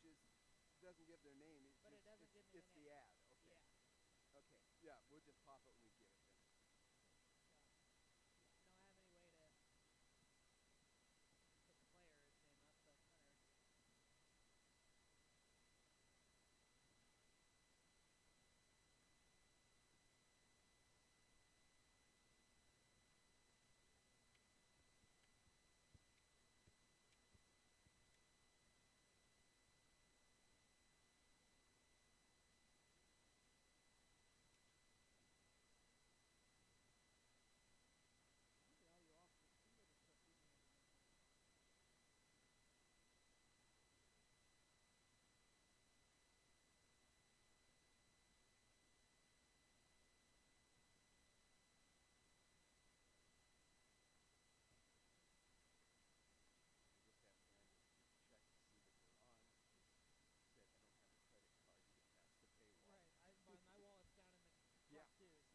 which is doesn't give their name. It's But just it doesn't give me it's the the name. ad. Okay. Yeah. Okay. Yeah, we'll just pop it when we get it then. So, yeah, I don't have any way to put the player's name up, but whatever. Turn the audio off. It seems like it's still keeping it in there. I just have Brandon check to see that we're on because he said I don't have a credit card to get past the paywall. Right. My wallet's down in the Yeah. truck too, so.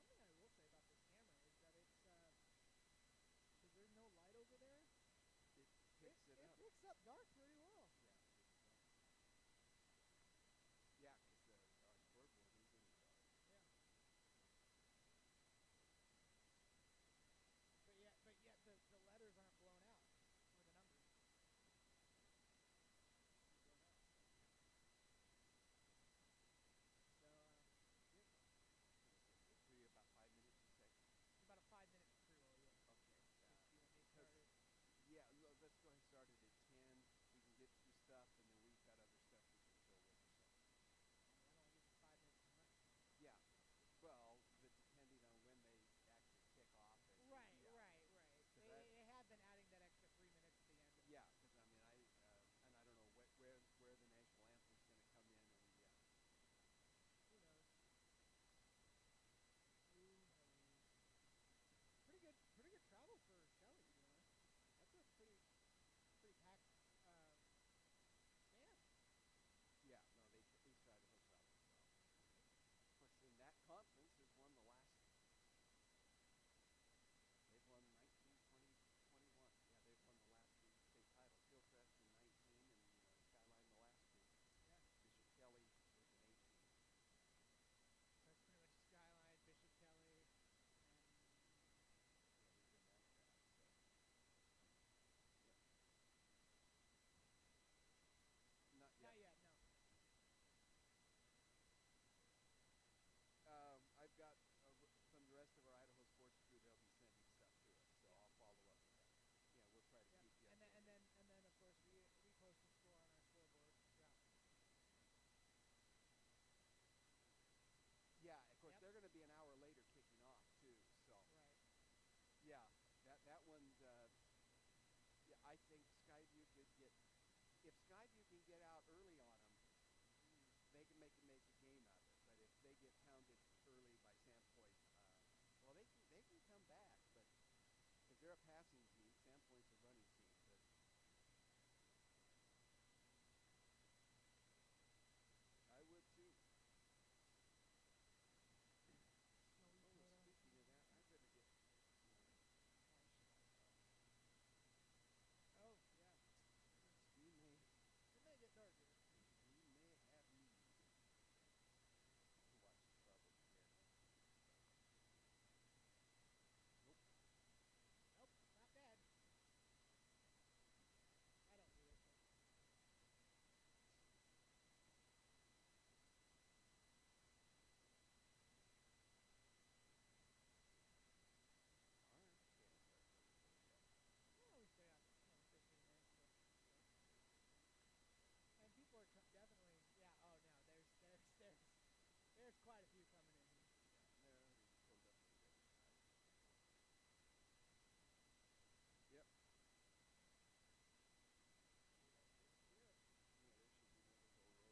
One thing I will say about this camera is that it's because there's no light over there. It picks it It up. picks up dark pretty well. Yeah, it does. Yeah, because our scoreboard is in the dark. Yeah. But yet the letters aren't blown out, or the numbers. Aren't blown out. So good. It took you about 5 minutes, you say? It's about a 5 minute pre-roll, yeah. Okay. Do you want me to start it? Yeah, let's go ahead and start it at 10. We can get through stuff, and then we've got other stuff we can fill with or something. I don't want to give you 5 minutes too much. Yeah. Well, depending on when they actually kick off. Right. Yeah. They have been adding that extra 3 minutes at the end. Yeah, because I mean, I don't know where the national anthem's going to come in, and yeah. Who knows? Who knows? Pretty good travel for Shelley, to be honest. That's a pretty packed stand. Yeah, no, East Idaho travels well. Of course, in that conference has won the last. They've won 19, 20, 21. Yeah, they've won the last two state titles. Hillcrest in 19 and Skyline the last two. Yeah. Bishop Kelly was in 18. So it's pretty much Skyline, Bishop Kelly, and Yeah, he's in that crowd. So, yep. Not yet. not yet, no. I've got from the rest of our Idaho sports crew, they'll be sending stuff to us, so Yeah. I'll follow up with that. Yeah, we'll try to Yep. keep you And then updated. of course we post the score on our scoreboard throughout. Yeah, of course Yep. they're going to be an hour later kicking off too. So Right. yeah, that one's. Yeah, I think Skyview could get if Skyview can get out early on them, they can make a game out of it. But if they get pounded early by Sandpoint, well, they can come back, but because they're a passing team, Sandpoint's a running team. But I would too. Snowy Oh, speaking of Philadelphia. that, I better get. Oh, you should. Oh yeah. We may It may get dark here. have need to watch the trouble again. Nope. Nope, not bad. I don't do it, but Darn, can't start till 4 yet. well, we still got 15 minutes to go. And people are definitely Oh no, there's quite a few coming in here. Yeah, they're already pulled up to the other side. Yep. Yep. Yeah, there should be another whole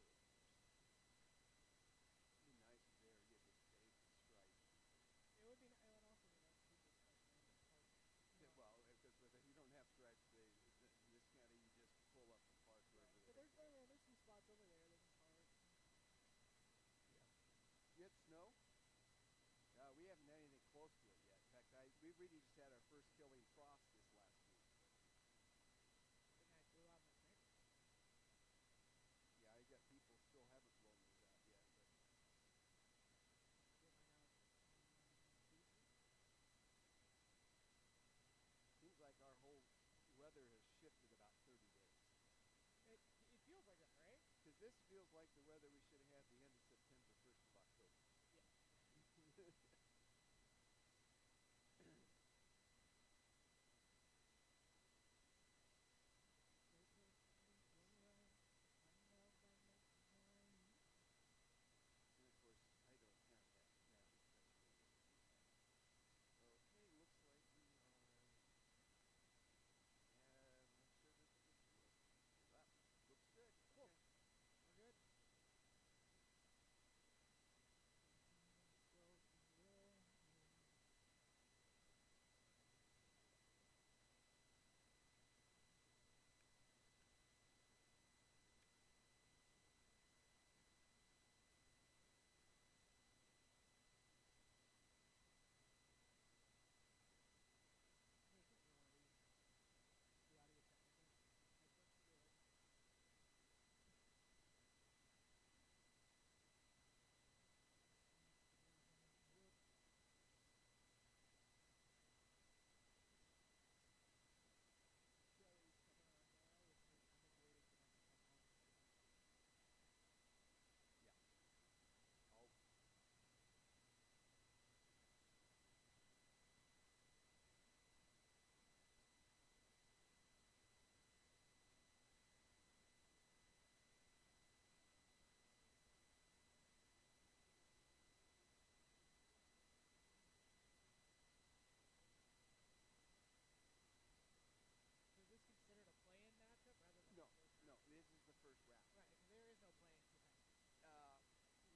row of course. It'd be nice if the area just paved and striped. It would also be nice if people like random park. Well, because if you don't have stripes, in this county you just pull up and park wherever Right. the But heck you want. there's some spots over there they can park. Yeah. You had snow? We haven't had anything close to it yet. In fact, We really just had our first killing frost this last week. I think I blew out my printer. Yeah, I got people still haven't blown those out yet. But Blew mine out Tuesday. seems like our whole weather has shifted about 30 days. It feels like that, right? Because this feels like the weather we should have had the end of September, 1st of October. Yeah. And of course, I don't have that graphic special yet. Okay, looks like we are. Yeah, I'm not sure that this will. That looks good. Cool. Okay. We're good. I'll So is this considered a play-in matchup rather than No, the first round? no, this is the first round. Right, because there is no play-ins with high school.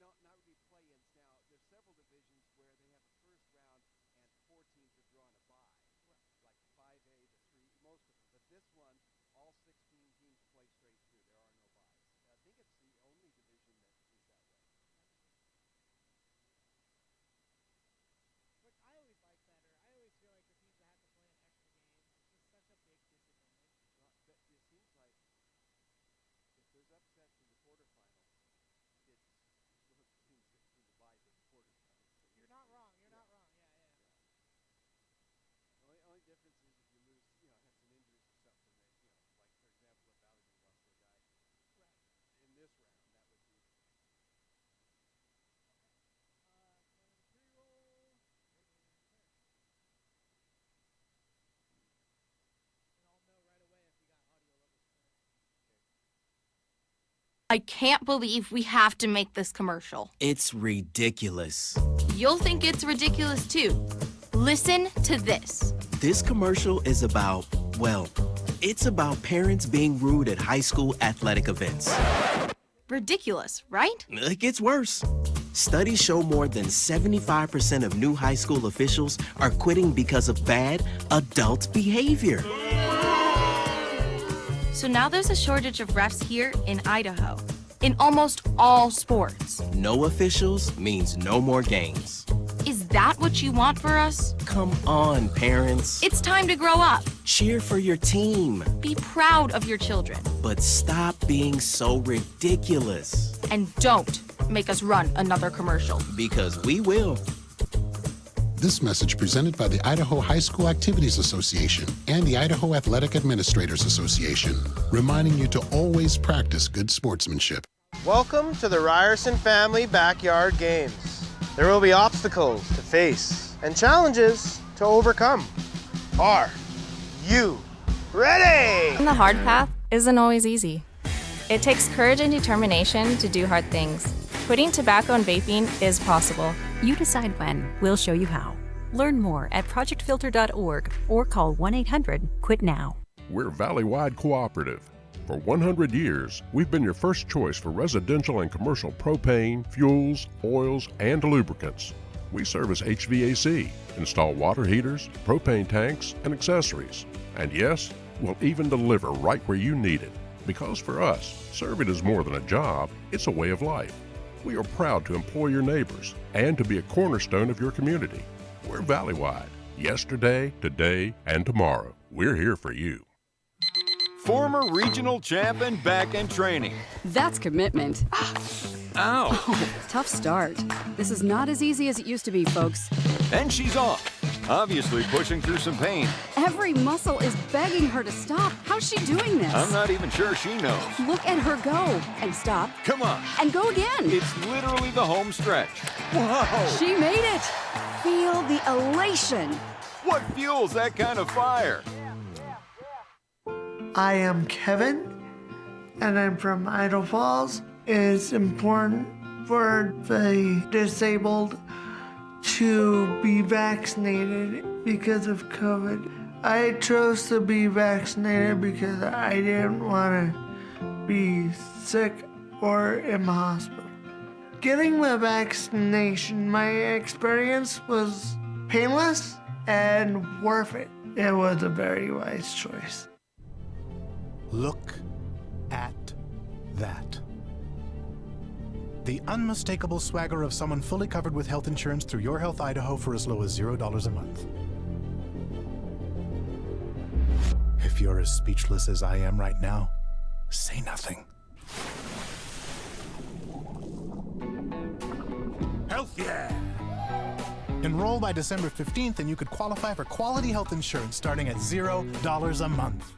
No, not really play-ins now. There's several divisions where they have a first round and 4 teams are drawn a bye, Right. like 5A, the 3, most of them. But this one, all 16 teams play straight through. There are no byes. I think it's the only division that is that way. Which I always like better. I always feel like the teams that have to play in extra games, it's just such a big disadvantage. Well, but it seems like if there's upsets in the quarterfinals, it's those teams that do the byes in the quarterfinals. You're not wrong. You're Yeah. not wrong. Yeah, yeah. The only difference is if you lose, have some injuries or something that, like for example, if Valley View lost their guy Right. in this round, that would be. Playing the pre-roll. Waiting your turn. And I'll know right away if we got audio levels correct. I can't believe we have to make this commercial. It's ridiculous. You'll think it's ridiculous too. Listen to this. This commercial is about, well, it's about parents being rude at high school athletic events. Ridiculous, right? It gets worse. Studies show more than 75% of new high school officials are quitting because of bad adult behavior. So now there's a shortage of refs here in Idaho, in almost all sports. No officials means no more games. Is that what you want for us? Come on, parents. It's time to grow up. Cheer for your team, Be proud of your children. but stop being so ridiculous. And don't make us run another commercial. Because we will. This message presented by the Idaho High School Activities Association and the Idaho Athletic Administrators Association, reminding you to always practice good sportsmanship. Welcome to the Ryerson Family Backyard Games. There will be obstacles to face and challenges to overcome. Are you ready? The hard path isn't always easy. It takes courage and determination to do hard things. Quitting tobacco and vaping is possible. You decide when. We'll show you how. Learn more at projectfilter.org or call 1-800-QUIT-NOW. We're Valley-wide cooperative. For 100 years, we've been your first choice for residential and commercial propane, fuels, oils, and lubricants. We service HVAC, install water heaters, propane tanks, and accessories. And yes, we'll even deliver right where you need it. Because for us, serving is more than a job, it's a way of life. We are proud to employ your neighbors and to be a cornerstone of your community. We're Valley-wide. Yesterday, today, and tomorrow. We're here for you. Former regional champ and back in training. That's commitment. Ow. Oh, tough start. This is not as easy as it used to be, folks. And she's off. Obviously pushing through some pain. Every muscle is begging her to stop. How's she doing this? I'm not even sure she knows. Look at her go. And stop. Come on. And go again. It's literally the home stretch. Whoa. She made it. Feel the elation. What fuels that kind of fire? I am Kevin, and I'm from Idaho Falls. It's important for the disabled to be vaccinated because of COVID. I chose to be vaccinated because I didn't want to be sick or in the hospital. Getting the vaccination, my experience was painless and worth it. It was a very wise choice. Look at that. The unmistakable swagger of someone fully covered with health insurance through Your Health Idaho for as low as $0 a month. If you're as speechless as I am right now, say nothing. Health yeah! Enroll by December 15th and you could qualify for quality health insurance starting at $0 a month.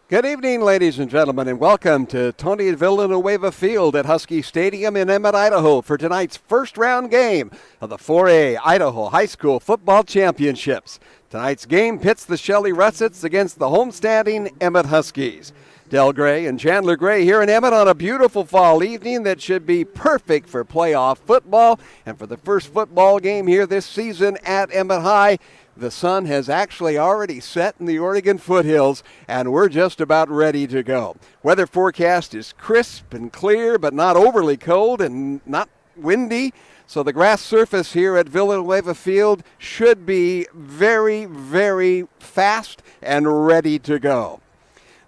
Good evening, ladies and gentlemen, and welcome to Tony Villanueva Field at Husky Stadium in Emmett, Idaho for tonight's first round game of the 4A Idaho High School Football Championships. Tonight's game pits the Shelley Russets against the homestanding Emmett Huskies. Del Gray and Chandler Gray here in Emmett on a beautiful fall evening that should be perfect for playoff football and for the first football game here this season at Emmett High. The sun has actually already set in the Oregon foothills, and we're just about ready to go. Weather forecast is crisp and clear, but not overly cold and not windy. So the grass surface here at Villanueva Field should be very, very fast and ready to go.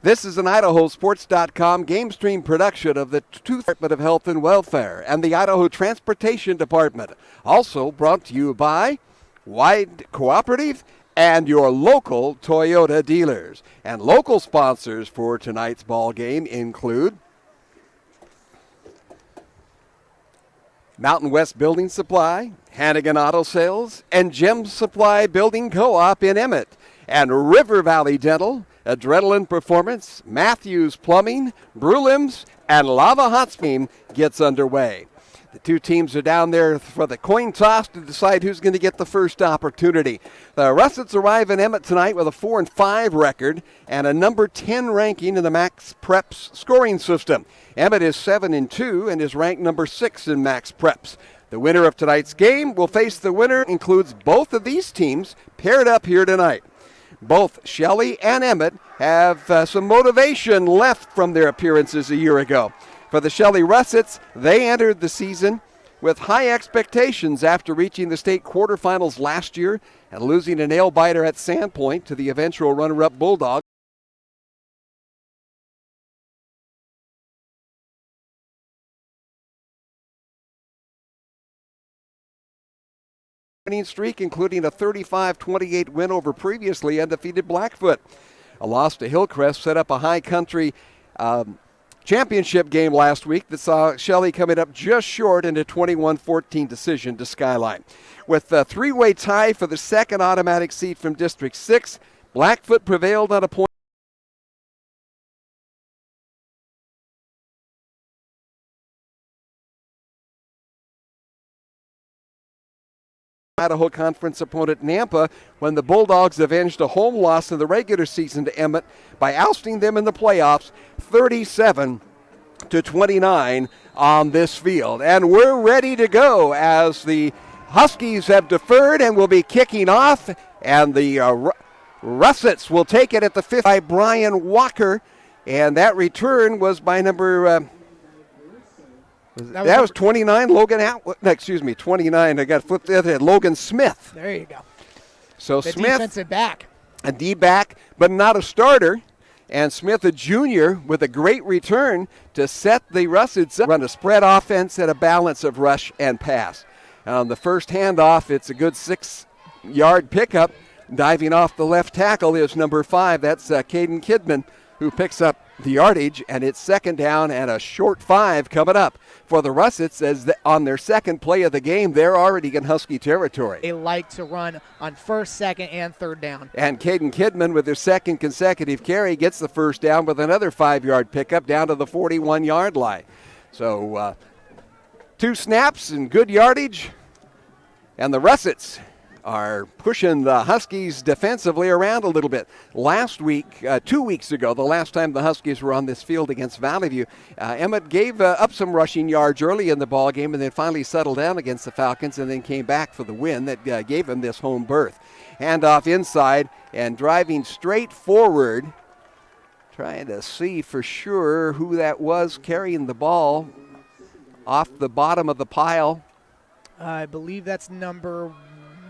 This is an IdahoSports.com GameStream production of the Department of Health and Welfare and the Idaho Transportation Department. Also brought to you by Wide Cooperative and your local Toyota dealers. And local sponsors for tonight's ball game include Mountain West Building Supply, Hannigan Auto Sales, and Gem Supply Building Co-op in Emmett, and River Valley Dental, Adrenaline Performance, Matthews Plumbing, Brulim's, and Lava Hot Spring gets underway. The two teams are down there for the coin toss to decide who's going to get the first opportunity. The Russets arrive in Emmett tonight with a 4-5 record and a number 10 ranking in the Max Preps scoring system. Emmett is 7-2 and is ranked number 6 in Max Preps. The winner of tonight's game will face the winner, includes both of these teams paired up here tonight. Both Shelley and Emmett have some motivation left from their appearances a year ago. For the Shelley Russets, they entered the season with high expectations after reaching the state quarterfinals last year and losing a nail-biter at Sandpoint to the eventual runner-up Bulldogs. Winning streak, including a 35-28 win over previously undefeated Blackfoot. A loss to Hillcrest set up a high country championship game last week that saw Shelley coming up just short in a 21-14 decision to Skyline. With a three-way tie for the second automatic seat from District 6, Blackfoot prevailed on a point. Idaho Conference opponent Nampa when the Bulldogs avenged a home loss in the regular season to Emmett by ousting them in the playoffs 37-29 on this field. And we're ready to go as the Huskies have deferred and will be kicking off, and the Russets will take it at the 5th by Brian Walker, and that return was by number that was 29, Logan out. No, excuse me, 29. I got flipped the other head. Logan Smith. There you go. So the Smith, defensive back, a D back, but not a starter. And Smith, a junior, with a great return to set the Russets up, run a spread offense and a balance of rush and pass. On the first handoff, it's a good 6-yard pickup. Diving off the left tackle is number 5. That's Caden Kidman, who picks up the yardage, and it's second down and a short 5 coming up for the Russets as on their second play of the game, they're already in Husky territory. They like to run on first, second, and third down. And Caden Kidman, with their second consecutive carry, gets the first down with another 5-yard pickup down to the 41-yard line. So 2 snaps and good yardage, and the Russets are pushing the Huskies defensively around a little bit. Last week, 2 weeks ago, the last time the Huskies were on this field against Valley View, Emmett gave up some rushing yards early in the ball game and then finally settled down against the Falcons and then came back for the win that gave him this home berth. Handoff inside and driving straight forward, trying to see for sure who that was carrying the ball off the bottom of the pile. I believe that's number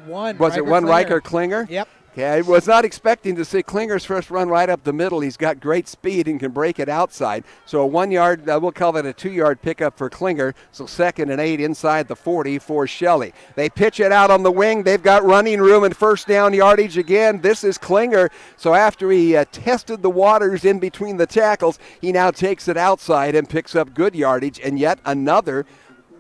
1. Was it one Riker Klinger? Yep. Okay, I was not expecting to see Klinger's first run right up the middle. He's got great speed and can break it outside. So a 1-yard, we'll call that a 2-yard pickup for Klinger. So 2nd and 8 inside the 40 for Shelley. They pitch it out on the wing. They've got running room and first down yardage again. This is Klinger. So after he tested the waters in between the tackles, he now takes it outside and picks up good yardage and yet another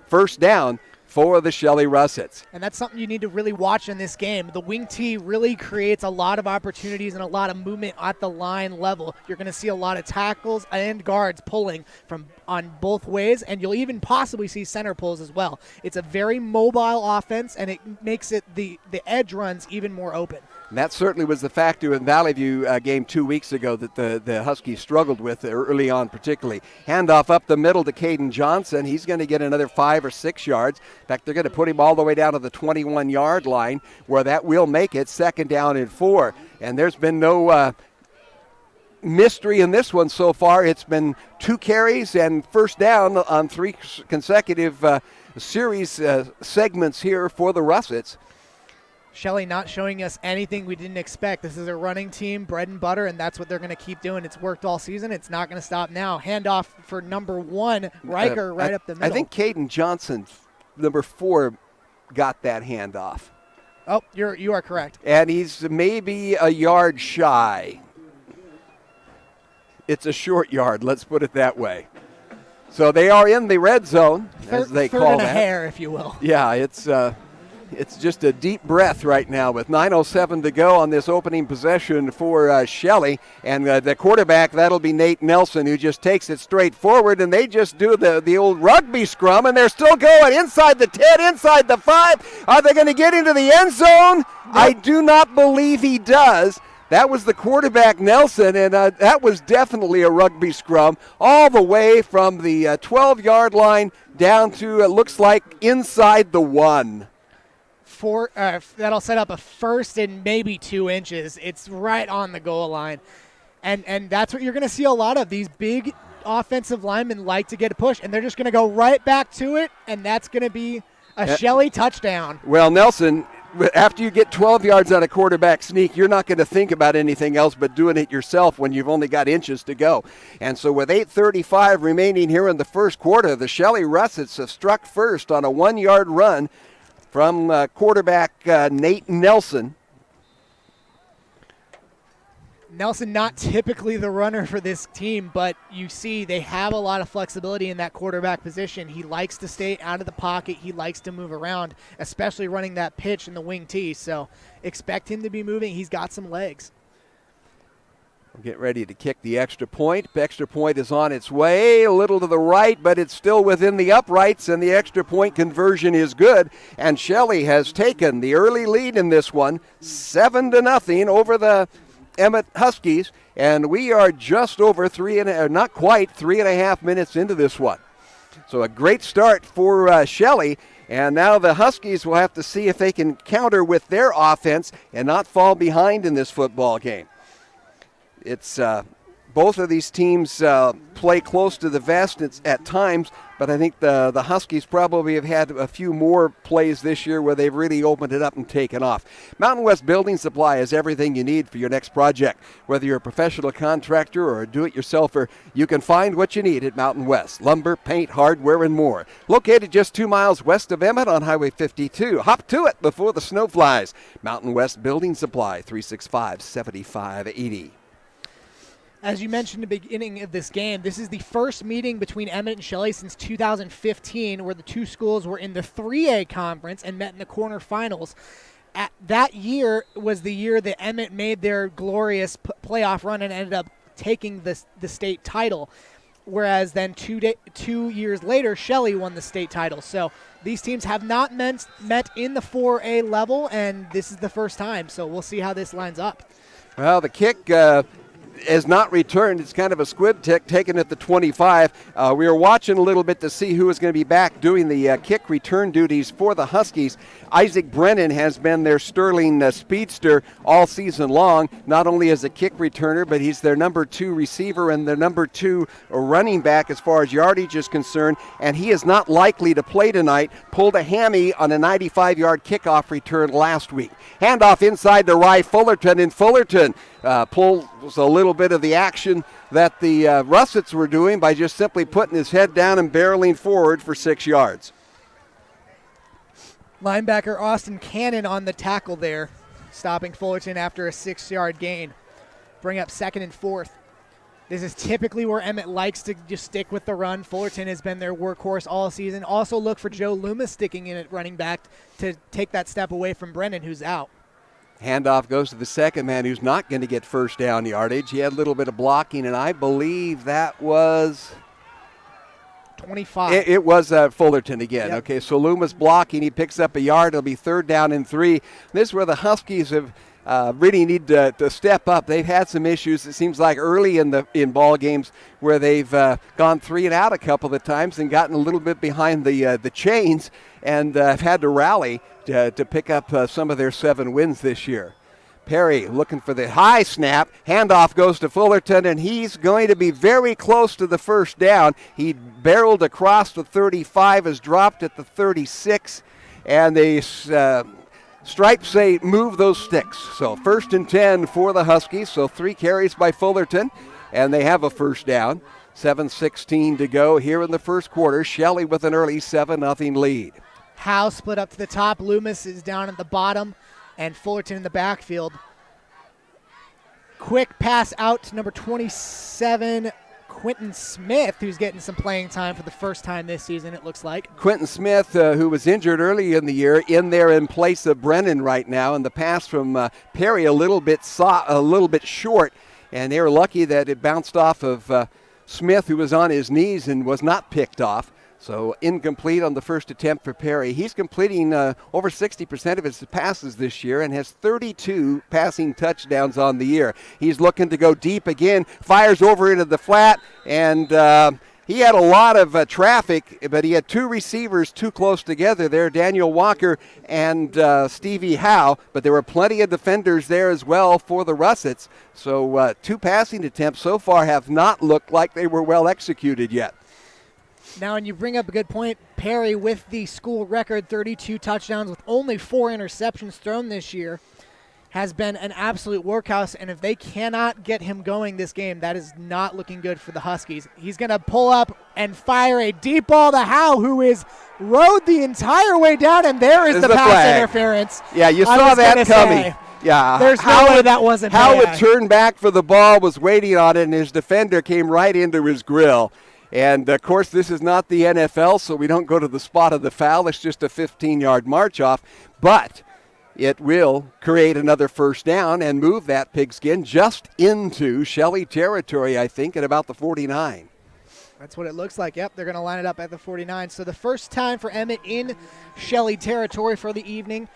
first down for the Shelley Russets. And that's something you need to really watch in this game. The wing tee really creates a lot of opportunities and a lot of movement at the line level. You're going to see a lot of tackles and guards pulling from on both ways, and you'll even possibly see center pulls as well. It's a very mobile offense, and it makes it the edge runs even more open. And that certainly was the factor in Valley View game 2 weeks ago that the Huskies struggled with early on particularly. Handoff up the middle to Caden Johnson. He's going to get another 5 or 6 yards. In fact, they're going to put him all the way down to the 21-yard line where that will make it 2nd down and 4. And there's been no mystery in this one so far. It's been 2 carries and first down on 3 consecutive series segments here for the Russets. Shelley not showing us anything we didn't expect. This is a running team, bread and butter, and that's what they're going to keep doing. It's worked all season. It's not going to stop now. Handoff for number 1, Riker, right up the middle. I think Caden Johnson, number 4, got that handoff. Oh, you are correct. And he's maybe a yard shy. It's a short yard, let's put it that way. So they are in the red zone, as they call that. Third and a hair, if you will. Yeah, it's just a deep breath right now with 9:07 to go on this opening possession for Shelley. And the quarterback, that'll be Nate Nelson, who just takes it straight forward. And they just do the old rugby scrum, and they're still going inside the 10, inside the 5. Are they going to get into the end zone? Nope. I do not believe he does. That was the quarterback, Nelson, and that was definitely a rugby scrum all the way from the 12-yard line down to, it looks like, inside the 1. That'll set up a 1st and maybe 2 inches. It's right on the goal line. And that's what you're going to see a lot of. These big offensive linemen like to get a push, and they're just going to go right back to it, and that's going to be a Shelley touchdown. Well, Nelson, after you get 12 yards on a quarterback sneak, you're not going to think about anything else but doing it yourself when you've only got inches to go. And so with 8:35 remaining here in the first quarter, the Shelley Russets have struck first on a 1-yard run from quarterback Nate Nelson. Nelson not typically the runner for this team, but you see they have a lot of flexibility in that quarterback position. He likes to stay out of the pocket. He likes to move around, especially running that pitch in the wing tee. So expect him to be moving. He's got some legs. We'll get ready to kick the extra point. Extra point is on its way, a little to the right, but it's still within the uprights, and the extra point conversion is good. And Shelley has taken the early lead in this one, 7-0 over the Emmett Huskies, and we are just over not quite 3.5 minutes into this one. So a great start for Shelley. And now the Huskies will have to see if they can counter with their offense and not fall behind in this football game. It's both of these teams play close to the vest at times, but I think the Huskies probably have had a few more plays this year where they've really opened it up and taken off. Mountain West Building Supply has everything you need for your next project. Whether you're a professional contractor or a do-it-yourselfer, you can find what you need at Mountain West. Lumber, paint, hardware, and more. Located just 2 miles west of Emmett on Highway 52. Hop to it before the snow flies. Mountain West Building Supply, 365-7580. As you mentioned at the beginning of this game, this is the first meeting between Emmett and Shelley since 2015, where the two schools were in the 3A conference and met in the quarterfinals. That year was the year that Emmett made their glorious playoff run and ended up taking the state title, whereas then 2 years later, Shelley won the state title. So these teams have not met in the 4A level, and this is the first time. So we'll see how this lines up. Well, the kick has not returned. It's kind of a squib tick taken at the 25. We were watching a little bit to see who is going to be back doing the kick return duties for the Huskies. Isaac Brennan has been their sterling speedster all season long, not only as a kick returner, but he's their number 2 receiver and their number 2 running back as far as yardage is concerned, and he is not likely to play tonight. Pulled a hammy on a 95-yard kickoff return last week. Handoff inside to Rye Fullerton, and Fullerton pulls a little bit of the action that the Russets were doing by just simply putting his head down and barreling forward for 6 yards. Linebacker Austin Cannon on the tackle there, stopping Fullerton after a 6-yard gain. Bring up 2nd and 4th. This is typically where Emmett likes to just stick with the run. Fullerton has been their workhorse all season. Also look for Joe Loomis sticking in at running back to take that step away from Brennan, who's out. Handoff goes to the second man, who's not going to get first down yardage. He had a little bit of blocking, and I believe that was 25. It was Fullerton again. Yep. Okay, so Loomis blocking. He picks up a yard. It'll be 3rd down and 3. This is where the Huskies have really need to step up. They've had some issues, it seems like, early in ball games where they've gone 3 and out a couple of times and gotten a little bit behind the chains and have had to rally to pick up some of their 7 wins this year. Perry looking for the high snap. Handoff goes to Fullerton, and he's going to be very close to the first down. He barreled across the 35, is dropped at the 36, and they stripes say move those sticks. So 1st and 10 for the Huskies. So 3 carries by Fullerton, and they have a first down. 7:16 to go here in the first quarter. Shelley with an early 7-0 lead. Howe split up to the top. Loomis is down at the bottom, and Fullerton in the backfield. Quick pass out to number 27, Quentin Smith, who's getting some playing time for the first time this season, it looks like. Quentin Smith, who was injured early in the year, in there in place of Brennan right now. And the pass from Perry a little bit short, and they were lucky that it bounced off of Smith, who was on his knees and was not picked off. So incomplete on the first attempt for Perry. He's completing over 60% of his passes this year and has 32 passing touchdowns on the year. He's looking to go deep again, fires over into the flat, and he had a lot of traffic, but he had 2 receivers too close together there, Daniel Walker and Stevie Howe, but there were plenty of defenders there as well for the Russets. So 2 passing attempts so far have not looked like they were well executed yet. Now, and you bring up a good point, Perry with the school record 32 touchdowns with only 4 interceptions thrown this year has been an absolute workhorse, and if they cannot get him going this game, that is not looking good for the Huskies. He's going to pull up and fire a deep ball to Howe, who is rode the entire way down, and there is the pass flag. Interference. Yeah, you saw that coming. Yeah, there's no way that wasn't Howard turned back for the ball, was waiting on it, and his defender came right into his grill. And, of course, this is not the NFL, so we don't go to the spot of the foul. It's just a 15-yard march off. But it will create another first down and move that pigskin just into Shelley territory, I think, at about the 49. That's what it looks like. Yep, they're going to line it up at the 49. So the first time for Emmett in Shelley territory for the evening.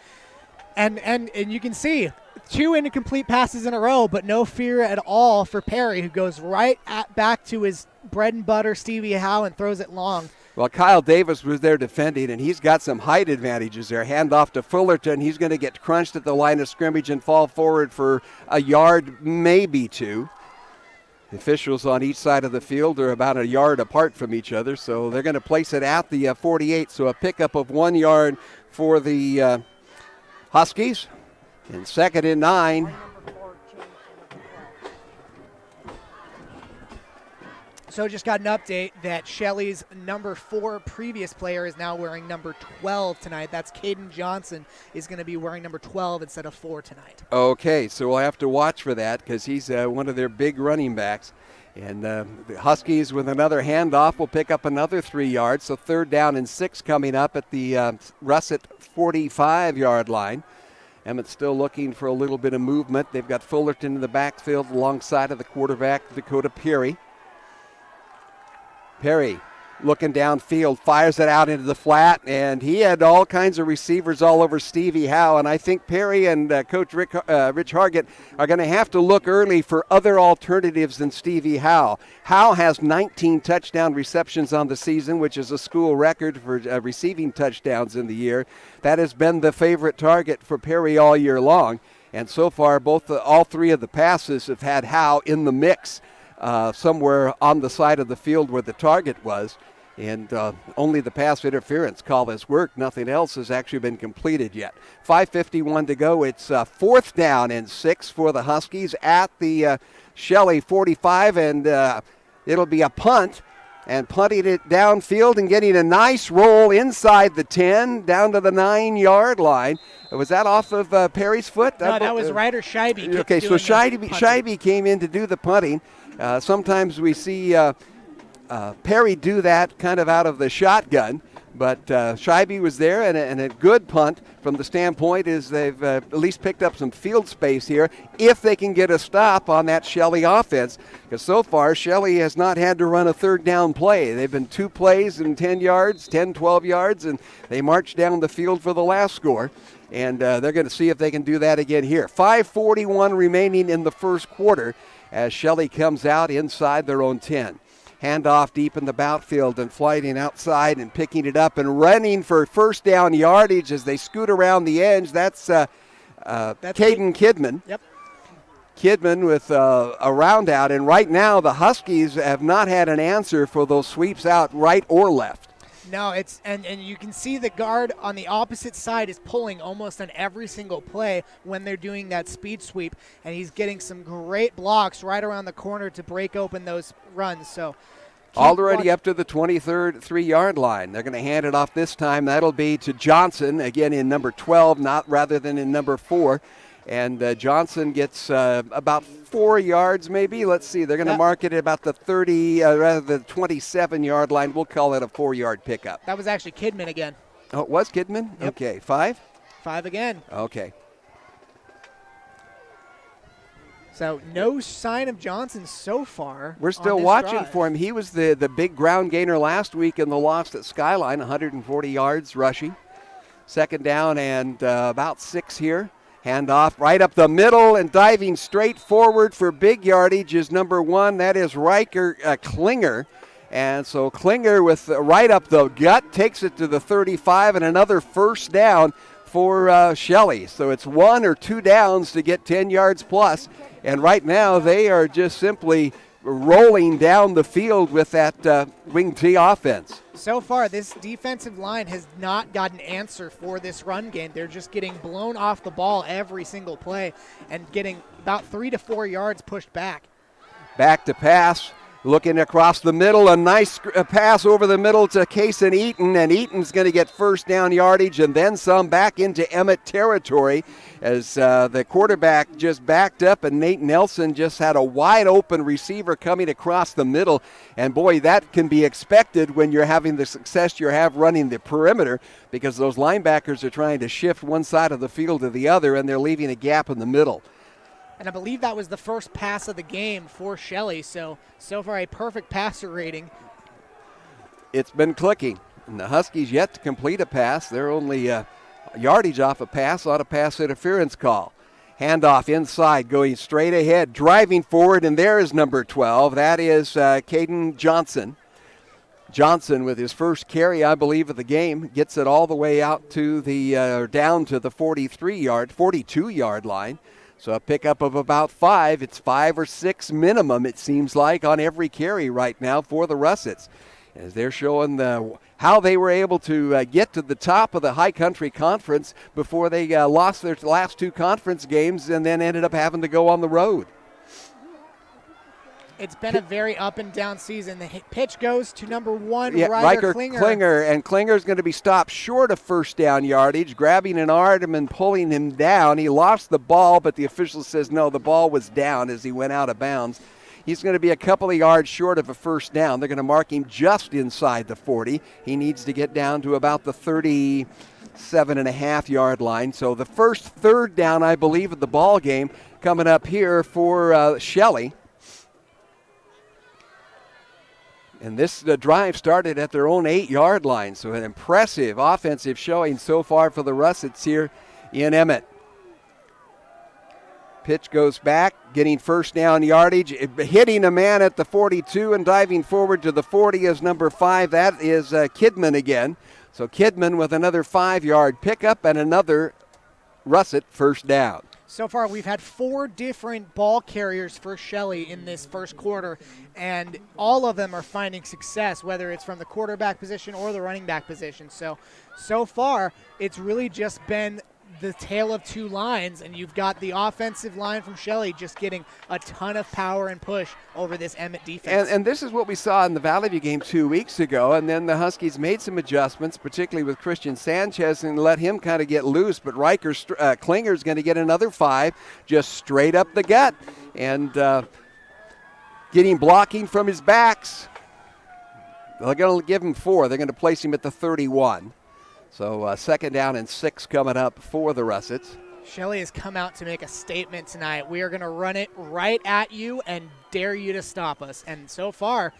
And you can see 2 incomplete passes in a row, but no fear at all for Perry, who goes right back to his bread and butter Stevie Howe and throws it long. Well, Kyle Davis was there defending, and he's got some height advantages there. Handoff to Fullerton. He's going to get crunched at the line of scrimmage and fall forward for a yard, maybe 2. The officials on each side of the field are about a yard apart from each other, so they're going to place it at the 48. So a pickup of 1 yard for the Huskies. And 2nd and 9. So just got an update that Shelley's number 4 previous player is now wearing number 12 tonight. That's Caden Johnson is going to be wearing number 12 instead of 4 tonight. Okay, so we'll have to watch for that because he's one of their big running backs. And the Huskies with another handoff will pick up another 3 yards. So 3rd down and 6 coming up at the Russet 45-yard line. Emmett still looking for a little bit of movement. They've got Fullerton in the backfield alongside of the quarterback, Dakota Perry. Perry looking downfield, fires it out into the flat, and he had all kinds of receivers all over Stevie Howe, and I think Perry and Coach Rich Hargett are going to have to look early for other alternatives than Stevie Howe. Howe has 19 touchdown receptions on the season, which is a school record for receiving touchdowns in the year. That has been the favorite target for Perry all year long, and so far all 3 of the passes have had Howe in the mix. Somewhere on the side of the field where the target was, and only the pass interference call has worked. Nothing else has actually been completed yet. 5:51 to go. It's 4th down and 6 for the Huskies at the Shelley 45, and it'll be a punt, and punting it downfield and getting a nice roll inside the 10 down to the 9-yard line. Was that off of Perry's foot? No, that was Ryder Scheibe. Okay, so Scheibe came in to do the punting. Sometimes we see Perry do that kind of out of the shotgun, but Scheibe was there, and a good punt from the standpoint is they've at least picked up some field space here if they can get a stop on that Shelley offense, because so far Shelley has not had to run a 3rd down play. They've been 2 plays in 10 yards, 10, 12 yards, and they marched down the field for the last score. And they're going to see if they can do that again here. 5:41 remaining in the first quarter as Shelley comes out inside their own 10. Handoff deep in the backfield and flying outside and picking it up and running for first down yardage as they scoot around the edge. That's Caden Kidman. Yep. Kidman with a round out. And right now the Huskies have not had an answer for those sweeps out right or left. No, it's and you can see the guard on the opposite side is pulling almost on every single play when they're doing that speed sweep, and he's getting some great blocks right around the corner to break open those runs. So already up to the 23rd 3-yard line. They're going to hand it off this time. That'll be to Johnson, again in number 12, rather than in number 4. And Johnson gets about 4 yards maybe. Let's see. They're going to mark it at about the 30, rather the 27-yard line. We'll call it a 4-yard pickup. That was actually Kidman again. Oh, it was Kidman? Yep. Okay. 5? 5 again. Okay. So no sign of Johnson so far. We're still watching for him. He was the big ground gainer last week in the loss at Skyline, 140 yards rushing. 2nd down and about 6 here. Handoff right up the middle and diving straight forward for big yardage is number 1. That is Riker Klinger. And so Klinger with right up the gut takes it to the 35 and another first down for Shelley. So it's 1 or 2 downs to get 10 yards plus. And right now they are just simply rolling down the field with that wing T offense. So far, this defensive line has not got an answer for this run game. They're just getting blown off the ball every single play and getting about 3 to 4 yards pushed back. Back to pass. Looking across the middle, a nice pass over the middle to Kason Eaton, and Eaton's going to get first down yardage and then some back into Emmett territory as the quarterback just backed up, and Nate Nelson just had a wide open receiver coming across the middle. And boy, that can be expected when you're having the success you have running the perimeter, because those linebackers are trying to shift one side of the field to the other, and they're leaving a gap in the middle. And I believe that was the first pass of the game for Shelley, so far a perfect passer rating. It's been clicking, and the Huskies yet to complete a pass. They're only yardage off a pass on a pass interference call. Handoff inside, going straight ahead, driving forward, and there is number 12. That is Caden Johnson. Johnson, with his first carry, I believe, of the game, gets it all the way out to the down to the 42-yard line. So a pickup of about 5. It's 5 or 6 minimum, it seems like, on every carry right now for the Russets, as they're showing how they were able to get to the top of the High Country Conference before they lost their last 2 conference games and then ended up having to go on the road. It's been a very up and down season. The pitch goes to number 1, Riker Klinger. And Klinger's going to be stopped short of first down yardage, grabbing an arm and pulling him down. He lost the ball, but the official says no, the ball was down as he went out of bounds. He's going to be a couple of yards short of a first down. They're going to mark him just inside the 40. He needs to get down to about the 37.5-yard line. So the first third down, I believe, of the ball game coming up here for Shelley. And this drive started at their own 8-yard line, so an impressive offensive showing so far for the Russets here in Emmett. Pitch goes back, getting first down yardage, hitting a man at the 42 and diving forward to the 40 is number 5. That is Kidman again. So Kidman with another 5-yard pickup and another Russet first down. So far, we've had 4 different ball carriers for Shelley in this first quarter, and all of them are finding success, whether it's from the quarterback position or the running back position. So far, it's really just been the tale of 2 lines, and you've got the offensive line from Shelley just getting a ton of power and push over this Emmett defense. And this is what we saw in the Valley View game 2 weeks ago, and then the Huskies made some adjustments, particularly with Christian Sanchez, and let him kind of get loose, but Klinger's going to get another 5 just straight up the gut, and getting blocking from his backs. They're going to give him 4. They're going to place him at the 31. So second down and 6 coming up for the Russets. Shelley has come out to make a statement tonight. We are going to run it right at you and dare you to stop us. And so far,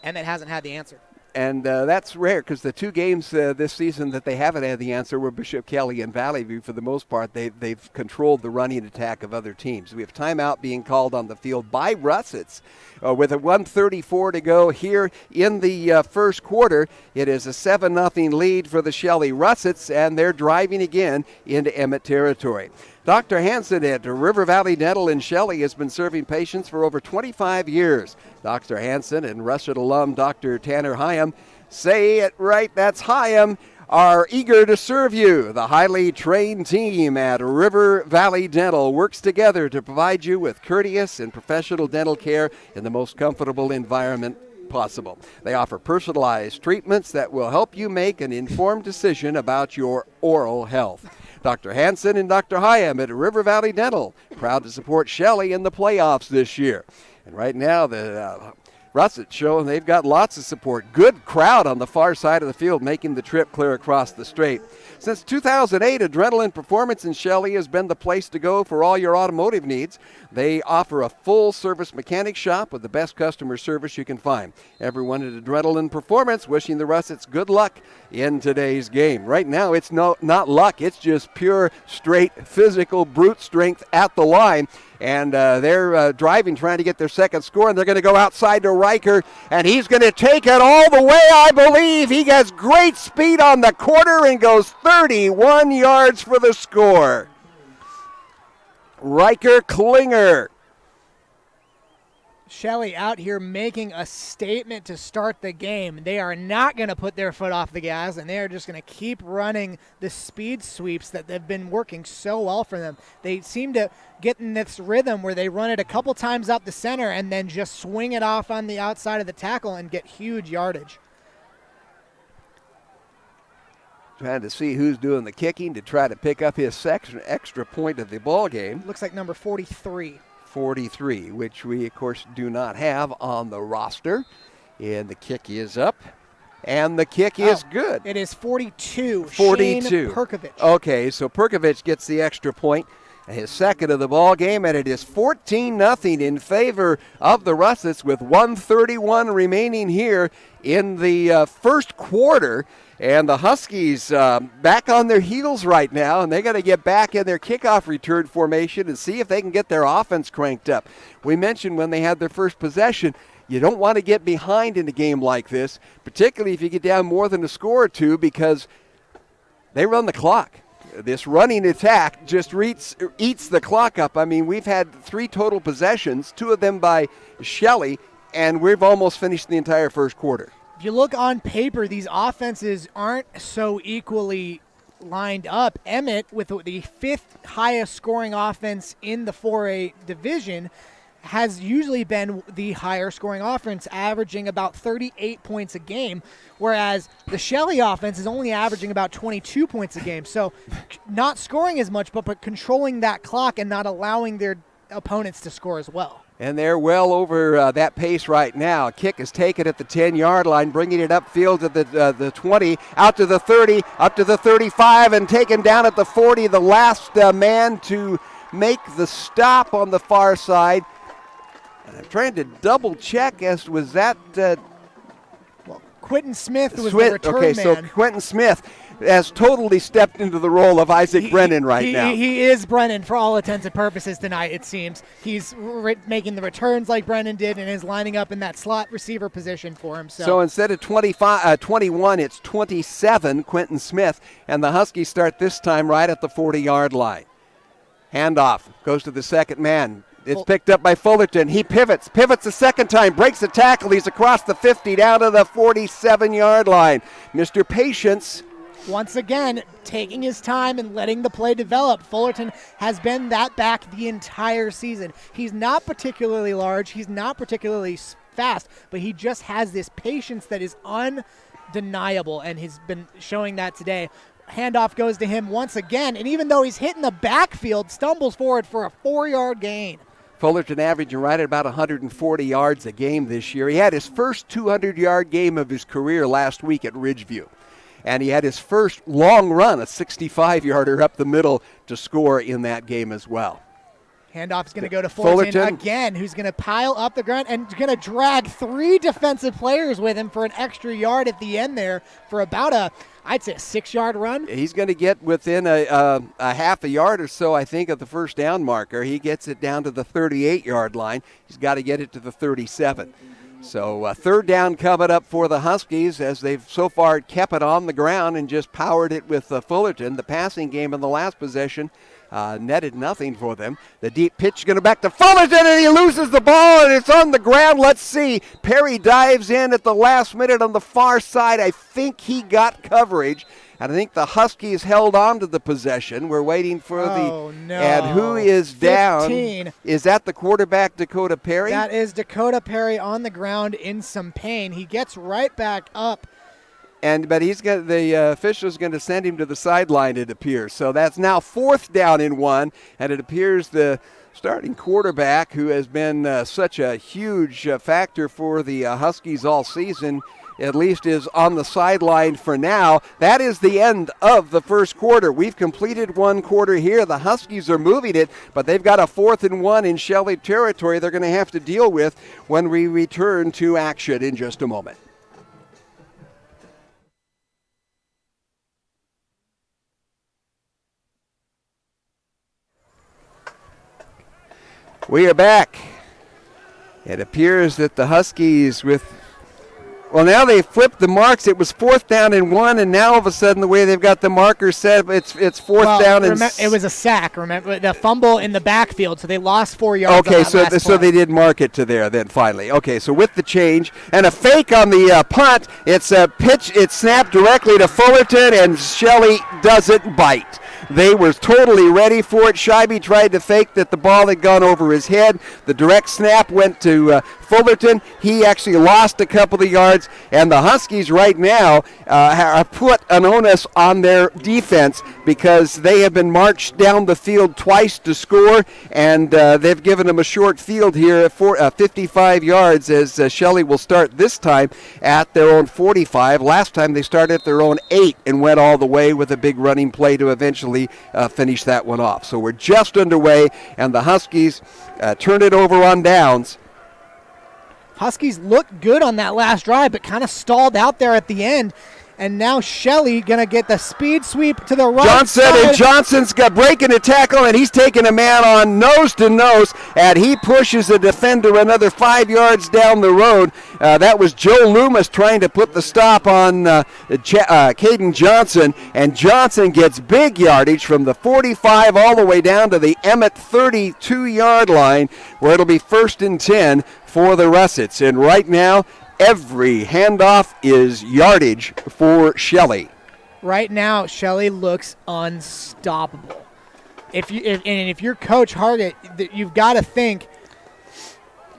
Emmett hasn't had the answer. And that's rare, because the 2 games this season that they haven't had the answer were Bishop Kelly and Valley View. For the most part, they've controlled the running attack of other teams. We have timeout being called on the field by Russets. With a 1:34 to go here in the first quarter, it is a 7-0 lead for the Shelley Russets, and they're driving again into Emmett territory. Dr. Hansen at River Valley Dental in Shelley has been serving patients for over 25 years. Dr. Hansen and Russet alum Dr. Tanner Hyam, say it right, that's Hyam, are eager to serve you. The highly trained team at River Valley Dental works together to provide you with courteous and professional dental care in the most comfortable environment possible. They offer personalized treatments that will help you make an informed decision about your oral health. Dr. Hansen and Dr. Hyam at River Valley Dental, proud to support Shelley in the playoffs this year. And right now, the Russets showing they've got lots of support. Good crowd on the far side of the field making the trip clear across the straight. Since 2008, Adrenaline Performance in Shelley has been the place to go for all your automotive needs. They offer a full-service mechanic shop with the best customer service you can find. Everyone at Adrenaline Performance wishing the Russets good luck in today's game. Right now, it's not luck. It's just pure, straight, physical, brute strength at the line. And they're driving, trying to get their second score, and they're going to go outside to Riker, and he's going to take it all the way, I believe. He has great speed on the quarter and goes 31 yards for the score. Riker Klinger. Shelley out here making a statement to start the game. They are not going to put their foot off the gas, and they are just going to keep running the speed sweeps that have been working so well for them. They seem to get in this rhythm where they run it a couple times up the center and then just swing it off on the outside of the tackle and get huge yardage. Trying to see who's doing the kicking to try to pick up his extra point of the ball game. Looks like number 43. 43, which we, of course, do not have on the roster. And the kick is up. And the kick is good. It is 42. 42. Shane Perkovich. Okay, so Perkovich gets the extra point, his second of the ball game, and it is 14-0 in favor of the Russets with 1:31 remaining here in the first quarter. And the Huskies back on their heels right now, and they got to get back in their kickoff return formation and see if they can get their offense cranked up. We mentioned when they had their first possession, you don't want to get behind in a game like this, particularly if you get down more than a score or two, because they run the clock. This running attack just eats the clock up. I mean, we've had 3 total possessions, 2 of them by Shelley, and we've almost finished the entire first quarter. If you look on paper, these offenses aren't so equally lined up. Emmett, with the 5th highest scoring offense in the 4A division, has usually been the higher scoring offense, averaging about 38 points a game, whereas the Shelley offense is only averaging about 22 points a game. So not scoring as much, but controlling that clock and not allowing their opponents to score as well. And they're well over that pace right now. Kick is taken at the 10-yard line, bringing it upfield to the 20, out to the 30, up to the 35, and taken down at the 40. The last man to make the stop on the far side. And I'm trying to double check as was that. Quentin Smith was the return man. So Quentin Smith has totally stepped into the role of Isaac Brennan now. He is Brennan for all intents and purposes tonight, it seems. He's making the returns like Brennan did and is lining up in that slot receiver position for him. So instead of 21, it's 27, Quentin Smith, and the Huskies start this time right at the 40-yard line. Handoff goes to the second man. It's picked up by Fullerton. He pivots a second time, breaks the tackle. He's across the 50 down to the 47-yard line. Mr. Patience. Once again, taking his time and letting the play develop. Fullerton has been that back the entire season. He's not particularly large. He's not particularly fast, but he just has this patience that is undeniable, and he's been showing that today. Handoff goes to him once again, and even though he's hitting the backfield, stumbles forward for a 4-yard gain. Fullerton averaging right at about 140 yards a game this year. He had his first 200-yard game of his career last week at Ridgeview. And he had his first long run, a 65-yarder up the middle to score in that game as well. Handoff's going to go to Fullerton again, who's going to pile up the ground and going to drag 3 defensive players with him for an extra yard at the end there for about I'd say a 6-yard run. He's going to get within a half a yard or so, I think, of the first down marker. He gets it down to the 38-yard line. He's got to get it to the 37. So third down coming up for the Huskies as they've so far kept it on the ground and just powered it with Fullerton. The passing game in the last possession netted nothing for them. The deep pitch going back to Fullerton, and he loses the ball, and it's on the ground. Let's see. Perry dives in at the last minute on the far side. I think he got coverage. And I think the Huskies held on to the possession. We're waiting for and who is 15. Down? Is that the quarterback, Dakota Perry? That is Dakota Perry on the ground in some pain. He gets right back up. But the official's going to send him to the sideline, it appears. So that's now 4th down and 1, and it appears the starting quarterback, who has been such a huge factor for the Huskies all season, at least is on the sideline for now. That is the end of the first quarter. We've completed one quarter here. The Huskies are moving it, but they've got a 4th and 1 in Shelley territory they're going to have to deal with when we return to action in just a moment. We are back. It appears that the Huskies, with Well, now they flipped the marks. It was 4th down and 1, and now all of a sudden the way they've got the markers set, it's 4th down and it was a sack. Remember the fumble in the backfield, so they lost 4 yards. Okay, so they did mark it to there then finally. Okay, so with the change and a fake on the punt, it's a pitch. It's snapped directly to Fullerton, and Shelley doesn't bite. They were totally ready for it. Scheibe tried to fake that the ball had gone over his head. The direct snap went to Fullerton. He actually lost a couple of yards, and the Huskies right now have put an onus on their defense because they have been marched down the field twice to score, and they've given them a short field here for 55 yards as Shelley will start this time at their own 45. Last time they started at their own 8 and went all the way with a big running play to eventually finish that one off. So we're just underway, and the Huskies turn it over on downs. Huskies looked good on that last drive, but kind of stalled out there at the end. And now Shelley going to get the speed sweep to the right side. And Johnson's got breaking a tackle, and he's taking a man on nose to nose, and he pushes a defender another 5 yards down the road. That was Joe Loomis trying to put the stop on Caden Johnson, and Johnson gets big yardage from the 45 all the way down to the Emmett 32-yard line, where it'll be 1st and 10 for the Russets. And right now, every handoff is yardage for Shelley. Right now, Shelley looks unstoppable. If you're Coach Hargett, you've got to think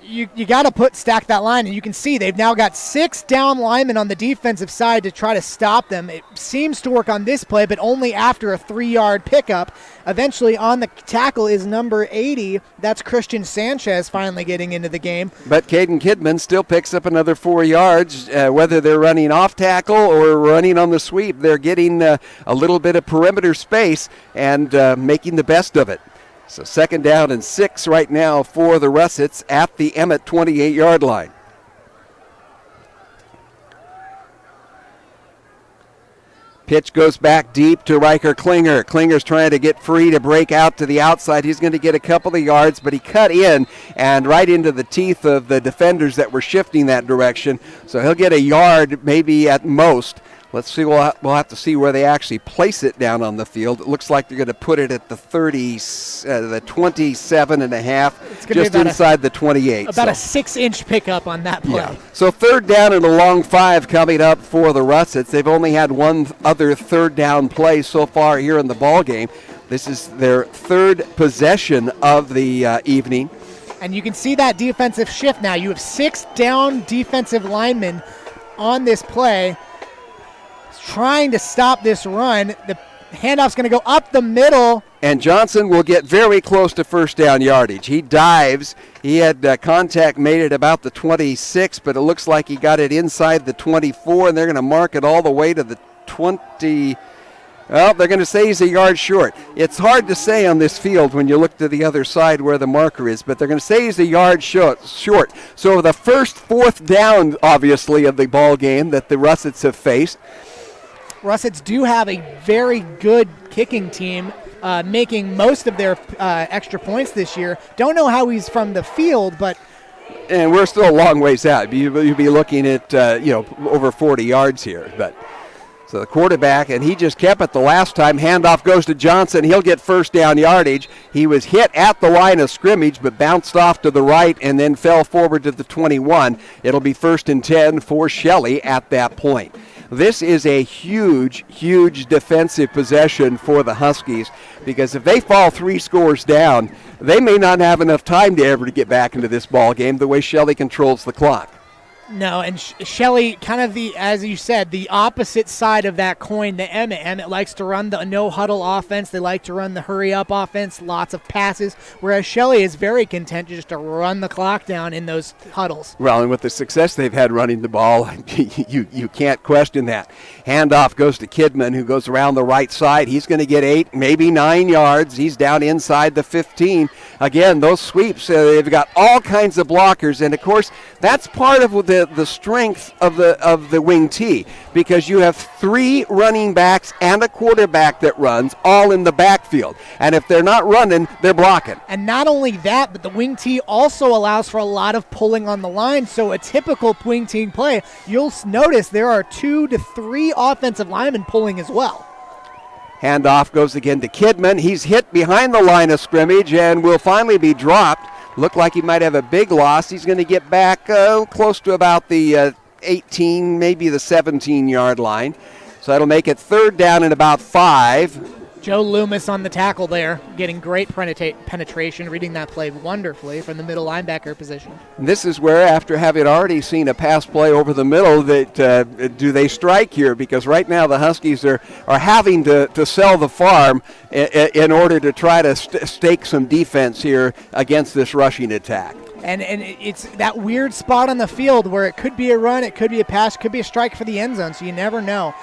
you got to stack that line, and you can see they've now got 6 down linemen on the defensive side to try to stop them. It seems to work on this play, but only after a 3-yard pickup. Eventually on the tackle is number 80. That's Christian Sanchez finally getting into the game. But Caden Kidman still picks up another 4 yards, whether they're running off tackle or running on the sweep. They're getting a little bit of perimeter space and making the best of it. So 2nd down and 6 right now for the Russets at the Emmett 28-yard line. Pitch goes back deep to Riker Klinger. Klinger's trying to get free to break out to the outside. He's going to get a couple of yards, but he cut in and right into the teeth of the defenders that were shifting that direction. So he'll get a yard maybe at most. Let's see. We'll have to see where they actually place it down on the field. It looks like they're going to put it at the 27 and a half, just inside the 28. About a 6-inch pickup on that play. Yeah. So 3rd down and a long 5 coming up for the Russets. They've only had one other 3rd down play so far here in the ball game. This is their 3rd possession of the evening. And you can see that defensive shift now. You have 6 down defensive linemen on this play, trying to stop this run. The handoff's going to go up the middle. And Johnson will get very close to 1st down yardage. He dives. He had contact made at about the 26, but it looks like he got it inside the 24, and they're going to mark it all the way to the 20. Well, they're going to say he's a yard short. It's hard to say on this field when you look to the other side where the marker is, but they're going to say he's a yard short. So the first 4th down, obviously, of the ball game that the Russets have faced. Russets do have a very good kicking team, making most of their extra points this year. Don't know how he's from the field, but... And we're still a long ways out. You'd be looking at, over 40 yards here. But so the quarterback, and he just kept it the last time. Handoff goes to Johnson. He'll get 1st down yardage. He was hit at the line of scrimmage, but bounced off to the right and then fell forward to the 21. It'll be 1st and 10 for Shelley at that point. This is a huge, huge defensive possession for the Huskies, because if they fall 3 scores down, they may not have enough time to ever get back into this ball game the way Shelley controls the clock. No, and Shelley, kind of as you said, the opposite side of that coin to Emmett. Emmett likes to run the no-huddle offense. They like to run the hurry-up offense, lots of passes, whereas Shelley is very content just to run the clock down in those huddles. Well, and with the success they've had running the ball, you can't question that. Handoff goes to Kidman, who goes around the right side. He's going to get 8, maybe 9 yards. He's down inside the 15. Again, those sweeps, they've got all kinds of blockers, and, of course, that's part of the strength of the wing T, because you have 3 running backs and a quarterback that runs all in the backfield. And if they're not running, they're blocking. And not only that, but the wing T also allows for a lot of pulling on the line. So a typical wing T play, you'll notice there are 2 to 3 offensive linemen pulling as well. Handoff goes again to Kidman. He's hit behind the line of scrimmage and will finally be dropped. Looked like he might have a big loss. He's going to get back close to about the 18, maybe the 17-yard line. So that'll make it 3rd down and about 5. Joe Loomis on the tackle there, getting great penetration, reading that play wonderfully from the middle linebacker position. And this is where, after having already seen a pass play over the middle, that do they strike here? Because right now the Huskies are having to sell the farm in order to try to stake some defense here against this rushing attack. And it's that weird spot on the field where it could be a run, it could be a pass, it could be a strike for the end zone, so you never know.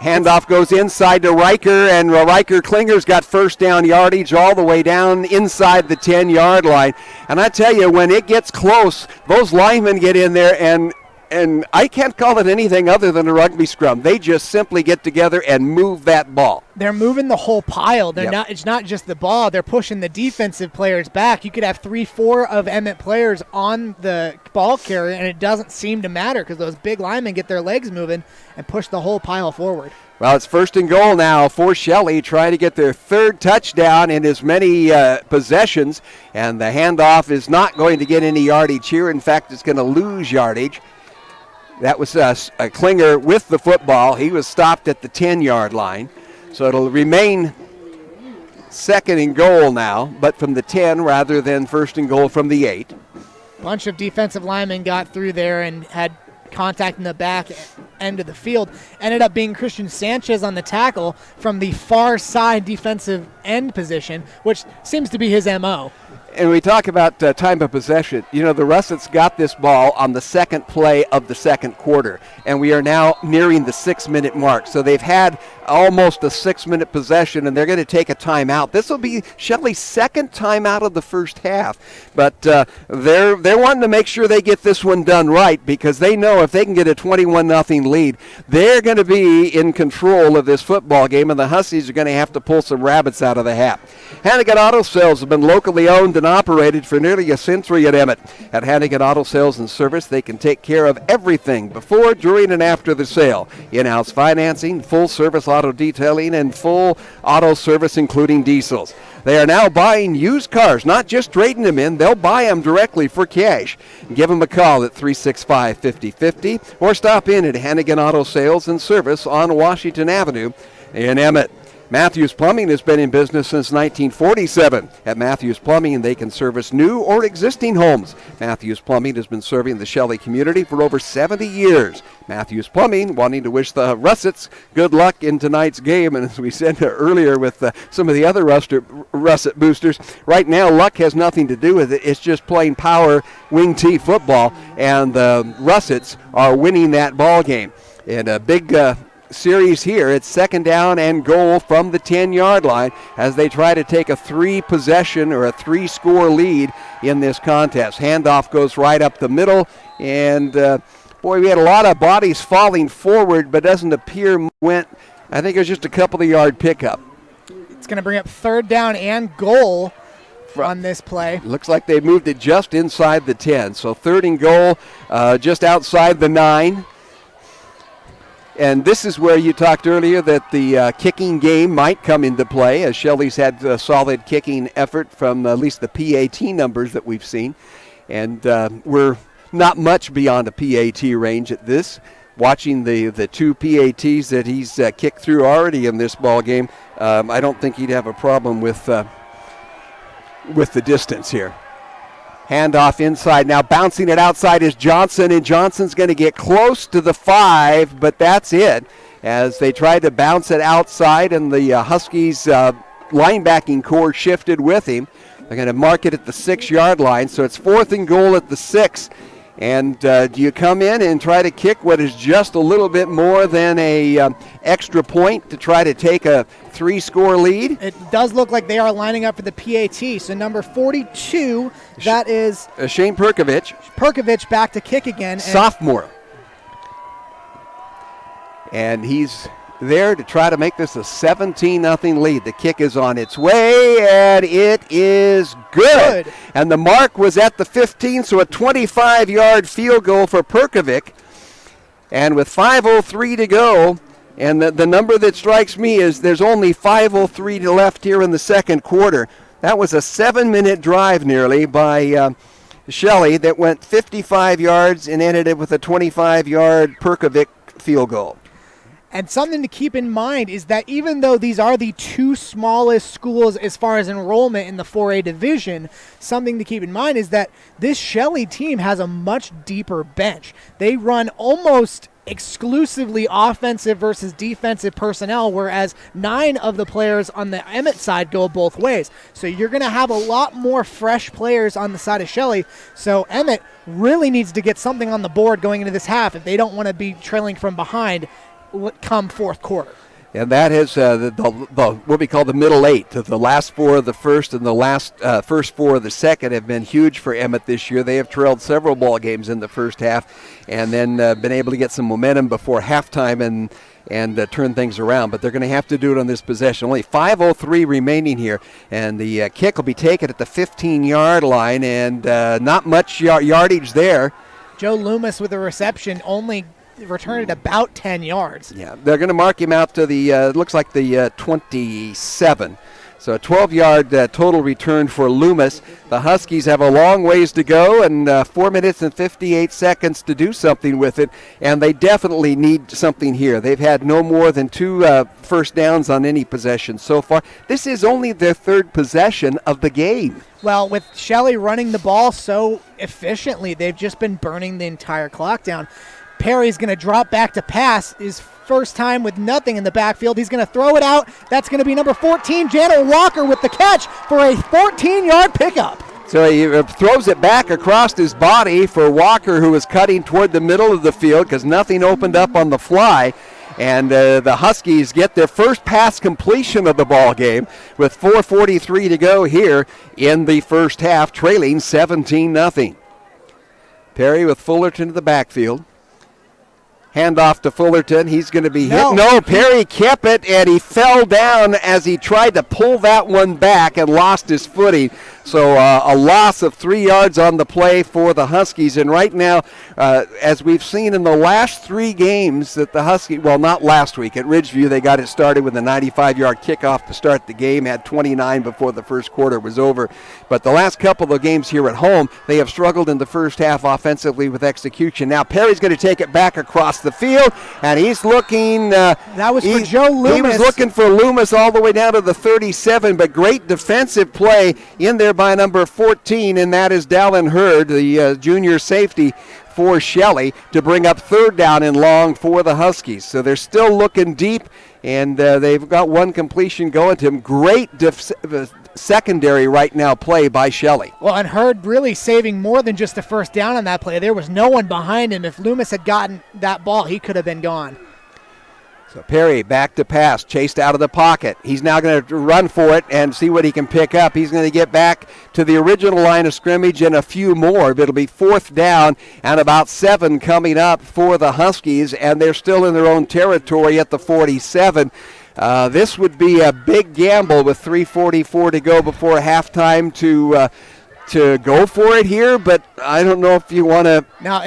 Handoff goes inside to Riker, and Riker Klinger's got first down yardage all the way down inside the 10-yard line. And I tell you, when it gets close, those linemen get in there, and I can't call it anything other than a rugby scrum. They just simply get together and move that ball. They're moving the whole pile. It's not just the ball. They're pushing the defensive players back. You could have 3-4 of Emmett players on the ball carrier, and it doesn't seem to matter because those big linemen get their legs moving and push the whole pile forward. Well, it's 1st and goal now for Shelley, trying to get their 3rd touchdown in as many possessions, and the handoff is not going to get any yardage here. In fact, it's going to lose yardage. That was Klinger with the football. He was stopped at the 10-yard line. So it'll remain 2nd and goal now, but from the 10 rather than 1st and goal from the 8. Bunch of defensive linemen got through there and had contact in the back end of the field. Ended up being Christian Sanchez on the tackle from the far side defensive end position, which seems to be his MO. And we talk about time of possession. You know, the Russets got this ball on the 2nd play of the 2nd quarter, and we are now nearing the 6-minute mark. So they've had almost a 6-minute possession, and they're going to take a timeout. This will be Shelley's 2nd timeout of the first half. But they're wanting to make sure they get this one done right, because they know if they can get a 21-0 lead, they're going to be in control of this football game, and the Huskies are going to have to pull some rabbits out of the hat. Hannigan Auto Sales have been locally owned and operated for nearly a century at Emmett. At Hannigan Auto Sales and Service, they can take care of everything before, during, and after the sale. In-house financing, full-service auto detailing, and full auto service, including diesels. They are now buying used cars, not just trading them in. They'll buy them directly for cash. Give them a call at 365-5050 or stop in at Hannigan Auto Sales and Service on Washington Avenue in Emmett. Matthews Plumbing has been in business since 1947. At Matthews Plumbing, they can service new or existing homes. Matthews Plumbing has been serving the Shelley community for over 70 years. Matthews Plumbing wanting to wish the Russets good luck in tonight's game. And as we said earlier with some of the other Russet boosters, right now luck has nothing to do with it. It's just plain power wing T football, and the Russets are winning that ball game. And a big series here. It's 2nd down and goal from the 10-yard line as they try to take a 3-possession or a 3-score lead in this contest. Handoff goes right up the middle, and boy, we had a lot of bodies falling forward, but doesn't appear went. I think it was just a couple of yard pickup. It's going to bring up 3rd down and goal on this play. Looks like they moved it just inside the 10. So 3rd and goal just outside the 9. And this is where you talked earlier that the kicking game might come into play, as Shelley's had a solid kicking effort from at least the PAT numbers that we've seen. And we're not much beyond a PAT range at this. Watching the 2 PATs that he's kicked through already in this ball game, I don't think he'd have a problem with the distance here. Handoff inside. Now bouncing it outside is Johnson, and Johnson's going to get close to the 5, but that's it. As they tried to bounce it outside, and the Huskies linebacking core shifted with him. They're going to mark it at the 6-yard line, so it's 4th and goal at the 6. And do you come in and try to kick what is just a little bit more than a extra point to try to take a 3-score lead? It does look like they are lining up for the PAT. So number 42, that is Shane Perkovich. Perkovich back to kick again. Sophomore. And he's there to try to make this a 17-0 lead. The kick is on its way, and it is good. And the mark was at the 15, so a 25-yard field goal for Perkovic. And with 5:03 to go, and the number that strikes me is there's only 5:03 left here in the second quarter. That was a 7-minute drive nearly by Shelley that went 55 yards and ended it with a 25-yard Perkovic field goal. And something to keep in mind is that even though these are the two smallest schools as far as enrollment in the 4A division, something to keep in mind is that this Shelley team has a much deeper bench. They run almost exclusively offensive versus defensive personnel, whereas 9 of the players on the Emmett side go both ways. So you're going to have a lot more fresh players on the side of Shelley. So Emmett really needs to get something on the board going into this half if they don't want to be trailing from behind come fourth quarter. And that is the what we call the middle 8. The last 4 of the first and the last first 4 of the second have been huge for Emmett this year. They have trailed several ball games in the first half and then been able to get some momentum before halftime and turn things around. But they're going to have to do it on this possession. Only 5:03 remaining here, and the kick will be taken at the 15-yard line, and not much yardage there. Joe Loomis with a reception only returned it about 10 yards. Yeah, they're going to mark him out to the, looks like the 27. So a 12-yard total return for Loomis. The Huskies have a long ways to go and 4 minutes and 58 seconds to do something with it, and they definitely need something here. They've had no more than 2 first downs on any possession so far. This is only their 3rd possession of the game. Well, with Shelley running the ball so efficiently, they've just been burning the entire clock down. Perry's going to drop back to pass. His first time with nothing in the backfield. He's going to throw it out. That's going to be number 14, Janet Walker, with the catch for a 14-yard pickup. So he throws it back across his body for Walker, who was cutting toward the middle of the field because nothing opened up on the fly. And the Huskies get their first pass completion of the ball game with 4:43 to go here in the first half, trailing 17-0. Perry with Fullerton to the backfield. Hand off to Fullerton. He's going to be hit. No, Perry kept it, and he fell down as he tried to pull that one back and lost his footing. So a loss of 3 yards on the play for the Huskies. And right now, as we've seen in the last 3 games that the Huskies, well, not last week. At Ridgeview, they got it started with a 95-yard kickoff to start the game, had 29 before the first quarter was over. But the last couple of games here at home, they have struggled in the first half offensively with execution. Now Perry's going to take it back across the field, and he's looking. That was for Joe Loomis. He was looking for Loomis all the way down to the 37, but great defensive play in there by number 14, and that is Dallin Hurd, the junior safety for Shelley, to bring up 3rd down and long for the Huskies. So they're still looking deep, and they've got one completion going to him. Great secondary right now play by Shelley. Well, and Hurd really saving more than just the first down on that play. There was no one behind him. If Loomis had gotten that ball, he could have been gone. So Perry back to pass, chased out of the pocket. He's now going to run for it and see what he can pick up. He's going to get back to the original line of scrimmage and a few more, but it'll be 4th down and about 7 coming up for the Huskies, and they're still in their own territory at the 47. This would be a big gamble with 3:44 to go before halftime to go for it here, but I don't know if you want to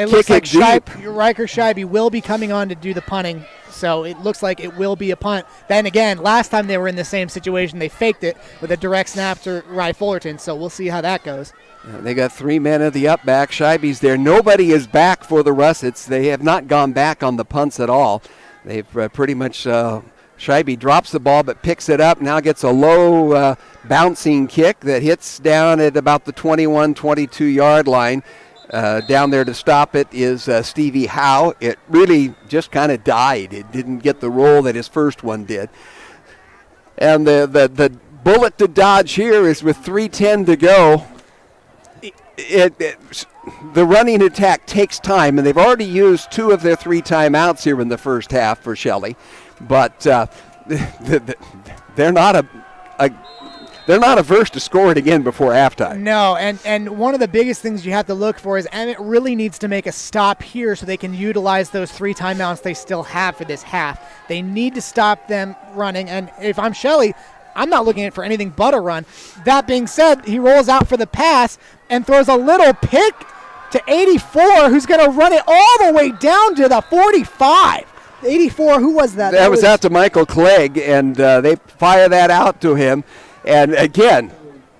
kick it deep. Riker Scheibe will be coming on to do the punting, so it looks like it will be a punt. Then again, last time they were in the same situation, they faked it with a direct snap to Rye Fullerton, so we'll see how that goes. They got 3 men at the up back. Scheibe's there. Nobody is back for the Russets. They have not gone back on the punts at all. They've pretty much Scheibe drops the ball but picks it up, now gets a low bouncing kick that hits down at about the 21-22-yard line. Down there to stop it is Stevie Howe. It really just kind of died. It didn't get the roll that his first one did. And the bullet to dodge here is with 3:10 to go. the running attack takes time, and they've already used 2 of their 3 timeouts here in the first half for Shelley, but they're not averse to score it again before halftime. No, and one of the biggest things you have to look for is Emmett really needs to make a stop here so they can utilize those 3 timeouts they still have for this half. They need to stop them running, and if I'm Shelley, I'm not looking for anything but a run. That being said, he rolls out for the pass and throws a little pick to 84, who's going to run it all the way down to the 45. 84, who was that? That was out to Michael Clegg, and they fire that out to him. And again,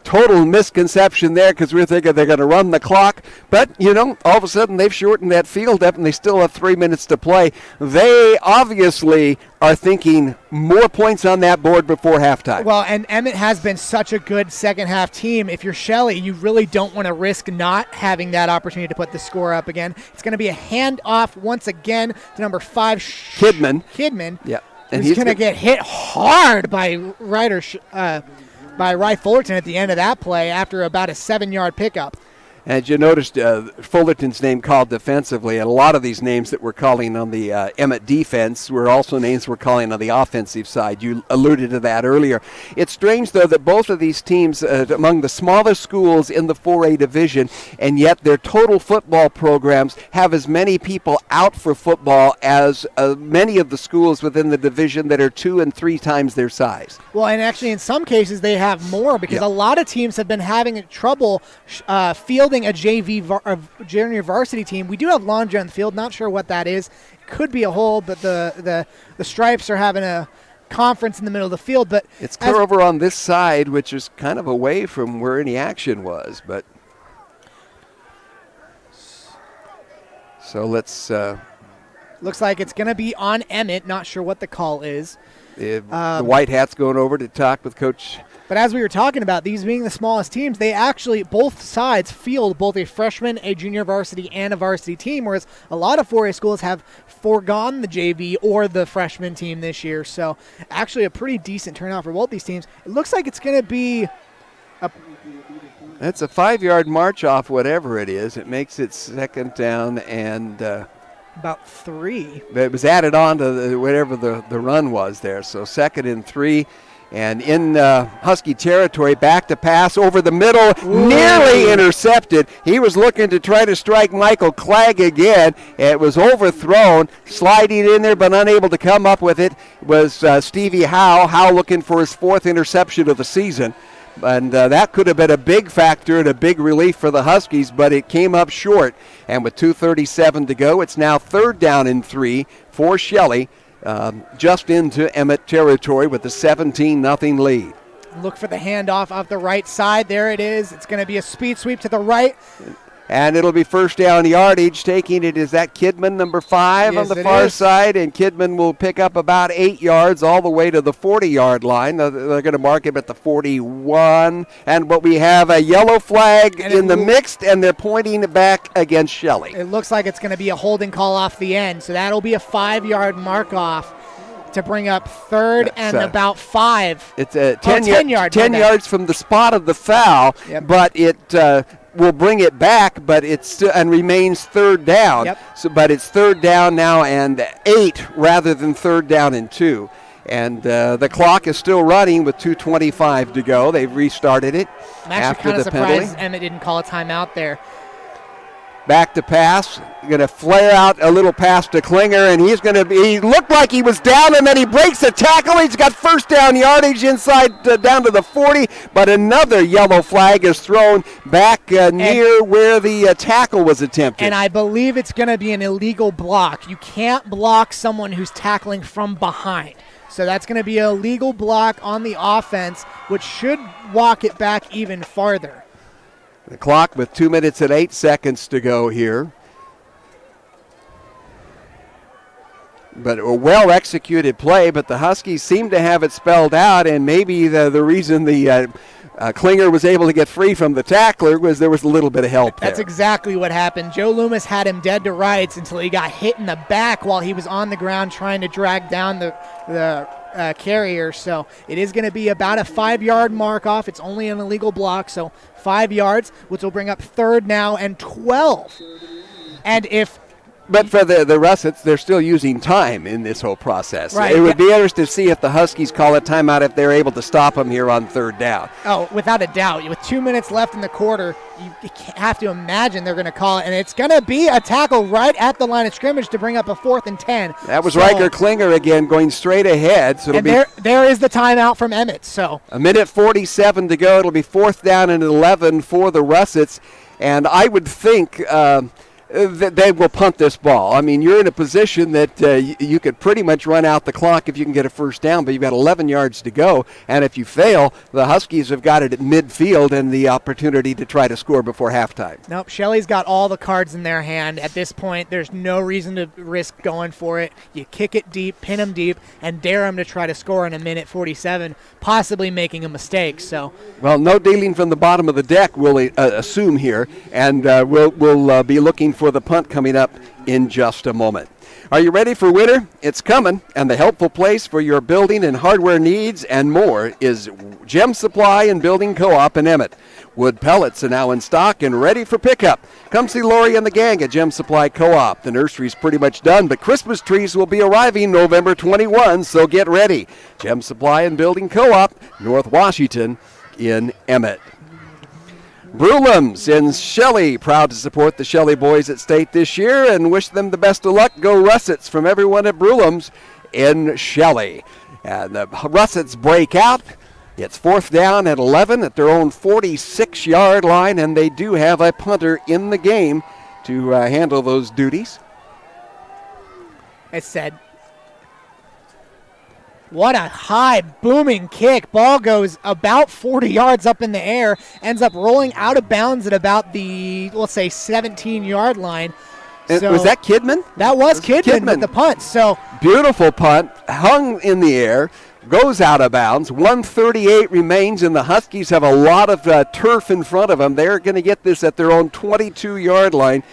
total misconception there because we're thinking they're going to run the clock. But, all of a sudden they've shortened that field up and they still have 3 minutes to play. They obviously are thinking more points on that board before halftime. Well, and Emmett has been such a good second-half team. If you're Shelley, you really don't want to risk not having that opportunity to put the score up again. It's going to be a handoff once again to number 5, Kidman. Yeah. And he's going to get hit hard by Rye Fullerton at the end of that play after about a 7-yard pickup. As you noticed, Fullerton's name called defensively, and a lot of these names that we're calling on the Emmett defense were also names we're calling on the offensive side. You alluded to that earlier. It's strange, though, that both of these teams, among the smaller schools in the 4A division, and yet their total football programs have as many people out for football as many of the schools within the division that are 2 and 3 times their size. Well, and actually in some cases they have more because a lot of teams have been having trouble fielding a junior varsity team. We do have laundry on the field. Not sure what that is. It could be a hole, but the Stripes are having a conference in the middle of the field. But it's clear over on this side, which is kind of away from where any action was. But so let's. Looks like it's going to be on Emmett. Not sure what the call is. The White Hats going over to talk with Coach. But as we were talking about, these being the smallest teams, they actually, both sides field both a freshman, a junior varsity, and a varsity team, whereas a lot of 4A schools have foregone the JV or the freshman team this year. So actually a pretty decent turnout for both these teams. It looks like it's going to be That's a 5-yard march off whatever it is. It makes it second down and about 3. It was added on to whatever the run was there. So 2nd and 3. And in Husky territory, back to pass over the middle, nearly intercepted. He was looking to try to strike Michael Clegg again. It was overthrown, sliding in there but unable to come up with it was Stevie Howe. Howe looking for his 4th interception of the season. And that could have been a big factor and a big relief for the Huskies, but it came up short. And with 2:37 to go, it's now 3rd down and 3 for Shelley. Just into Emmett territory with a 17-0 lead. Look for the handoff off the right side. There it is. It's going to be a speed sweep to the right. And it'll be 1st down yardage. Taking it is that Kidman, number 5 on the far side. And Kidman will pick up about 8 yards all the way to the 40-yard line. They're going to mark him at the 41. But we have a yellow flag in the mixed, and they're pointing it back against Shelley. It looks like it's going to be a holding call off the end. So that'll be a 5-yard mark off to bring up 3rd and about 5. It's a 10 yards from the spot of the foul, but it will bring it back, but it's and remains 3rd down. But it's 3rd down now and 8 rather than 3rd down and 2. And the clock is still running with 2:25 to go. They've restarted it I'm after actually kind of the penalty. surprised Emmett didn't call a timeout there. Back to pass. Going to flare out a little pass to Klinger, and he looked like he was down, and then he breaks the tackle. He's got 1st down yardage inside down to the 40, but another yellow flag is thrown back near where the tackle was attempted. And I believe it's going to be an illegal block. You can't block someone who's tackling from behind. So that's going to be a legal block on the offense, which should walk it back even farther. The clock with 2 minutes and 8 seconds to go here. But a well-executed play, but the Huskies seem to have it spelled out, and maybe the reason the Klinger was able to get free from the tackler was there was a little bit of help there. That's exactly what happened. Joe Loomis had him dead to rights until he got hit in the back while he was on the ground trying to drag down the carrier, so it is going to be about a 5-yard mark off. It's only an illegal block, so 5 yards, which will bring up 3rd now and 12. And But for the Russets, they're still using time in this whole process. Right. It would be interesting to see if the Huskies call a timeout if they're able to stop them here on 3rd down. Oh, without a doubt. With 2 minutes left in the quarter, you have to imagine they're going to call it. And it's going to be a tackle right at the line of scrimmage to bring up a 4th and 10. That was Riker Klinger again going straight ahead. So and there is the timeout from Emmett. So 1:47 to go. It'll be 4th down and 11 for the Russets. And I would think that they will punt this ball. I mean, you're in a position that you could pretty much run out the clock if you can get a 1st down, but you've got 11 yards to go. And if you fail, the Huskies have got it at midfield and the opportunity to try to score before halftime. Nope, Shelley's got all the cards in their hand. At this point, there's no reason to risk going for it. You kick it deep, pin them deep, and dare them to try to score in 1:47, possibly making a mistake. So, well, no dealing from the bottom of the deck, we'll assume here, and we'll be looking for the punt coming up in just a moment. Are you ready for winter? It's coming, and the helpful place for your building and hardware needs and more is Gem Supply and Building Co-op in Emmett. Wood pellets are now in stock and ready for pickup. Come see Lori and the gang at Gem Supply Co-op. The nursery's pretty much done, but Christmas trees will be arriving November 21, so get ready. Gem Supply and Building Co-op, North Washington in Emmett. Brulams in Shelley, proud to support the Shelley boys at state this year and wish them the best of luck. Go Russets from everyone at Brulams in Shelley. And the Russets break out. It's 4th down at 11 at their own 46-yard line, and they do have a punter in the game to handle those duties. It said, what a high booming kick. Ball goes about 40 yards up in the air, ends up rolling out of bounds at about the, let's say, 17-yard line. So was that Kidman? That was Kidman with the punt. So beautiful punt, hung in the air, goes out of bounds. 1:38 remains, and the Huskies have a lot of turf in front of them. They're going to get this at their own 22-yard line.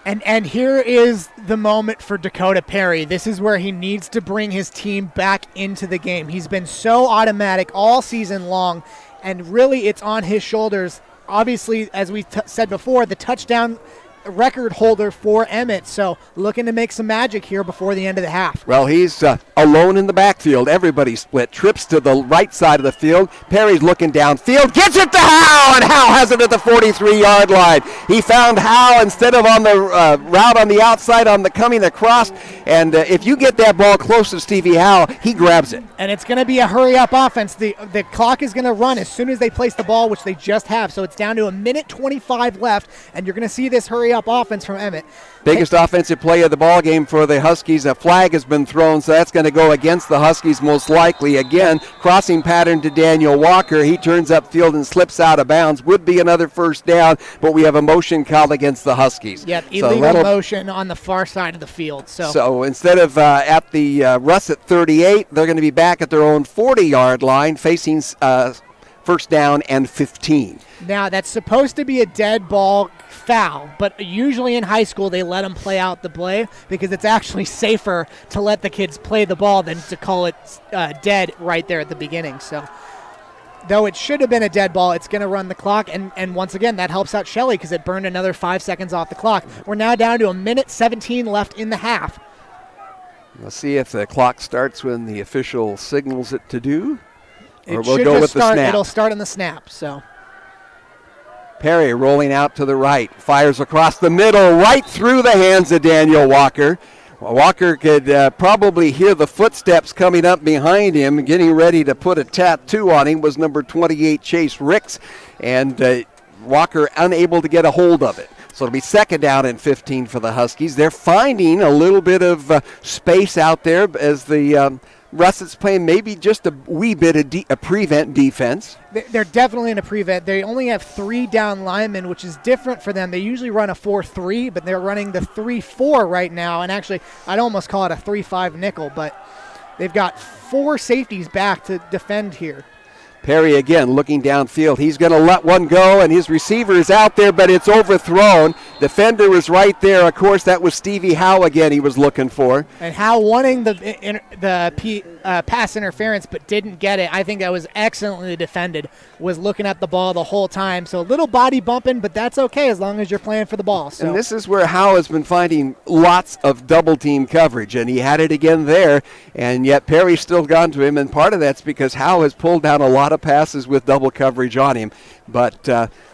And here is the moment for Dakota Perry. This is where he needs to bring his team back into the game. He's been so automatic all season long, and really it's on his shoulders. Obviously, as we said before, the touchdown record holder for Emmett, so looking to make some magic here before the end of the half. Well, he's alone in the backfield. Everybody split. Trips to the right side of the field. Perry's looking downfield. Gets it to Howe, and Howe has it at the 43-yard line. He found Howe instead of on the route on the outside on the coming across, and if you get that ball close to Stevie Howe, he grabs it. And it's going to be a hurry-up offense. The clock is going to run as soon as they place the ball, which they just have, so it's down to 1:25 left, and you're going to see this hurry-up offense from Emmett. Biggest offensive play of the ball game for the Huskies. A flag has been thrown, so that's going to go against the Huskies most likely. Again, crossing pattern to Daniel Walker. He turns upfield and slips out of bounds. Would be another 1st down, but we have a motion called against the Huskies. Yep, illegal motion on the far side of the field. So instead of at the Russet 38, they're going to be back at their own 40-yard line facing 1st down and 15. Now, that's supposed to be a dead ball foul, but usually in high school they let them play out the play because it's actually safer to let the kids play the ball than to call it dead right there at the beginning. So, though it should have been a dead ball, it's going to run the clock, and once again, that helps out Shelley because it burned another 5 seconds off the clock. We're now down to 1:17 left in the half. We'll see if the clock starts when the official signals it to do, or It we'll should go just with the start. snap. It'll start on the snap, so. Perry rolling out to the right, fires across the middle, right through the hands of Daniel Walker. Walker could probably hear the footsteps coming up behind him. Getting ready to put a tattoo on him was number 28, Chase Ricks, and Walker unable to get a hold of it. So it'll be 2nd down and 15 for the Huskies. They're finding a little bit of space out there as the Russets playing maybe just a wee bit of a prevent defense. They're definitely in a prevent. They only have 3 down linemen, which is different for them. They usually run a 4-3, but they're running the 3-4 right now. And actually, I'd almost call it a 3-5 nickel, but they've got 4 safeties back to defend here. Perry again looking downfield. He's going to let one go, and his receiver is out there, but it's overthrown. Defender was right there. Of course, that was Stevie Howe again he was looking for. And Howe wanting the pass interference but didn't get it. I think that was excellently defended. Was looking at the ball the whole time. So a little body bumping, but that's okay as long as you're playing for the ball. So. And this is where Howe has been finding lots of double-team coverage, and he had it again there, and yet Perry's still gone to him, and part of that's because Howe has pulled down a lot of passes with double coverage on him, but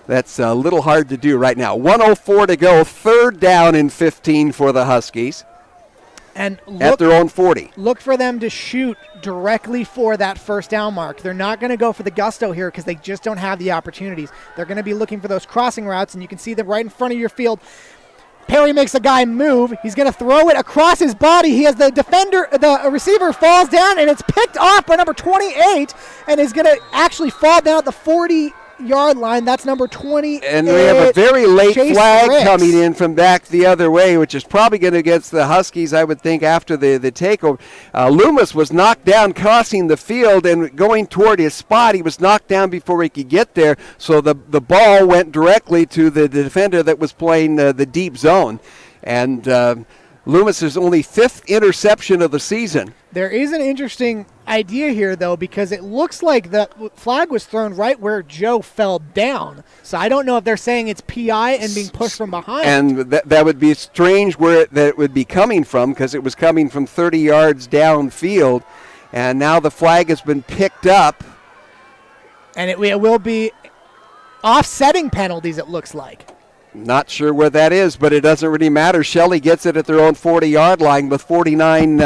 that's a little hard to do right now. 1:04 to go, 3rd down and 15 for the Huskies. And at their own 40. Look for them to shoot directly for that first down mark. They're not going to go for the gusto here because they just don't have the opportunities. They're going to be looking for those crossing routes, and you can see them right in front of your field. Perry makes a guy move. He's going to throw it across his body. He has the receiver falls down, and it's picked off by number 28, and is going to actually fall down at the 40-yard line. That's number 28. And we have a very late flag coming in from back the other way, which is probably going to against the Huskies, I would think, after the takeover. Loomis was knocked down crossing the field and going toward his spot. He was knocked down before he could get there, so the ball went directly to the defender that was playing the deep zone. And Loomis's only 5th interception of the season. There is an interesting idea here, though, because it looks like the flag was thrown right where Joe fell down. So I don't know if they're saying it's PI and being pushed from behind. And that would be strange where it would be coming from, because it was coming from 30 yards downfield. And now the flag has been picked up. And it will be offsetting penalties, it looks like. Not sure where that is, but it doesn't really matter. Shelley gets it at their own 40-yard line with 49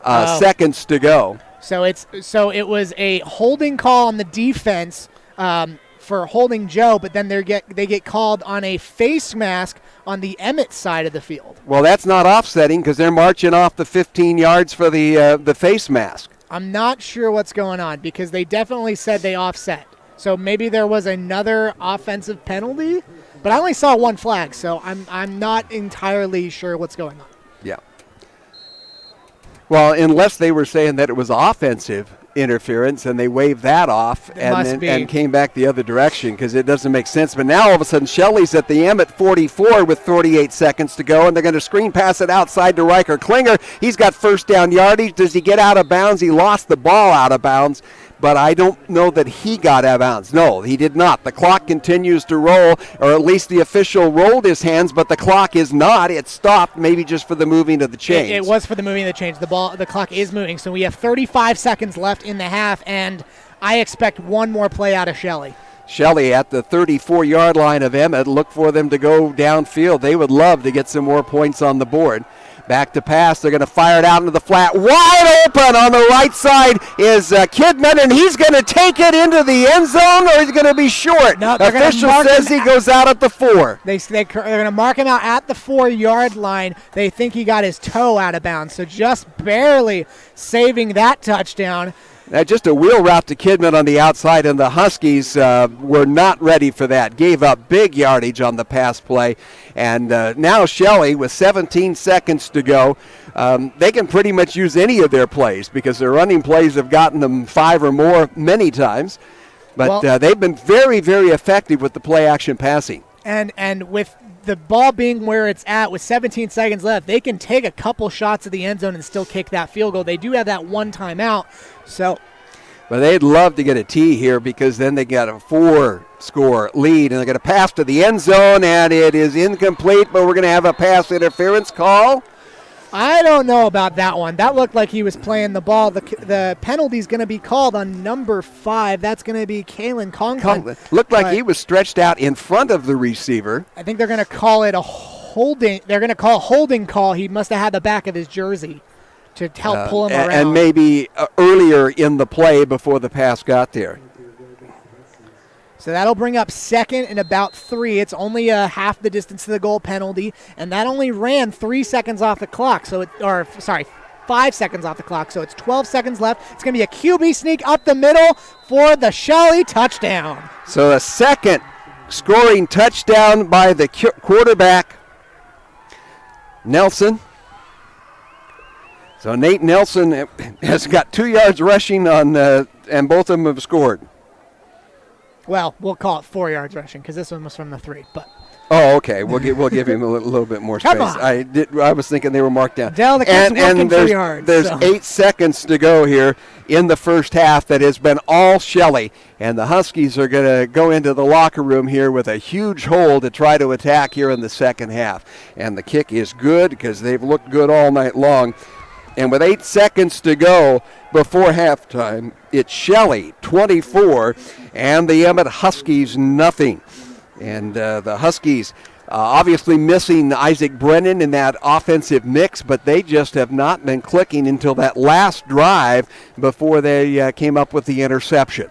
seconds to go. So it was a holding call on the defense for holding Joe, but then they get called on a face mask on the Emmett side of the field. Well, that's not offsetting because they're marching off the 15 yards for the face mask. I'm not sure what's going on because they definitely said they offset. So maybe there was another offensive penalty. But I only saw one flag, so I'm not entirely sure what's going on. Yeah. Well, unless they were saying that it was offensive interference and they waved that off and came back the other direction, because it doesn't make sense. But now all of a sudden Shelley's at the Emmett 44 with 38 seconds to go, and they're going to screen pass it outside to Riker Klinger. He's got first down yardage. Does he get out of bounds? He lost the ball out of bounds, but I don't know that he got out of bounds. No, he did not. The clock continues to roll, or at least the official rolled his hands, but the clock is not. It stopped, maybe just for the moving of the chains. It was for the moving of the chains. The clock is moving, so we have 35 seconds left in the half, and I expect one more play out of Shelley. Shelley at the 34-yard line of Emmett. Look for them to go downfield. They would love to get some more points on the board. Back to pass. They're going to fire it out into the flat. Wide open on the right side is Kidman, and he's going to take it into the end zone, or he's going to be short. No, official says he goes out at the 4. They're going to mark him out at the 4-yard line. They think he got his toe out of bounds, so just barely saving that touchdown. Just a wheel route to Kidman on the outside, and the Huskies were not ready for that. Gave up big yardage on the pass play. And now Shelley, with 17 seconds to go, they can pretty much use any of their plays because their running plays have gotten them 5 or more many times. But they've been very, very effective with the play-action passing. And with the ball being where it's at with 17 seconds left, they can take a couple shots at the end zone and still kick that field goal. They do have that one timeout. But they'd love to get a T here because then they got a 4-score lead, and they're going to pass to the end zone, and it is incomplete, but we're going to have a pass interference call. I don't know about that one. That looked like he was playing the ball. The penalty's going to be called on number 5. That's going to be Kalen Conklin. Looked like he was stretched out in front of the receiver. I think they're going to call it a holding. They're going to call a holding call. He must have had the back of his jersey to help pull him around. And maybe earlier in the play before the pass got there. So that'll bring up 2nd and about 3. It's only half the distance to the goal penalty, and that only ran 3 seconds off the clock. 5 seconds off the clock. So it's 12 seconds left. It's going to be a QB sneak up the middle for the Shelley touchdown. So a second scoring touchdown by the quarterback, Nelson. So Nate Nelson has got 2 yards rushing on, and both of them have scored. Well, we'll call it 4 yards rushing because this one was from the 3. But Oh, okay. We'll give him a little bit more space. Come on. I was thinking they were marked down. Dell, the cat's working 3 yards. There's 8 seconds to go here in the first half. That has been all Shelley, and the Huskies are going to go into the locker room here with a huge hole to try to attack here in the second half. And the kick is good because they've looked good all night long. And with 8 seconds to go before halftime, it's Shelley 24 and the Emmett Huskies nothing. And the Huskies obviously missing Isaac Brennan in that offensive mix, but they just have not been clicking until that last drive before they came up with the interception.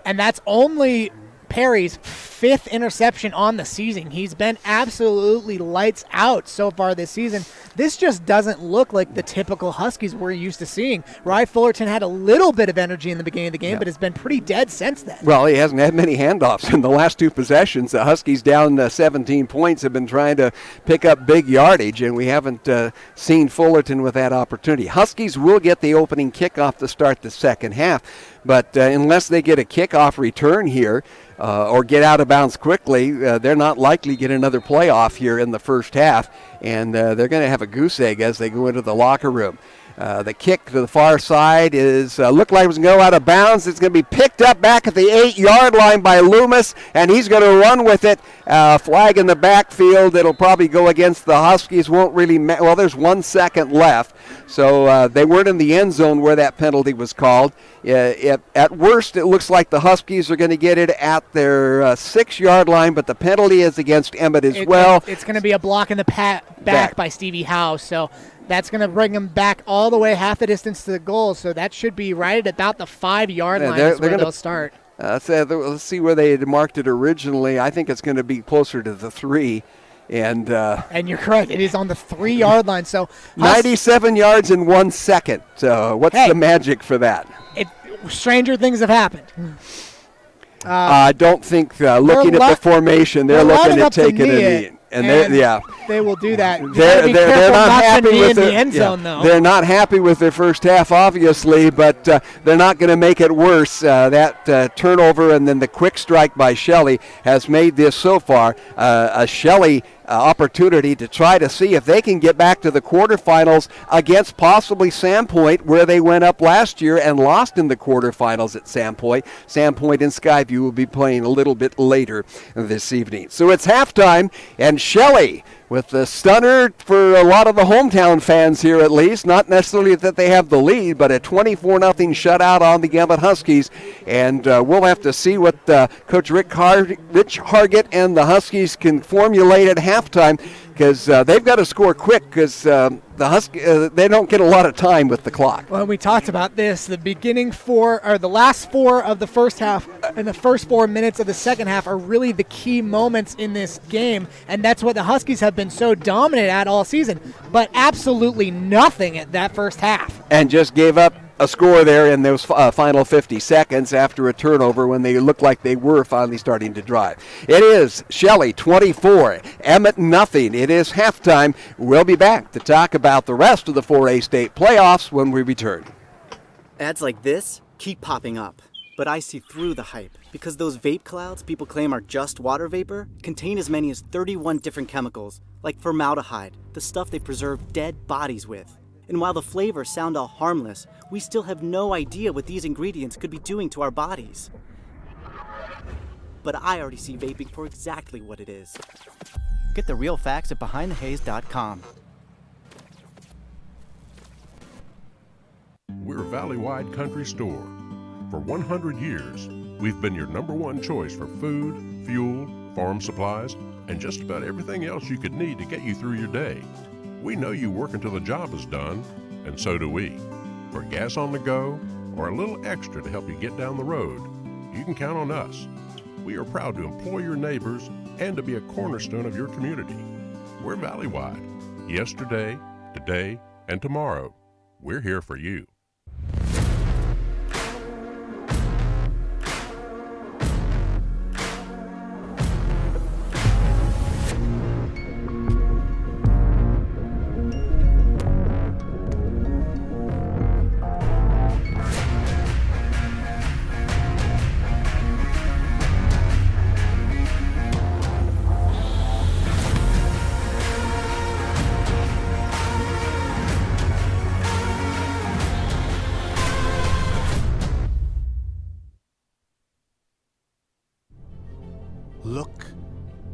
And that's only Perry's 5th interception on the season. He's been absolutely lights out so far this season. This just doesn't look like the typical Huskies we're used to seeing. Rye Fullerton had a little bit of energy in the beginning of the game, but has been pretty dead since then. Well, he hasn't had many handoffs in the last 2 possessions. The Huskies down 17 points have been trying to pick up big yardage, and we haven't seen Fullerton with that opportunity. Huskies will get the opening kickoff to start the second half, but unless they get a kickoff return here or get out of bounds quickly, they're not likely to get another playoff here in the first half, and they're going to have a goose egg as they go into the locker room. The kick to the far side is looked like it was going to go out of bounds. It's going to be picked up back at the 8-yard line by Loomis, and he's going to run with it. Flag in the backfield. It'll probably go against the Huskies. Won't really well, there's 1 second left, so they weren't in the end zone where that penalty was called. At worst, it looks like the Huskies are going to get it at their 6-yard line, but the penalty is against Emmett as well. It's going to be a block in the back by Stevie Howe, so that's going to bring them back all the way half the distance to the goal, so that should be right at about the 5-yard line is where they'll start. Let's see where they had marked it originally. I think it's going to be closer to the 3. And you're correct. It is on the 3-yard line. So 97 yards in 1 second. So what's the magic for that? Stranger things have happened. I don't think looking at the formation, they're looking at taking a knee. And they will do that. They're not happy with the end zone, though. They're not happy with their first half, obviously, but they're not going to make it worse. That turnover and then the quick strike by Shelley has made this so far a Shelley opportunity to try to see if they can get back to the quarterfinals against possibly Sandpoint, where they went up last year and lost in the quarterfinals at Sandpoint. Sandpoint and Skyview will be playing a little bit later this evening. So it's halftime, and Shelley with the stunner for a lot of the hometown fans here, at least. Not necessarily that they have the lead, but a 24-0 shutout on the Emmett Huskies. And we'll have to see what Coach Rich Hargett and the Huskies can formulate at halftime, because they've got to score quick, because the they don't get a lot of time with the clock. Well, we talked about this. The last 4 of the first half and the first 4 minutes of the second half are really the key moments in this game, and that's what the Huskies have been so dominant at all season, but absolutely nothing at that first half. And just gave up a score there in those final 50 seconds after a turnover when they looked like they were finally starting to drive. It is Shelley 24, Emmett nothing. It is halftime. We'll be back to talk about the rest of the 4A state playoffs when we return. Ads like this keep popping up, but I see through the hype, because those vape clouds people claim are just water vapor contain as many as 31 different chemicals, like formaldehyde, the stuff they preserve dead bodies with. And while the flavors sound all harmless, we still have no idea what these ingredients could be doing to our bodies. But I already see vaping for exactly what it is. Get the real facts at BehindTheHaze.com. We're a valley-wide country store. For 100 years, we've been your #1 choice for food, fuel, farm supplies, and just about everything else you could need to get you through your day. We know you work until the job is done, and so do we. For gas on the go, or a little extra to help you get down the road, you can count on us. We are proud to employ your neighbors and to be a cornerstone of your community. We're valley-wide. Yesterday, today, and tomorrow. We're here for you.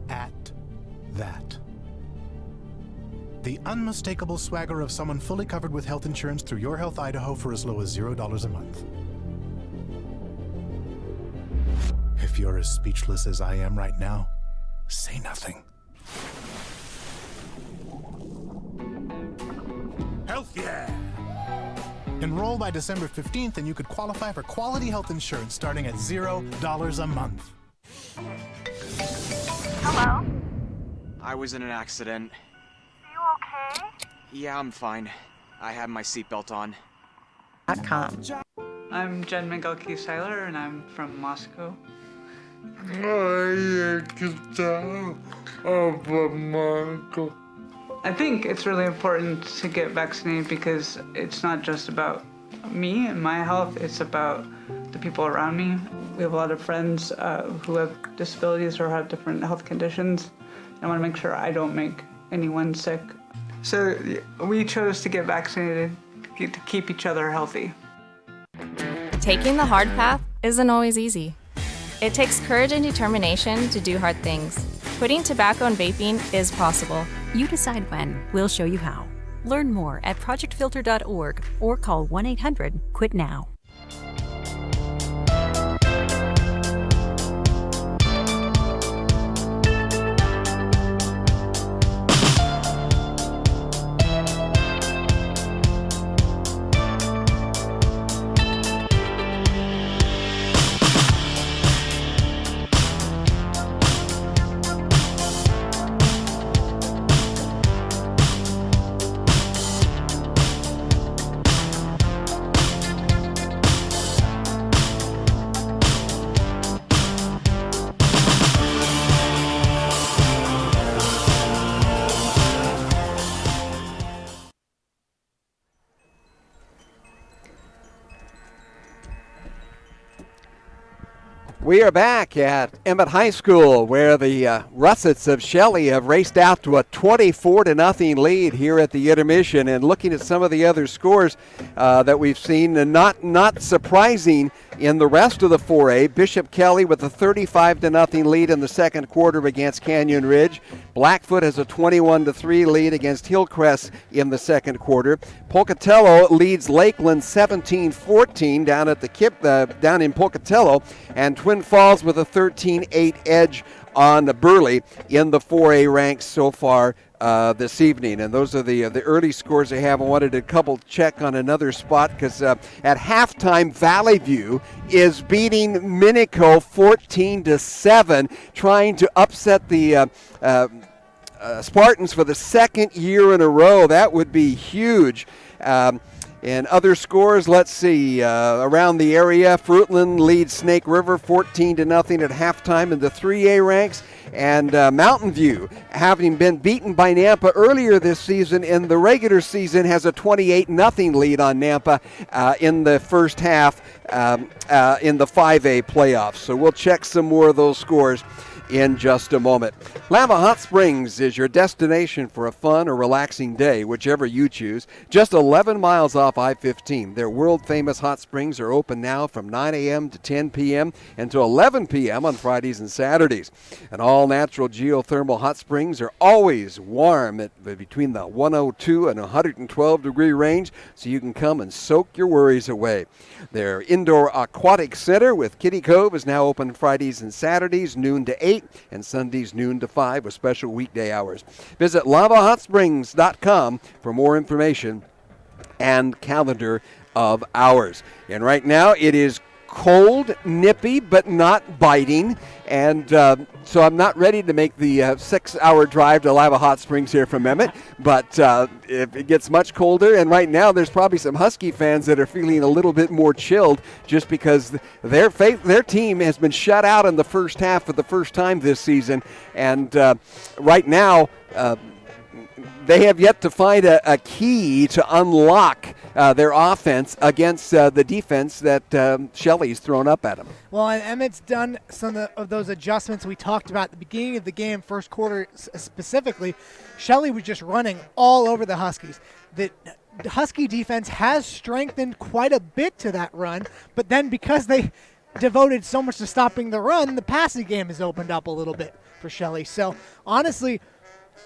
at that. The unmistakable swagger of someone fully covered with health insurance through Your Health Idaho for as low as $0 a month. If you're as speechless as I am right now, say nothing. Health yeah! Enroll by December 15th and you could qualify for quality health insurance starting at $0 a month. Hello? I was in an accident. Are you okay? Yeah, I'm fine. I have my seatbelt on. I'm Jen Miguel-Seiler and I'm from Moscow. I think it's really important to get vaccinated because it's not just about me and my health, it's about the people around me. We have a lot of friends who have disabilities or have different health conditions. I want to make sure I don't make anyone sick. So we chose to get vaccinated to keep each other healthy. Taking the hard path isn't always easy. It takes courage and determination to do hard things. Quitting tobacco and vaping is possible. You decide when. We'll show you how. Learn more at projectfilter.org or call 1-800-QUIT-NOW. We are back at Emmett High School, where the Russets of Shelley have raced out to a 24-0 lead here at the intermission. And looking at some of the other scores that we've seen, and not surprising in the rest of the 4A, Bishop Kelly with a 35-0 lead in the second quarter against Canyon Ridge. Blackfoot has a 21-3 lead against Hillcrest in the second quarter. Pocatello leads Lakeland 17-14 down at the down in Pocatello, and Twin Falls with a 13-8 edge on Burley in the 4A ranks so far this evening. And those are the early scores they have. I wanted to double check on another spot because at halftime, Valley View is beating Minico 14-7, trying to upset the Spartans for the second year in a row. That would be huge. And other scores, let's see, around the area, Fruitland leads Snake River 14-0 at halftime in the 3A ranks. And Mountain View, having been beaten by Nampa earlier this season in the regular season, has a 28-0 lead on Nampa in the first half in the 5A playoffs. So we'll check some more of those scores in just a moment. Lava Hot Springs is your destination for a fun or relaxing day, whichever you choose. Just 11 miles off I-15. Their world-famous hot springs are open now from 9 a.m. to 10 p.m. and to 11 p.m. on Fridays and Saturdays. And all-natural geothermal hot springs are always warm at between the 102 and 112 degree range, so you can come and soak your worries away. Their indoor aquatic center with Kiddie Cove is now open Fridays and Saturdays, noon to 8, and Sundays noon to 5 with special weekday hours. Visit LavaHotSprings.com for more information and calendar of hours. And right now it is cold, nippy, but not biting. And so I'm not ready to make the 6-hour drive to Lava Hot Springs here from Emmett, but if it gets much colder, and right now there's probably some Husky fans that are feeling a little bit more chilled just because their team has been shut out in the first half for the first time this season. And right now, they have yet to find a key to unlock their offense against the defense that Shelley's thrown up at them. Well, and Emmett's done some of those adjustments we talked about at the beginning of the game, first quarter specifically. Shelley was just running all over the Huskies. The Husky defense has strengthened quite a bit to that run, but then because they devoted so much to stopping the run, the passing game has opened up a little bit. for Shelley. So honestly,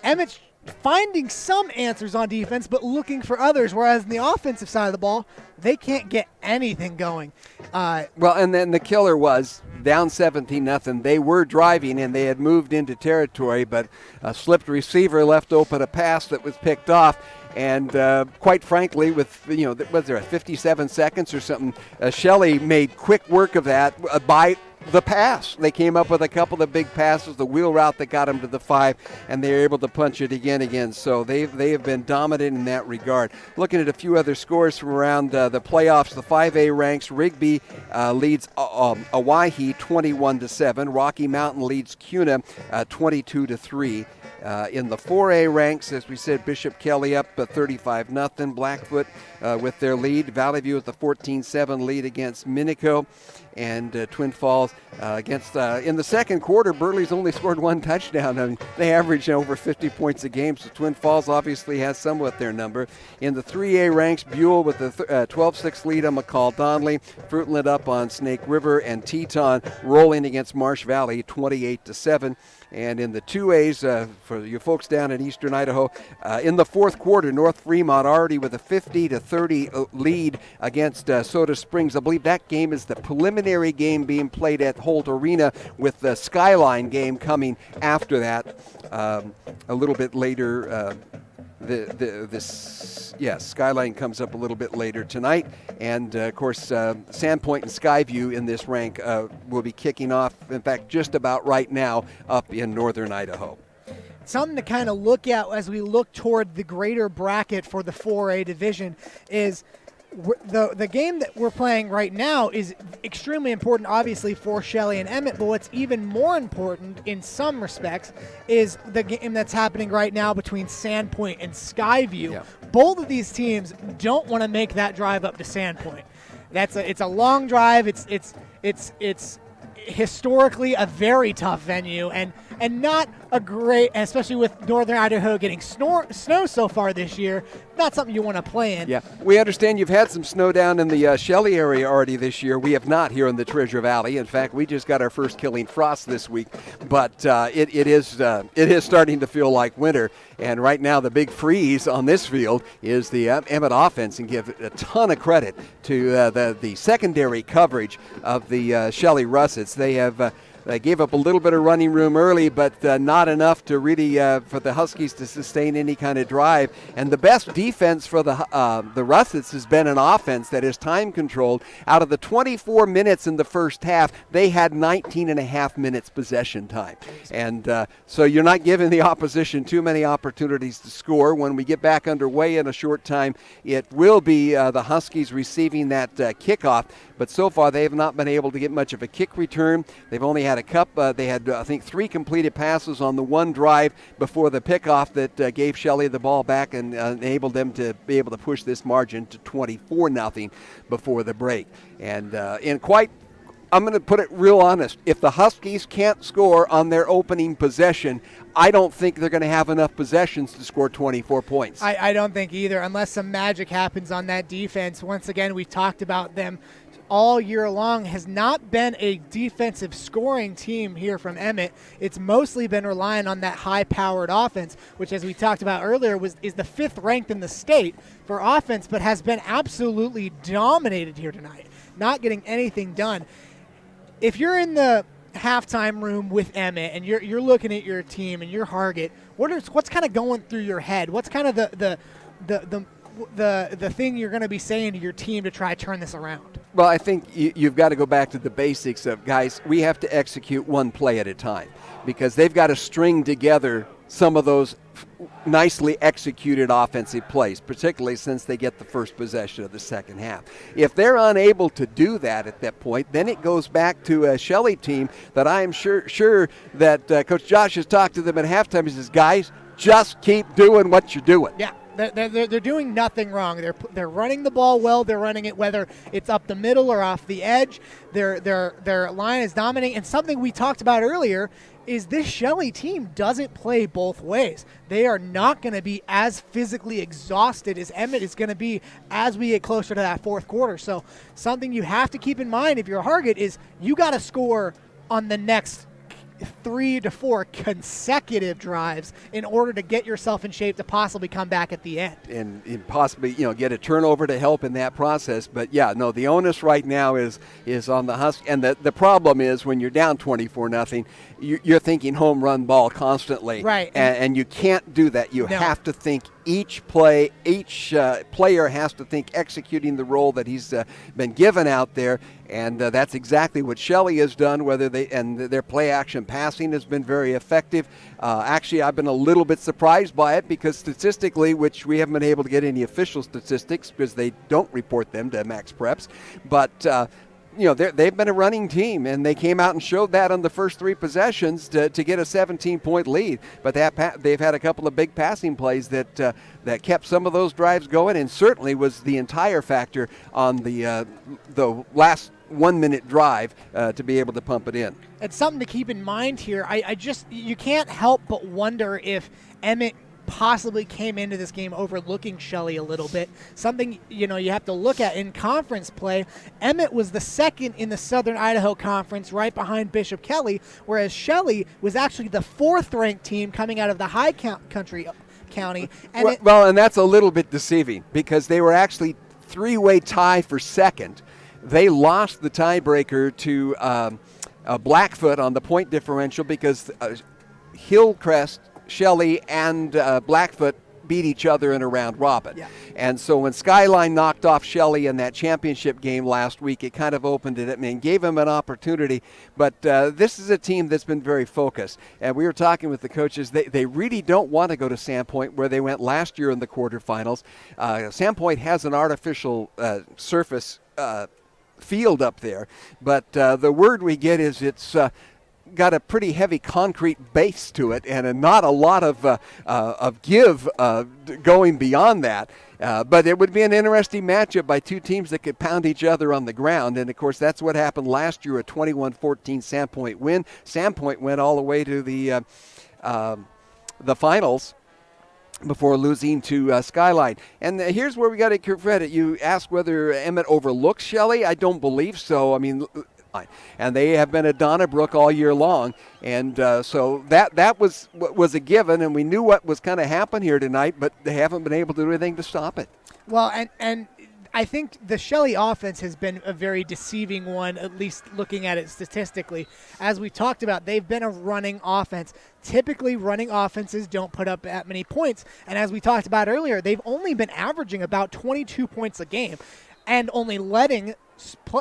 Emmett's finding some answers on defense, but looking for others, whereas on the offensive side of the ball, they can't get anything going. Well, and then the killer was down 17-0. They were driving, and they had moved into territory, but a slipped receiver left open a pass that was picked off. And quite frankly, with, was there 57 seconds or something, Shelley made quick work of that by the pass. They came up with a couple of big passes, the wheel route that got them to the 5, and they were able to punch it again. So they have been dominant in that regard. Looking at a few other scores from around the playoffs, the 5A ranks, Rigby leads Owyhee 21-7. Rocky Mountain leads Cuna 22-3. In the 4A ranks, as we said, Bishop Kelly up 35-0. Blackfoot with their lead. Valley View with the 14-7 lead against Minico. And Twin Falls against, in the second quarter, Burley's only scored one touchdown. I mean, they average over 50 points a game, so Twin Falls obviously has somewhat their number. In the 3A ranks, Buell with the 12-6 lead on McCall Donley. Fruitland up on Snake River, and Teton rolling against Marsh Valley 28-7. And in the 2As, for you folks down in eastern Idaho, in the fourth quarter, North Fremont already with a 50-30 lead against Soda Springs. I believe that game is the preliminary game being played at Holt Arena, with the Skyline game coming after that a little bit later. Skyline comes up a little bit later tonight. And, of course, Sandpoint and Skyview in this rank will be kicking off, in fact, just about right now up in northern Idaho. Something to kind of look at as we look toward the greater bracket for the 4A division is the game that we're playing right now is extremely important, obviously, for Shelley and Emmett, but what's even more important in some respects is the game that's happening right now between Sandpoint and Skyview. Yeah. Both of these teams don't want to make that drive up to Sandpoint. It's a long drive. It's historically a very tough venue, and not a great, especially with northern Idaho getting snow so far this year, not something you want to play in. Yeah, we understand you've had some snow down in the Shelley area already this year. We have not here in the Treasure Valley. In fact, we just got our first killing frost this week, but it is starting to feel like winter. And right now, the big freeze on this field is the Emmett offense, and give a ton of credit to the secondary coverage of the Shelley Russets. They have. They gave up a little bit of running room early, but not enough to really for the Huskies to sustain any kind of drive. And the best defense for the Russets has been an offense that is time controlled. Out of the 24 minutes in the first half, they had 19 and a half minutes possession time. And so you're not giving the opposition too many opportunities to score. When we get back underway in a short time, it will be the Huskies receiving that kickoff. But so far, they have not been able to get much of a kick return. They've only had they had, I think, 3 completed passes on the one drive before the pickoff that gave Shelley the ball back and enabled them to be able to push this margin to 24-0 before the break. And I'm going to put it real honest. If the Huskies can't score on their opening possession, I don't think they're going to have enough possessions to score 24 points. I don't think either, unless some magic happens on that defense. Once again, we've talked about them all year long, has not been a defensive scoring team here from Emmett. It's mostly been relying on that high-powered offense, which, as we talked about earlier, is the 5th ranked in the state for offense, but has been absolutely dominated here tonight, not getting anything done. If you're in the halftime room with Emmett and you're looking at your team and your Hargett, what's kind of going through your head? What's kind of the thing you're going to be saying to your team to try to turn this around? Well, I think you've got to go back to the basics of, guys, we have to execute one play at a time, because they've got to string together some of those nicely executed offensive plays, particularly since they get the first possession of the second half. If they're unable to do that at that point, then it goes back to a Shelley team that I am sure that Coach Josh has talked to them at halftime. He says, guys, just keep doing what you're doing. Yeah. They're doing nothing wrong. They're running the ball well. They're running it whether it's up the middle or off the edge. Their line is dominating. And something we talked about earlier is this Shelley team doesn't play both ways. They are not going to be as physically exhausted as Emmett is going to be as we get closer to that fourth quarter. So something you have to keep in mind if you're Hargett is you got to score on the next 3 to 4 consecutive drives in order to get yourself in shape to possibly come back at the end. And possibly, get a turnover to help in that process. But, the onus right now is on the Huskies. And the problem is when you're down 24-0, you're thinking home run ball constantly. Right. And you can't do that. You have to think each play, each player has to think executing the role that he's been given out there. And that's exactly what Shelley has done, and their play-action passing has been very effective. Actually, I've been a little bit surprised by it because statistically, which we haven't been able to get any official statistics because they don't report them to Max Preps, but they've been a running team, and they came out and showed that on the first 3 possessions to get a 17-point lead. But they've had a couple of big passing plays that kept some of those drives going, and certainly was the entire factor on the last 1-minute drive to be able to pump it in. It's something to keep in mind here. You can't help but wonder if Emmett possibly came into this game overlooking Shelley a little bit. Something, you have to look at in conference play. Emmett was the second in the Southern Idaho Conference right behind Bishop Kelly, whereas Shelley was actually the 4th-ranked team coming out of the high county. And and that's a little bit deceiving because they were actually 3-way tie for second. They lost the tiebreaker to Blackfoot on the point differential because Hillcrest, Shelley, and Blackfoot beat each other in a round robin. Yeah. And so when Skyline knocked off Shelley in that championship game last week, it kind of opened it up and gave them an opportunity. But this is a team that's been very focused. And we were talking with the coaches. They really don't want to go to Sandpoint where they went last year in the quarterfinals. Sandpoint has an artificial surface field up there. But the word we get is it's got a pretty heavy concrete base to it and not a lot of give going beyond that. But it would be an interesting matchup by 2 teams that could pound each other on the ground. And, of course, that's what happened last year, a 21-14 Sandpoint win. Sandpoint went all the way to the finals before losing to Skyline. And here's where we got to give credit. You asked whether Emmett overlooks Shelley. I don't believe so. I mean, and they have been at Donnybrook all year long, and so that was a given, and we knew what was going to happen here tonight, but they haven't been able to do anything to stop it. Well, and I think the Shelley offense has been a very deceiving one, at least looking at it statistically. As we talked about, they've been a running offense. Typically, running offenses don't put up that many points, and as we talked about earlier, they've only been averaging about 22 points a game and only letting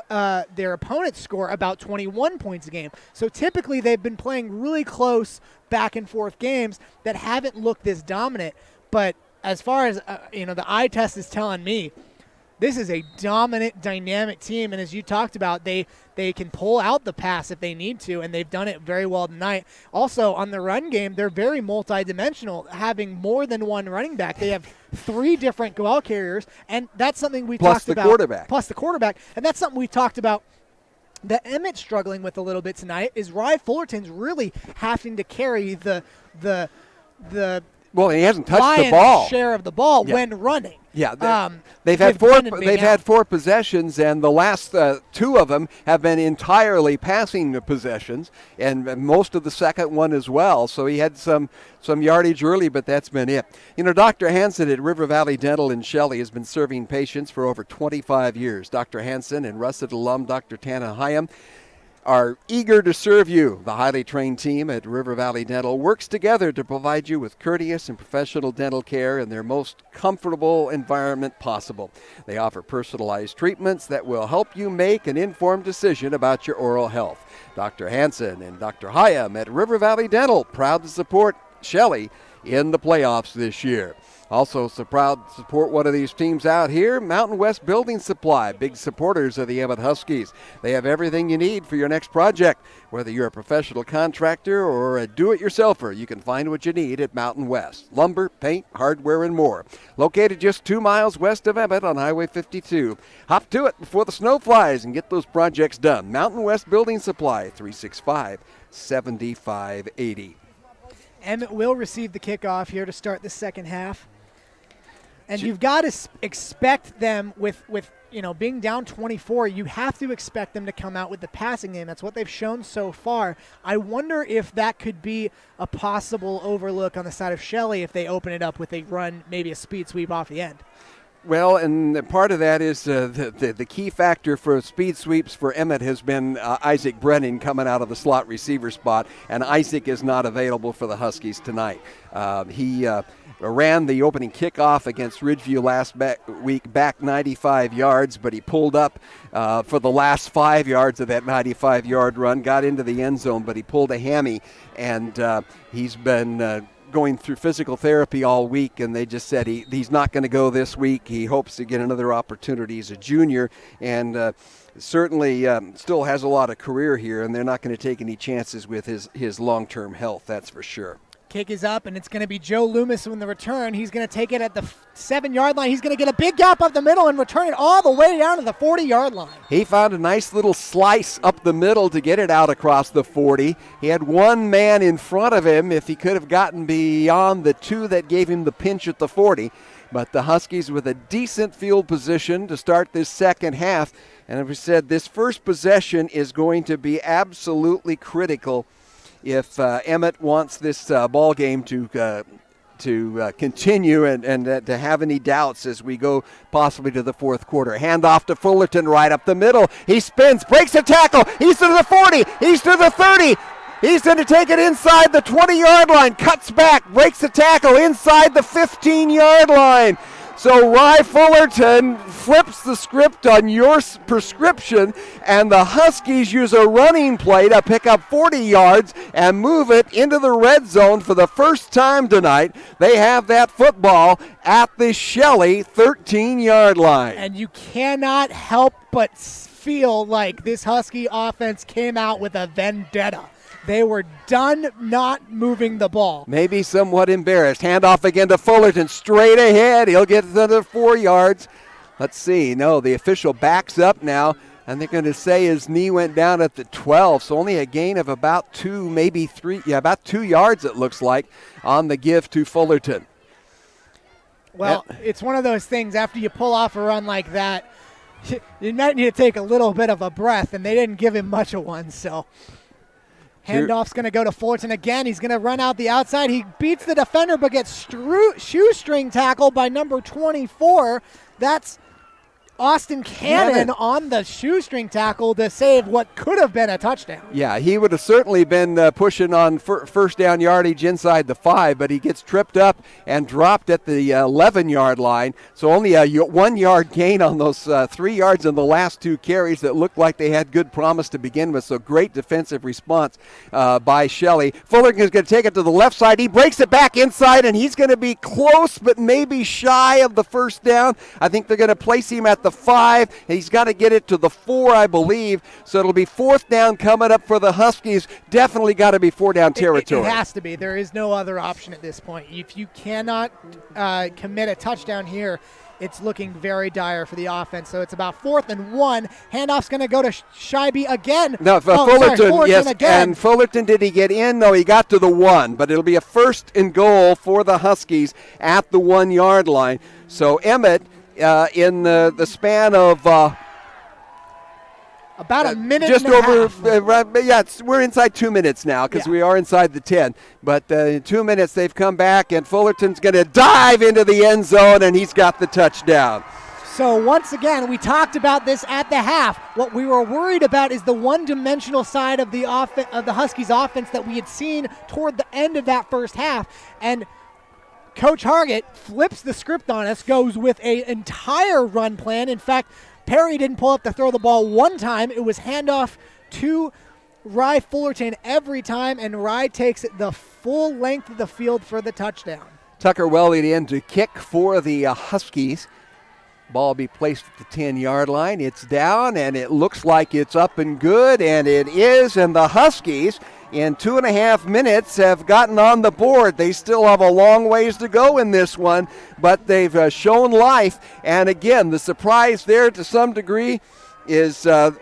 their opponents score about 21 points a game. So typically they've been playing really close back and forth games that haven't looked this dominant. But as far as the eye test is telling me, this is a dominant, dynamic team, and as you talked about, they can pull out the pass if they need to, and they've done it very well tonight. Also, on the run game, they're very multidimensional, having more than one running back. They have 3 different ball carriers, and that's something we talked about. Plus the quarterback. And that's something we talked about that Emmett's struggling with a little bit tonight, is Rye Fullerton's really having to carry the well, he hasn't touched the ball. Share of the ball when running. Yeah, they've had 4 possessions, and the last 2 of them have been entirely passing possessions, and most of the second one as well. So he had some yardage early, but that's been it. Dr. Hansen at River Valley Dental in Shelley has been serving patients for over 25 years. Dr. Hansen and Russet alum Dr. Tana Hyam are eager to serve you. The highly trained team at River Valley Dental works together to provide you with courteous and professional dental care in their most comfortable environment possible. They offer personalized treatments that will help you make an informed decision about your oral health. Dr. Hansen and Dr. Hyam at River Valley Dental, proud to support Shelley in the playoffs this year. Also so proud to support one of these teams out here, Mountain West Building Supply, big supporters of the Emmett Huskies. They have everything you need for your next project. Whether you're a professional contractor or a do-it-yourselfer, you can find what you need at Mountain West. Lumber, paint, hardware, and more. Located just 2 miles west of Emmett on Highway 52. Hop to it before the snow flies and get those projects done. Mountain West Building Supply, 365-7580. Emmett will receive the kickoff here to start the second half. And you've got to expect them with being down 24, you have to expect them to come out with the passing game. That's what they've shown so far. I wonder if that could be a possible overlook on the side of Shelley if they open it up with a run, maybe a speed sweep off the end. Well, and part of that is the key factor for speed sweeps for Emmett has been Isaac Brennan coming out of the slot receiver spot, and Isaac is not available for the Huskies tonight. He ran the opening kickoff against Ridgeview last week back 95 yards, but he pulled up for the last 5 yards of that 95-yard run, got into the end zone, but he pulled a hammy, and he's been going through physical therapy all week, and they just said he's not going to go this week. He hopes to get another opportunity as a junior, and certainly still has a lot of career here, and they're not going to take any chances with his long-term health, that's for sure. Kick is up, and it's going to be Joe Loomis in the return. He's going to take it at the 7-yard line. He's going to get a big gap up the middle and return it all the way down to the 40-yard line. He found a nice little slice up the middle to get it out across the 40. He had one man in front of him if he could have gotten beyond the two that gave him the pinch at the 40. But the Huskies with a decent field position to start this second half. And as we said, this first possession is going to be absolutely critical if Emmett wants this ball game to continue and to have any doubts as we go possibly to the fourth quarter. Handoff to Fullerton right up the middle. He spins, breaks a tackle. He's to the 40. He's to the 30. He's going to take it inside the 20-yard line. Cuts back, breaks the tackle inside the 15-yard line. So Rye Fullerton flips the script on your prescription, and the Huskies use a running play to pick up 40 yards and move it into the red zone for the first time tonight. They have that football at the Shelley 13-yard line. And you cannot help but feel like this Husky offense came out with a vendetta. They were done not moving the ball. Maybe somewhat embarrassed. Handoff again to Fullerton, straight ahead. He'll get another 4 yards. Let's see. No, the official backs up now, and they're going to say his knee went down at the 12, so only a gain of about 2, maybe 3, about 2 yards it looks like on the give to Fullerton. Well, It's one of those things after you pull off a run like that, you might need to take a little bit of a breath, and they didn't give him much of one, so... Handoff's going to go to Fullerton again. He's going to run out the outside. He beats the defender but gets shoestring tackled by number 24. That's Austin Cannon on the shoestring tackle to save what could have been a touchdown. Yeah, he would have certainly been pushing on first down yardage inside the 5, but he gets tripped up and dropped at the 11-yard line. So only a 1 yard gain on those 3 yards in the last 2 carries that looked like they had good promise to begin with. So great defensive response by Shelley. Fullerton is going to take it to the left side. He breaks it back inside, and he's going to be close but maybe shy of the first down. I think they're going to place him at the 5. He's got to get it to the 4, I believe. So it'll be fourth down coming up for the Huskies. Definitely got to be 4 down territory. It has to be. There is no other option at this point. If you cannot commit a touchdown here, it's looking very dire for the offense. So it's about 4th and 1. Handoff's going to go to Scheibe again. No, Fullerton, yes. Again. And Fullerton, did he get in? No, he got to the 1. But it'll be a 1st and goal for the Huskies at the 1 yard line. So Emmett, in the span of about a minute just and over a half. we're inside 2 minutes now because we are inside the 10, but in 2 minutes they've come back, and Fullerton's going to dive into the end zone, and he's got the touchdown. So once again, we talked about this at the half. What we were worried about is the one-dimensional side of the Huskies offense that we had seen toward the end of that first half, and Coach Hargett flips the script on us, goes with an entire run plan. In fact, Perry didn't pull up to throw the ball one time. It was handoff to Rye Fullerton every time, and Rye takes it the full length of the field for the touchdown. Tucker Welly in to kick for the Huskies. Ball be placed at the 10-yard line. It's down, and it looks like it's up and good, and it is, and the Huskies in 2.5 minutes have gotten on the board. They still have a long ways to go in this one, but they've shown life. And again, the surprise there to some degree is an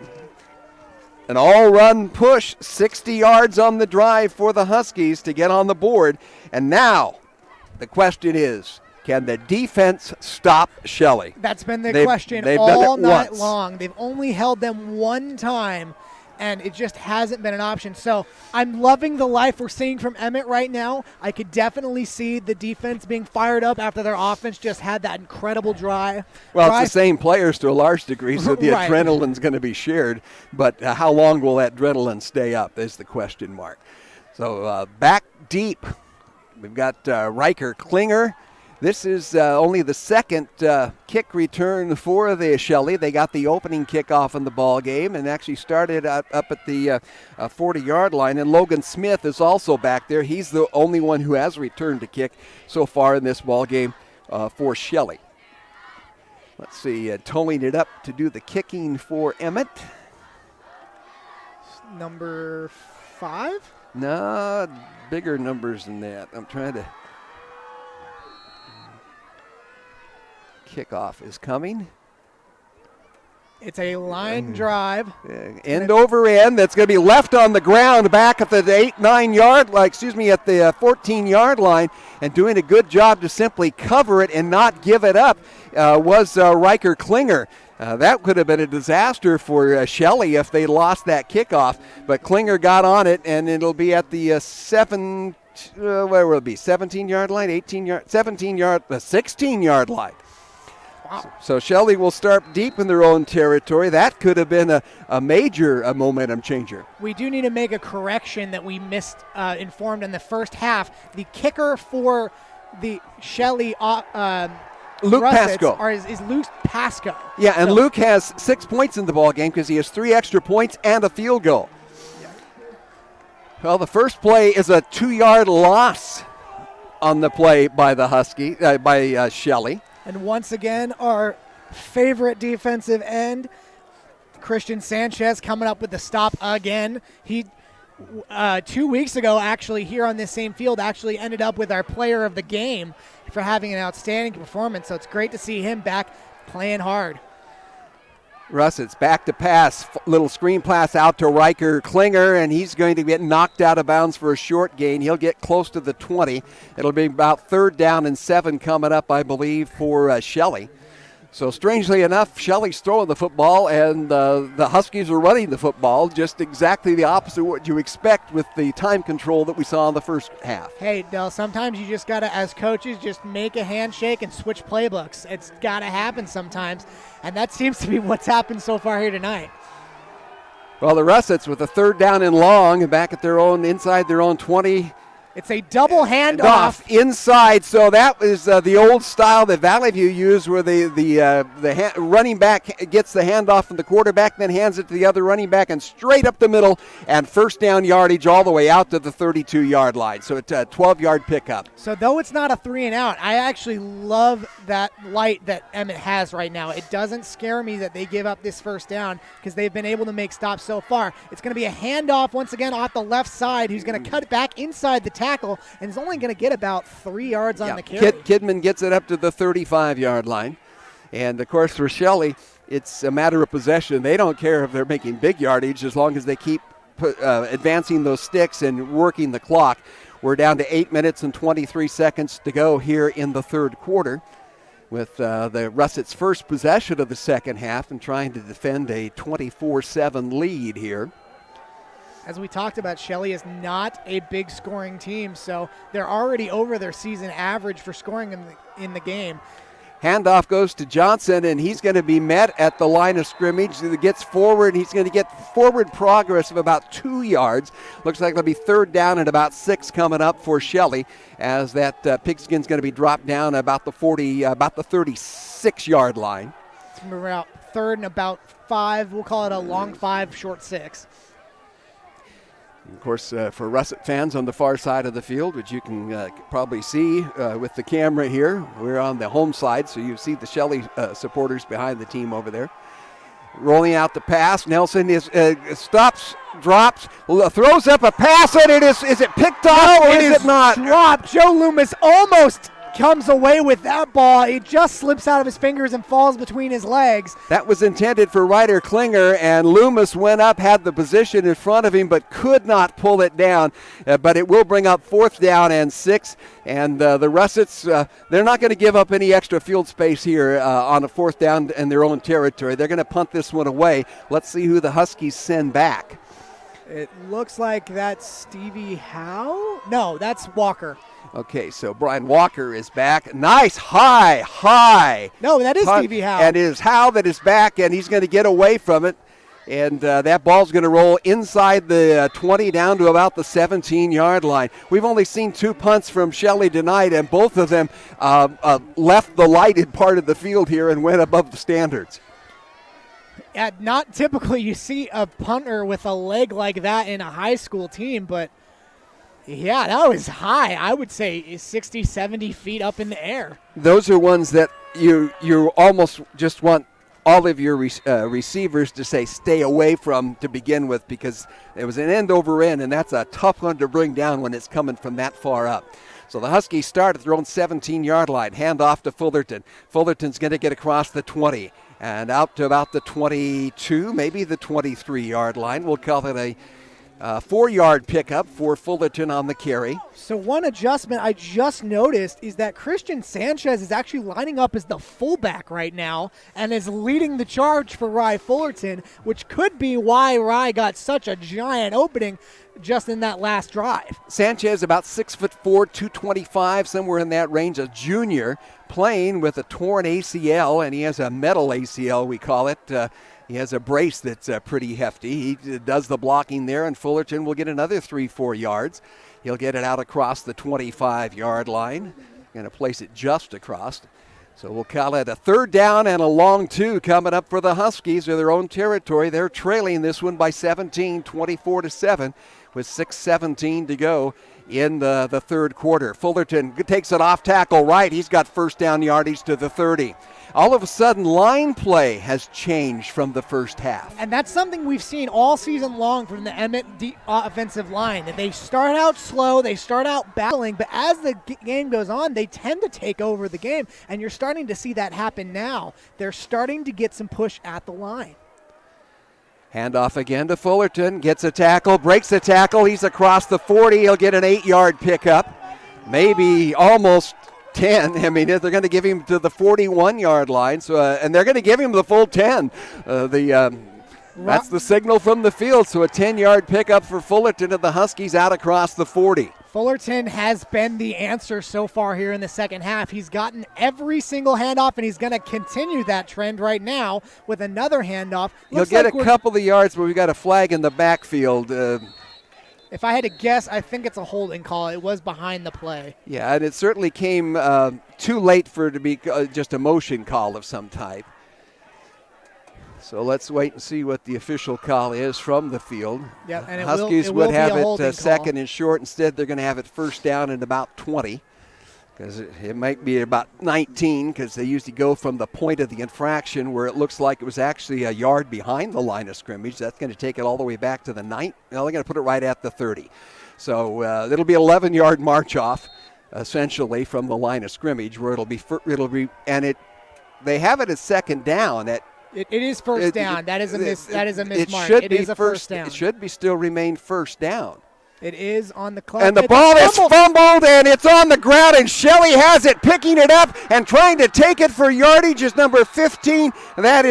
all-run push, 60 yards on the drive for the Huskies to get on the board. And now the question is, Can the defense stop Shelley? That's been the They've question done all it night once. long. They've only held them one time, and it just hasn't been an option. So I'm loving the life we're seeing from Emmett right now. I could definitely see the defense being fired up after their offense just had that incredible drive. Well, it's the same players to a large degree, so the Right. adrenaline's going to be shared. But how long will that adrenaline stay up is the question mark. So back deep, we've got Riker Klinger. This is only the second kick return for the Shelley. They got the opening kickoff in the ball game and actually started up at the 40-yard line. And Logan Smith is also back there. He's the only one who has returned a kick so far in this ball game for Shelley. Let's see, towing it up to do the kicking for Emmett. Number 5? No, bigger numbers than that. I'm trying to. Kickoff is coming. It's a line drive. End over end. That's going to be left on the ground back at the at the 14-yard line, and doing a good job to simply cover it and not give it up was Riker Klinger. That could have been a disaster for Shelley if they lost that kickoff, but Klinger got on it, and it'll be at the 17-yard line, 16-yard line. Wow. So Shelley will start deep in their own territory. That could have been a major momentum changer. We do need to make a correction that we informed in the first half. The kicker for the Shelley Luke Russets Pasco. is Luke Pasco. Yeah, and So- Luke has 6 points in the ball game because he has 3 extra points and a field goal. Well, the first play is a 2-yard loss on the play by the by Shelley. And once again, our favorite defensive end, Christian Sanchez, coming up with the stop again. He 2 weeks ago, actually, here on this same field, actually ended up with our player of the game for having an outstanding performance. So it's great to see him back playing hard. Russ, it's back to pass. Little screen pass out to Riker Klinger, and he's going to get knocked out of bounds for a short gain. He'll get close to the 20. It'll be about 3rd down and 7 coming up, I believe, for Shelley. So strangely enough, Shelley's throwing the football, and the Huskies are running the football, just exactly the opposite of what you expect with the time control that we saw in the first half. Hey, Del, sometimes you just got to, as coaches, just make a handshake and switch playbooks. It's got to happen sometimes, and that seems to be what's happened so far here tonight. Well, the Russets with a 3rd down and long, back at inside their own 20. It's a double handoff inside. So that was the old style that Valley View used, where the running back gets the handoff from the quarterback, then hands it to the other running back, and straight up the middle, and 1st down yardage all the way out to the 32-yard line. So it's a 12-yard pickup. So though it's not a 3 and out, I actually love that light that Emmett has right now. It doesn't scare me that they give up this 1st down because they've been able to make stops so far. It's going to be a handoff once again off the left side, who's going to cut it back inside the tackle, and is only going to get about 3 yards on the carry. Kidman gets it up to the 35-yard line. And, of course, for Shelley, it's a matter of possession. They don't care if they're making big yardage as long as they keep advancing those sticks and working the clock. We're down to 8 minutes and 23 seconds to go here in the 3rd quarter with the Russets' first possession of the second half and trying to defend a 24-7 lead here. As we talked about, Shelley is not a big scoring team, so they're already over their season average for scoring in the game. Handoff goes to Johnson, and he's going to be met at the line of scrimmage. He gets forward. He's going to get forward progress of about 2 yards. Looks like it'll be 3rd down and about 6 coming up for Shelley, as that pigskin's going to be dropped down about the 36-yard line. It's going to be about 3rd and about 5. We'll call it a long 5, short 6. Of course, for Russet fans on the far side of the field, which you can probably see with the camera here, we're on the home side, so you see the Shelley supporters behind the team over there. Rolling out the pass, Nelson stops, drops, throws up a pass, and is it picked off or is it not? Dropped. Joe Loomis almost comes away with that ball. It just slips out of his fingers and falls between his legs. That was intended for Ryder Klinger, and Loomis went up, had the position in front of him, but could not pull it down. But it will bring up 4th down and 6. And the Russets, they're not going to give up any extra field space here on a 4th down in their own territory. They're going to punt this one away. Let's see who the Huskies send back. It looks like that's Stevie Howe. No, that's Walker. Okay, so Brian Walker is back. Nice high. No, that is punt, Stevie Howe. And it is Howe that is back, and he's going to get away from it. And that ball's going to roll inside the 20 down to about the 17-yard line. We've only seen 2 punts from Shelley tonight, and both of them left the lighted part of the field here and went above the standards. Not typically you see a punter with a leg like that in a high school team, but yeah, that was high. I would say 60, 70 feet up in the air. Those are ones that you almost just want all of your receivers to say stay away from to begin with, because it was an end over end, and that's a tough one to bring down when it's coming from that far up. So the Huskies start at their own 17-yard line. Hand off to Fullerton. Fullerton's going to get across the 20 and out to about the 22, maybe the 23-yard line. We'll call it a 4-yard pickup for Fullerton on the carry. So one adjustment I just noticed is that Christian Sanchez is actually lining up as the fullback right now and is leading the charge for Rye Fullerton, which could be why Rye got such a giant opening just in that last drive. Sanchez, about 6'4", 225, somewhere in that range, a junior, playing with a torn ACL, and he has a metal ACL, we call it. He has a brace that's pretty hefty. He does the blocking there, and Fullerton will get another 3-4 yards. He'll get it out across the 25-yard line. Going to place it just across. So we'll call it a 3rd down and a long 2 coming up for the Huskies in their own territory. They're trailing this one by 17, 24-7, with 6:17 to go in the 3rd quarter. Fullerton takes it off tackle right. He's got 1st down yardage to the 30. All of a sudden, line play has changed from the first half. And that's something we've seen all season long from the Emmett offensive line. That they start out slow, they start out battling, but as the game goes on, they tend to take over the game. And you're starting to see that happen now. They're starting to get some push at the line. Handoff again to Fullerton. Gets a tackle, breaks a tackle. He's across the 40. He'll get an 8-yard pickup. Maybe almost 10. I mean, they're going to give him to the 41-yard line, so and they're going to give him the full 10. That's the signal from the field, so a 10-yard pickup for Fullerton, and the Huskies out across the 40. Fullerton has been the answer so far here in the second half. He's gotten every single handoff, and he's going to continue that trend right now with another handoff. He'll get a couple of yards, but we got a flag in the backfield. If I had to guess, I think it's a holding call. It was behind the play. Yeah, and it certainly came too late for it to be just a motion call of some type. So let's wait and see what the official call is from the field. Yeah, and Huskies would have it second and short. Instead, they're going to have it 1st down and about 20. Because it might be about 19, because they usually go from the point of the infraction where it looks like it was actually a yard behind the line of scrimmage. That's going to take it all the way back to the 9. No, they're going to put it right at the 30. So it'll be an 11-yard march off, essentially, from the line of scrimmage, where they have it as 2nd down. It is 1st down. That is a mismark. It is a first down. It should be still remain 1st down. It is on the clock. And the ball is fumbled, and it's on the ground, and Shelley has it, picking it up and trying to take it for yardage is number 15. That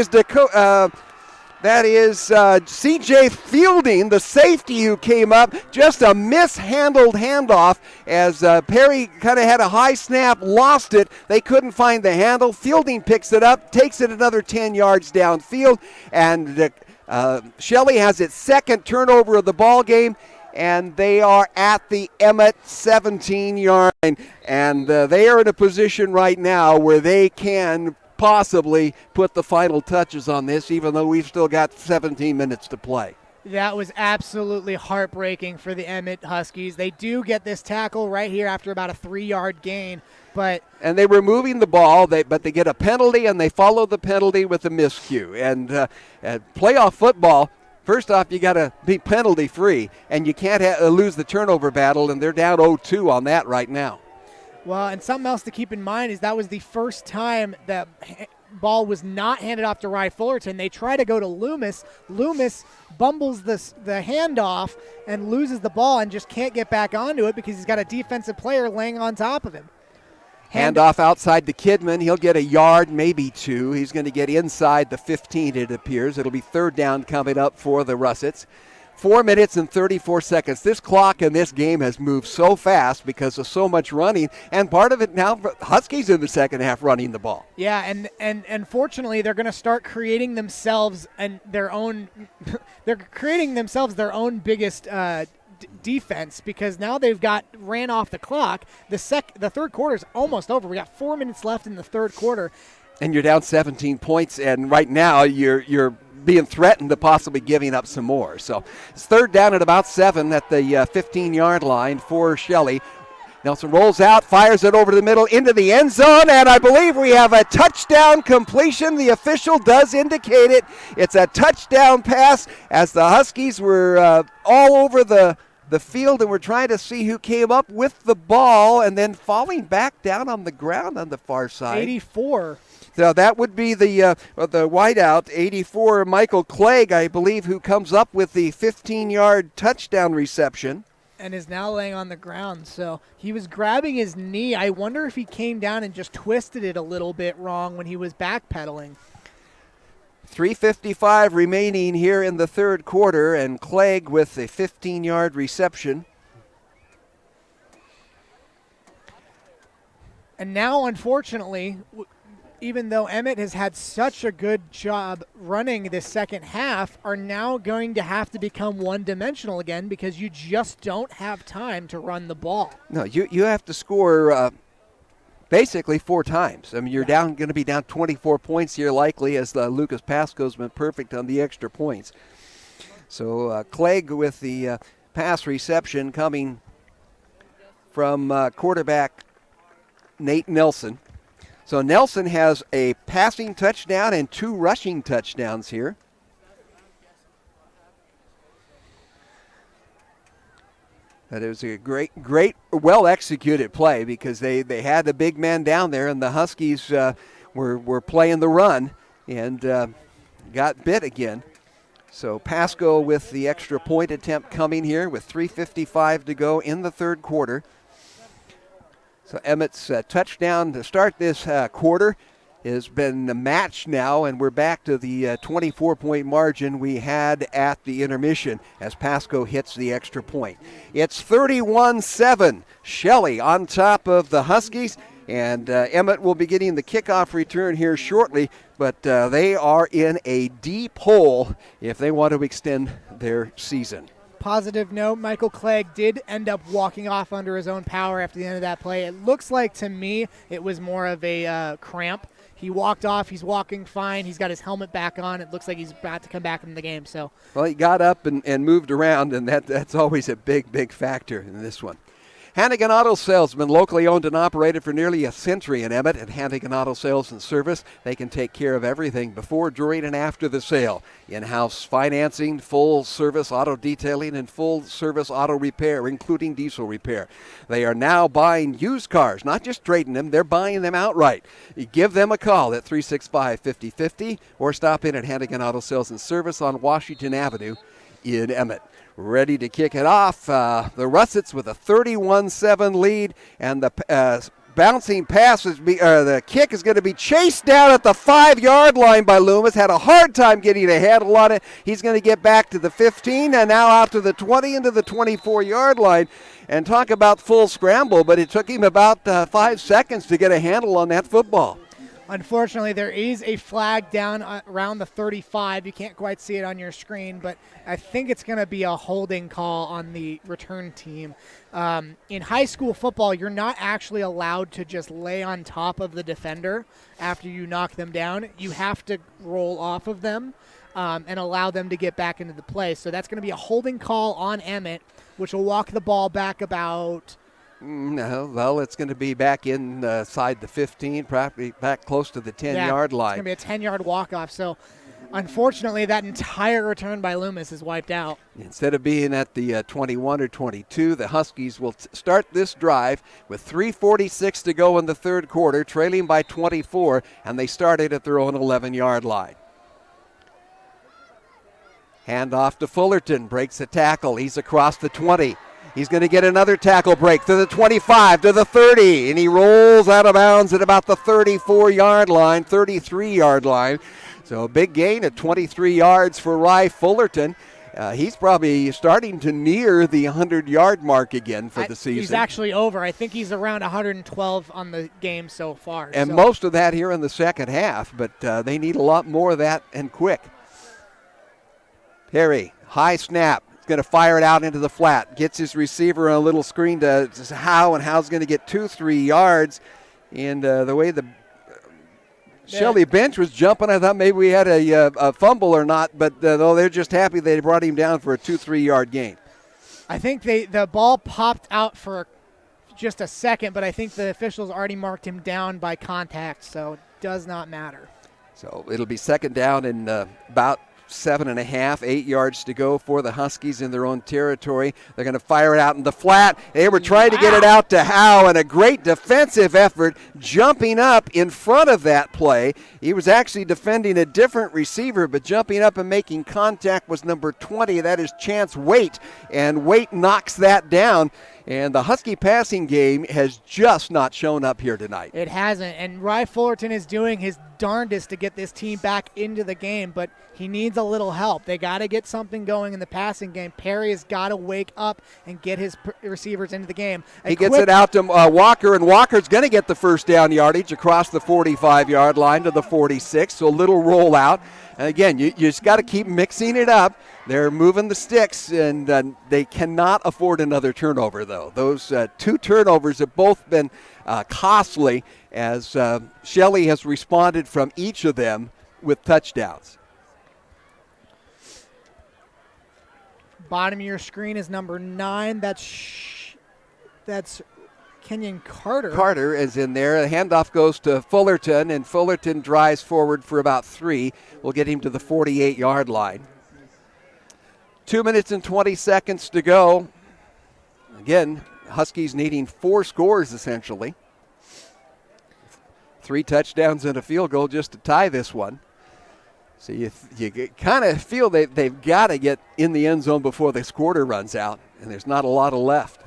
is C.J. Fielding, the safety who came up. Just a mishandled handoff as Perry kind of had a high snap, lost it. They couldn't find the handle. Fielding picks it up, takes it another 10 yards downfield, and Shelley has its 2nd turnover of the ball game. And they are at the Emmett 17-yard line. And they are in a position right now where they can possibly put the final touches on this, even though we've still got 17 minutes to play. That was absolutely heartbreaking for the Emmett Huskies. They do get this tackle right here after about a 3-yard gain. And they were moving the ball, but they get a penalty, and they follow the penalty with a miscue. And playoff football, first off, you got to be penalty-free, and you can't lose the turnover battle, and they're down 0-2 on that right now. Well, and something else to keep in mind is that was the first time that ball was not handed off to Rye Fullerton. They try to go to Loomis. Loomis bumbles the handoff and loses the ball and just can't get back onto it because he's got a defensive player laying on top of him. Handoff outside to Kidman. He'll get a yard, maybe 2. He's going to get inside the 15, it appears. It'll be third down coming up for the Russets. 4 minutes and 34 seconds. This clock in this game has moved so fast because of so much running, and part of it now, Huskies in the second half running the ball. Yeah, and fortunately, they're going to start creating themselves their own. They're creating themselves their own biggest defense because now they've ran off the clock. The third quarter is almost over. We got 4 minutes left in the third quarter, and you're down 17 points. And right now, you're being threatened to possibly giving up some more. So it's third down at about 7 at the 15-yard line for Shelley. Nelson rolls out, fires it over the middle into the end zone, and I believe we have a touchdown completion. The official does indicate it. It's a touchdown pass as the Huskies were all over the field and were trying to see who came up with the ball and then falling back down on the ground on the far side. 84. So that would be the wideout, 84, Michael Clegg, I believe, who comes up with the 15-yard touchdown reception. And is now laying on the ground. So he was grabbing his knee. I wonder if he came down and just twisted it a little bit wrong when he was backpedaling. 3:55 remaining here in the third quarter, and Clegg with a 15-yard reception. And now, unfortunately, even though Emmett has had such a good job running this second half, are now going to have to become one-dimensional again because you just don't have time to run the ball. No, you have to score basically 4 times. I mean, you're going to be down 24 points here likely as Lucas Pascoe's been perfect on the extra points. So Clegg with the pass reception coming from quarterback Nate Nelson. So Nelson has a passing touchdown and 2 rushing touchdowns here. That was a great, well-executed play because they had the big man down there, and the Huskies were playing the run and got bit again. So Pascoe with the extra point attempt coming here with 3:55 to go in the third quarter. So Emmett's touchdown to start this quarter has been matched now, and we're back to the 24-point margin we had at the intermission as Pascoe hits the extra point. It's 31-7. Shelley on top of the Huskies, and Emmett will be getting the kickoff return here shortly, but they are in a deep hole if they want to extend their season. Positive note, Michael Clegg did end up walking off under his own power after the end of that play. It looks like to me it was more of a cramp. He walked off. He's walking fine. He's got his helmet back on. It looks like he's about to come back into the game. So, well, he got up and moved around, and that's always a big factor in this one. Hannigan Auto Salesman, locally owned and operated for nearly a century in Emmett. At Hannigan Auto Sales and Service, they can take care of everything before, during, and after the sale. In-house financing, full-service auto detailing, and full-service auto repair, including diesel repair. They are now buying used cars, not just trading them, they're buying them outright. You give them a call at 365-5050 or stop in at Hannigan Auto Sales and Service on Washington Avenue in Emmett. Ready to kick it off. The Russets with a 31-7 lead, and the bouncing pass the kick is going to be chased down at the 5-yard line by Loomis. Had a hard time getting a handle on it. He's going to get back to the 15 and now out to the 20 into the 24-yard line. And talk about full scramble, but it took him about 5 seconds to get a handle on that football. Unfortunately, there is a flag down around the 35. You can't quite see it on your screen, but I think it's going to be a holding call on the return team. In high school football, you're not actually allowed to just lay on top of the defender after you knock them down. You have to roll off of them and allow them to get back into the play. So that's going to be a holding call on Emmett, which will walk the ball back about... No, well, it's going to be back inside the 15, probably back close to the 10-yard line. It's going to be a 10-yard walk-off. So Unfortunately, that entire return by Loomis is wiped out. Instead of being at the 21 or 22, the Huskies will start this drive with 3:46 to go in the third quarter, trailing by 24, and they started at their own 11-yard line. Hand off to Fullerton, breaks the tackle. He's across the 20. He's going to get another tackle break to the 25, to the 30, and he rolls out of bounds at about the 34-yard line, 33-yard line. So a big gain at 23 yards for Rye Fullerton. He's probably starting to near the 100-yard mark again for the season. He's actually over. I think he's around 112 on the game so far. And most of that here in the second half, but they need a lot more of that and quick. Perry, high snap. Going to fire it out into the flat. Gets his receiver on a little screen to Howe, and Howe's going to get 2-3 yards. And the way the Shelley bench was jumping, I thought maybe we had a fumble or not, but they're just happy they brought him down for a 2-3 yard gain. I think the ball popped out for just a second, but I think the officials already marked him down by contact, so it does not matter. So it'll be second down and about 7.5, 8 yards to go for the Huskies in their own territory. They're going to fire it out in the flat. They were trying to get it out to Howe, and a great defensive effort jumping up in front of that play. He was actually defending a different receiver, but jumping up and making contact was number 20. That is Chance Waite, and Waite knocks that down. And the Husky passing game has just not shown up here tonight. It hasn't, and Rye Fullerton is doing his darndest to get this team back into the game, but he needs a little help. They got to get something going in the passing game. Perry has got to wake up and get his receivers into the game. He gets it out to Walker, and Walker's going to get the first down yardage across the 45-yard line to the 46, so a little rollout. And again, you just got to keep mixing it up. They're moving the sticks, and they cannot afford another turnover, though. Those 2 turnovers have both been costly, as Shelley has responded from each of them with touchdowns. Bottom of your screen is number 9. That's Kenyon Carter. Carter is in there. The handoff goes to Fullerton, and Fullerton drives forward for about 3. We'll get him to the 48-yard line. 2 minutes and 20 seconds to go. Again, Huskies needing 4 scores, essentially. 3 touchdowns and a field goal just to tie this one. So you kind of feel they've got to get in the end zone before this quarter runs out, and there's not a lot left.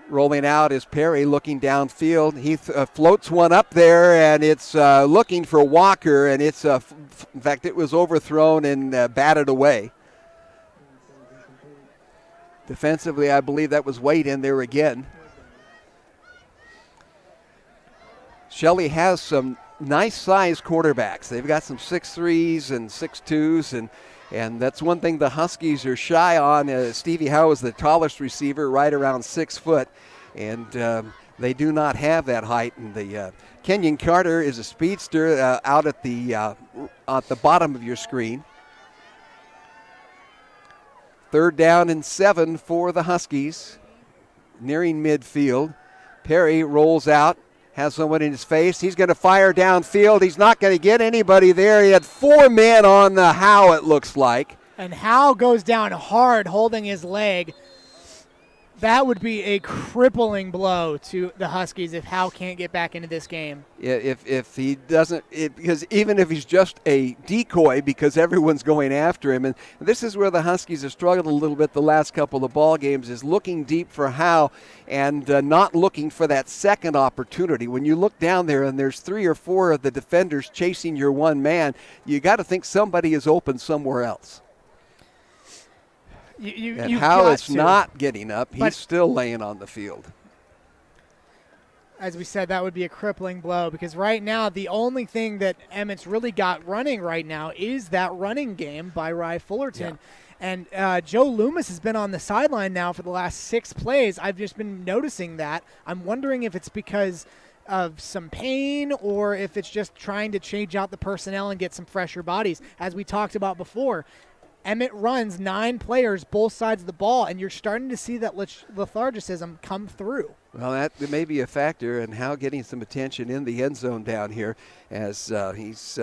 Rolling out is Perry, looking downfield. He floats one up there, and it's looking for Walker, and it's in fact it was overthrown and batted away. Defensively, I believe that was Wade in there again. Shelley has some nice-sized quarterbacks. They've got some 6'3s and 6'2s, and that's one thing the Huskies are shy on. Stevie Howe is the tallest receiver, right around 6 foot, and they do not have that height. And the Kenyon Carter is a speedster out at the bottom of your screen. 3rd down and 7 for the Huskies, nearing midfield. Perry rolls out. Has someone in his face. He's going to fire downfield. He's not going to get anybody there. He had 4 men on the Howe, it looks like. And Howe goes down hard, holding his leg. That would be a crippling blow to the Huskies if Howe can't get back into this game. Yeah, if he doesn't, because even if he's just a decoy, because everyone's going after him, and this is where the Huskies have struggled a little bit the last couple of ball games, is looking deep for Howe and not looking for that second opportunity. When you look down there and there's 3 or 4 of the defenders chasing your one man, you got to think somebody is open somewhere else. And Howe is not getting up. He's still laying on the field. As we said, that would be a crippling blow, because right now the only thing that Emmett's really got running right now is that running game by Rye Fullerton. Yeah. And Joe Loomis has been on the sideline now for the last 6 plays. I've just been noticing that. I'm wondering if it's because of some pain or if it's just trying to change out the personnel and get some fresher bodies. As we talked about before, Emmett runs 9 players both sides of the ball, and you're starting to see that lethargicism come through. Well, that may be a factor in Howe getting some attention in the end zone down here, as he's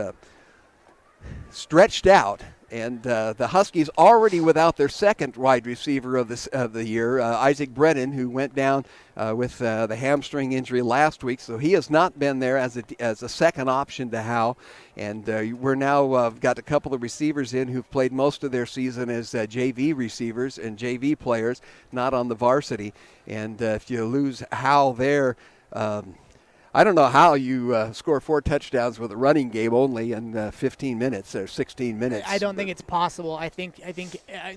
stretched out. And the Huskies already without their second wide receiver of the year, Isaac Brennan, who went down with the hamstring injury last week. So he has not been there as a second option to Howe. And we're now got a couple of receivers in who've played most of their season as JV receivers and JV players, not on the varsity. And if you lose Howe there, I don't know how you score 4 touchdowns with a running game only in 15 minutes or 16 minutes. I don't think it's possible. I think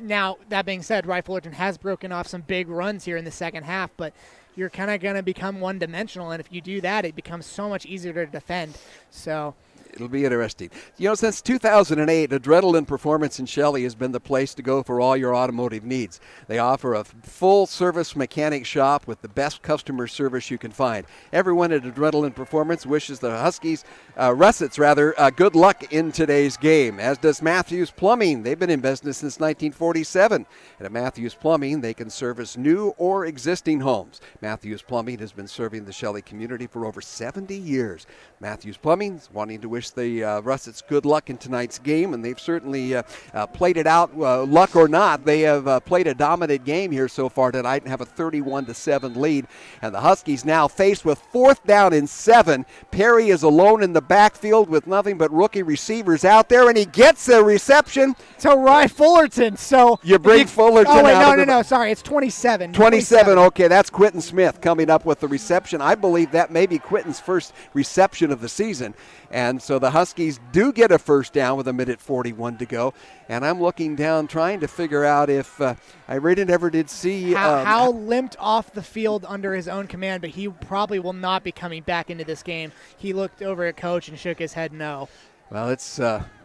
now, that being said, Rye Fullerton has broken off some big runs here in the second half, but you're kind of going to become one-dimensional, and if you do that, it becomes so much easier to defend. So it'll be interesting. Since 2008, Adrenaline Performance in Shelley has been the place to go for all your automotive needs. They offer a full-service mechanic shop with the best customer service you can find. Everyone at Adrenaline Performance wishes the Russets, good luck in today's game, as does Matthews Plumbing. They've been in business since 1947. And at Matthews Plumbing, they can service new or existing homes. Matthews Plumbing has been serving the Shelley community for over 70 years. Matthews Plumbing's wanting to wish the Russets good luck in tonight's game, and they've certainly played it out, luck or not. They have played a dominant game here so far tonight and have a 31-7 lead. And the Huskies now faced with 4th down and 7. Perry is alone in the backfield with nothing but rookie receivers out there, and he gets a reception to Rye Fullerton. So you bring Fullerton Oh, wait, out. No. Sorry, it's 27. 27. Okay, that's Quentin Smith coming up with the reception. I believe that may be Quentin's first reception of the season. And so the Huskies do get a first down with 1:41 to go. And I'm looking down trying to figure out if I really never did see. Howe limped off the field under his own command, but he probably will not be coming back into this game. He looked over at Coach and shook his head no. Well, it's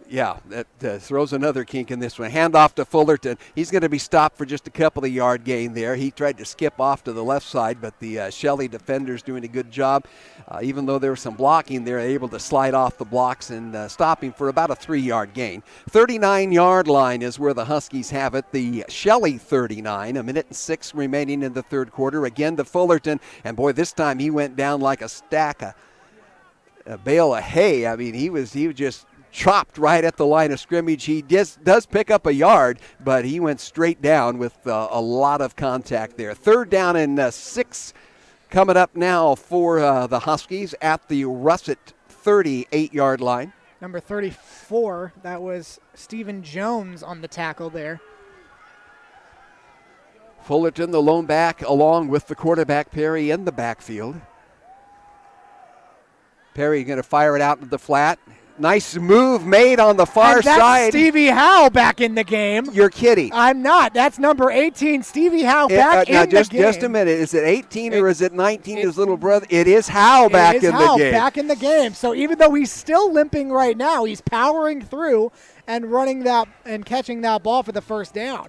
that throws another kink in this one. Hand off to Fullerton. He's going to be stopped for just a couple of yard gain there. He tried to skip off to the left side, but the Shelley defenders doing a good job. Even though there was some blocking, they're able to slide off the blocks and stop him for about a 3-yard gain. 39-yard line is where the Huskies have it. The Shelley 39, 1:06 remaining in the third quarter. Again to Fullerton, and boy, this time he went down like a bale of hay. I mean, he was just chopped right at the line of scrimmage. He does pick up a yard, but he went straight down with a lot of contact there. 3rd down and 6 coming up now for the Huskies at the Russet 38-yard line. Number 34, that was Stephen Jones on the tackle there. Fullerton, the lone back, along with the quarterback Perry in the backfield. Perry going to fire it out into the flat. Nice move made on the far that's side. Stevie Howe back in the game. You're kidding. I'm not. That's number 18, Stevie Howe back in the game. Just a minute. Is it 18 or is it 19, his little brother? It is Howe back in the game. Back in the game. So even though he's still limping right now, he's powering through and running that and catching that ball for the first down.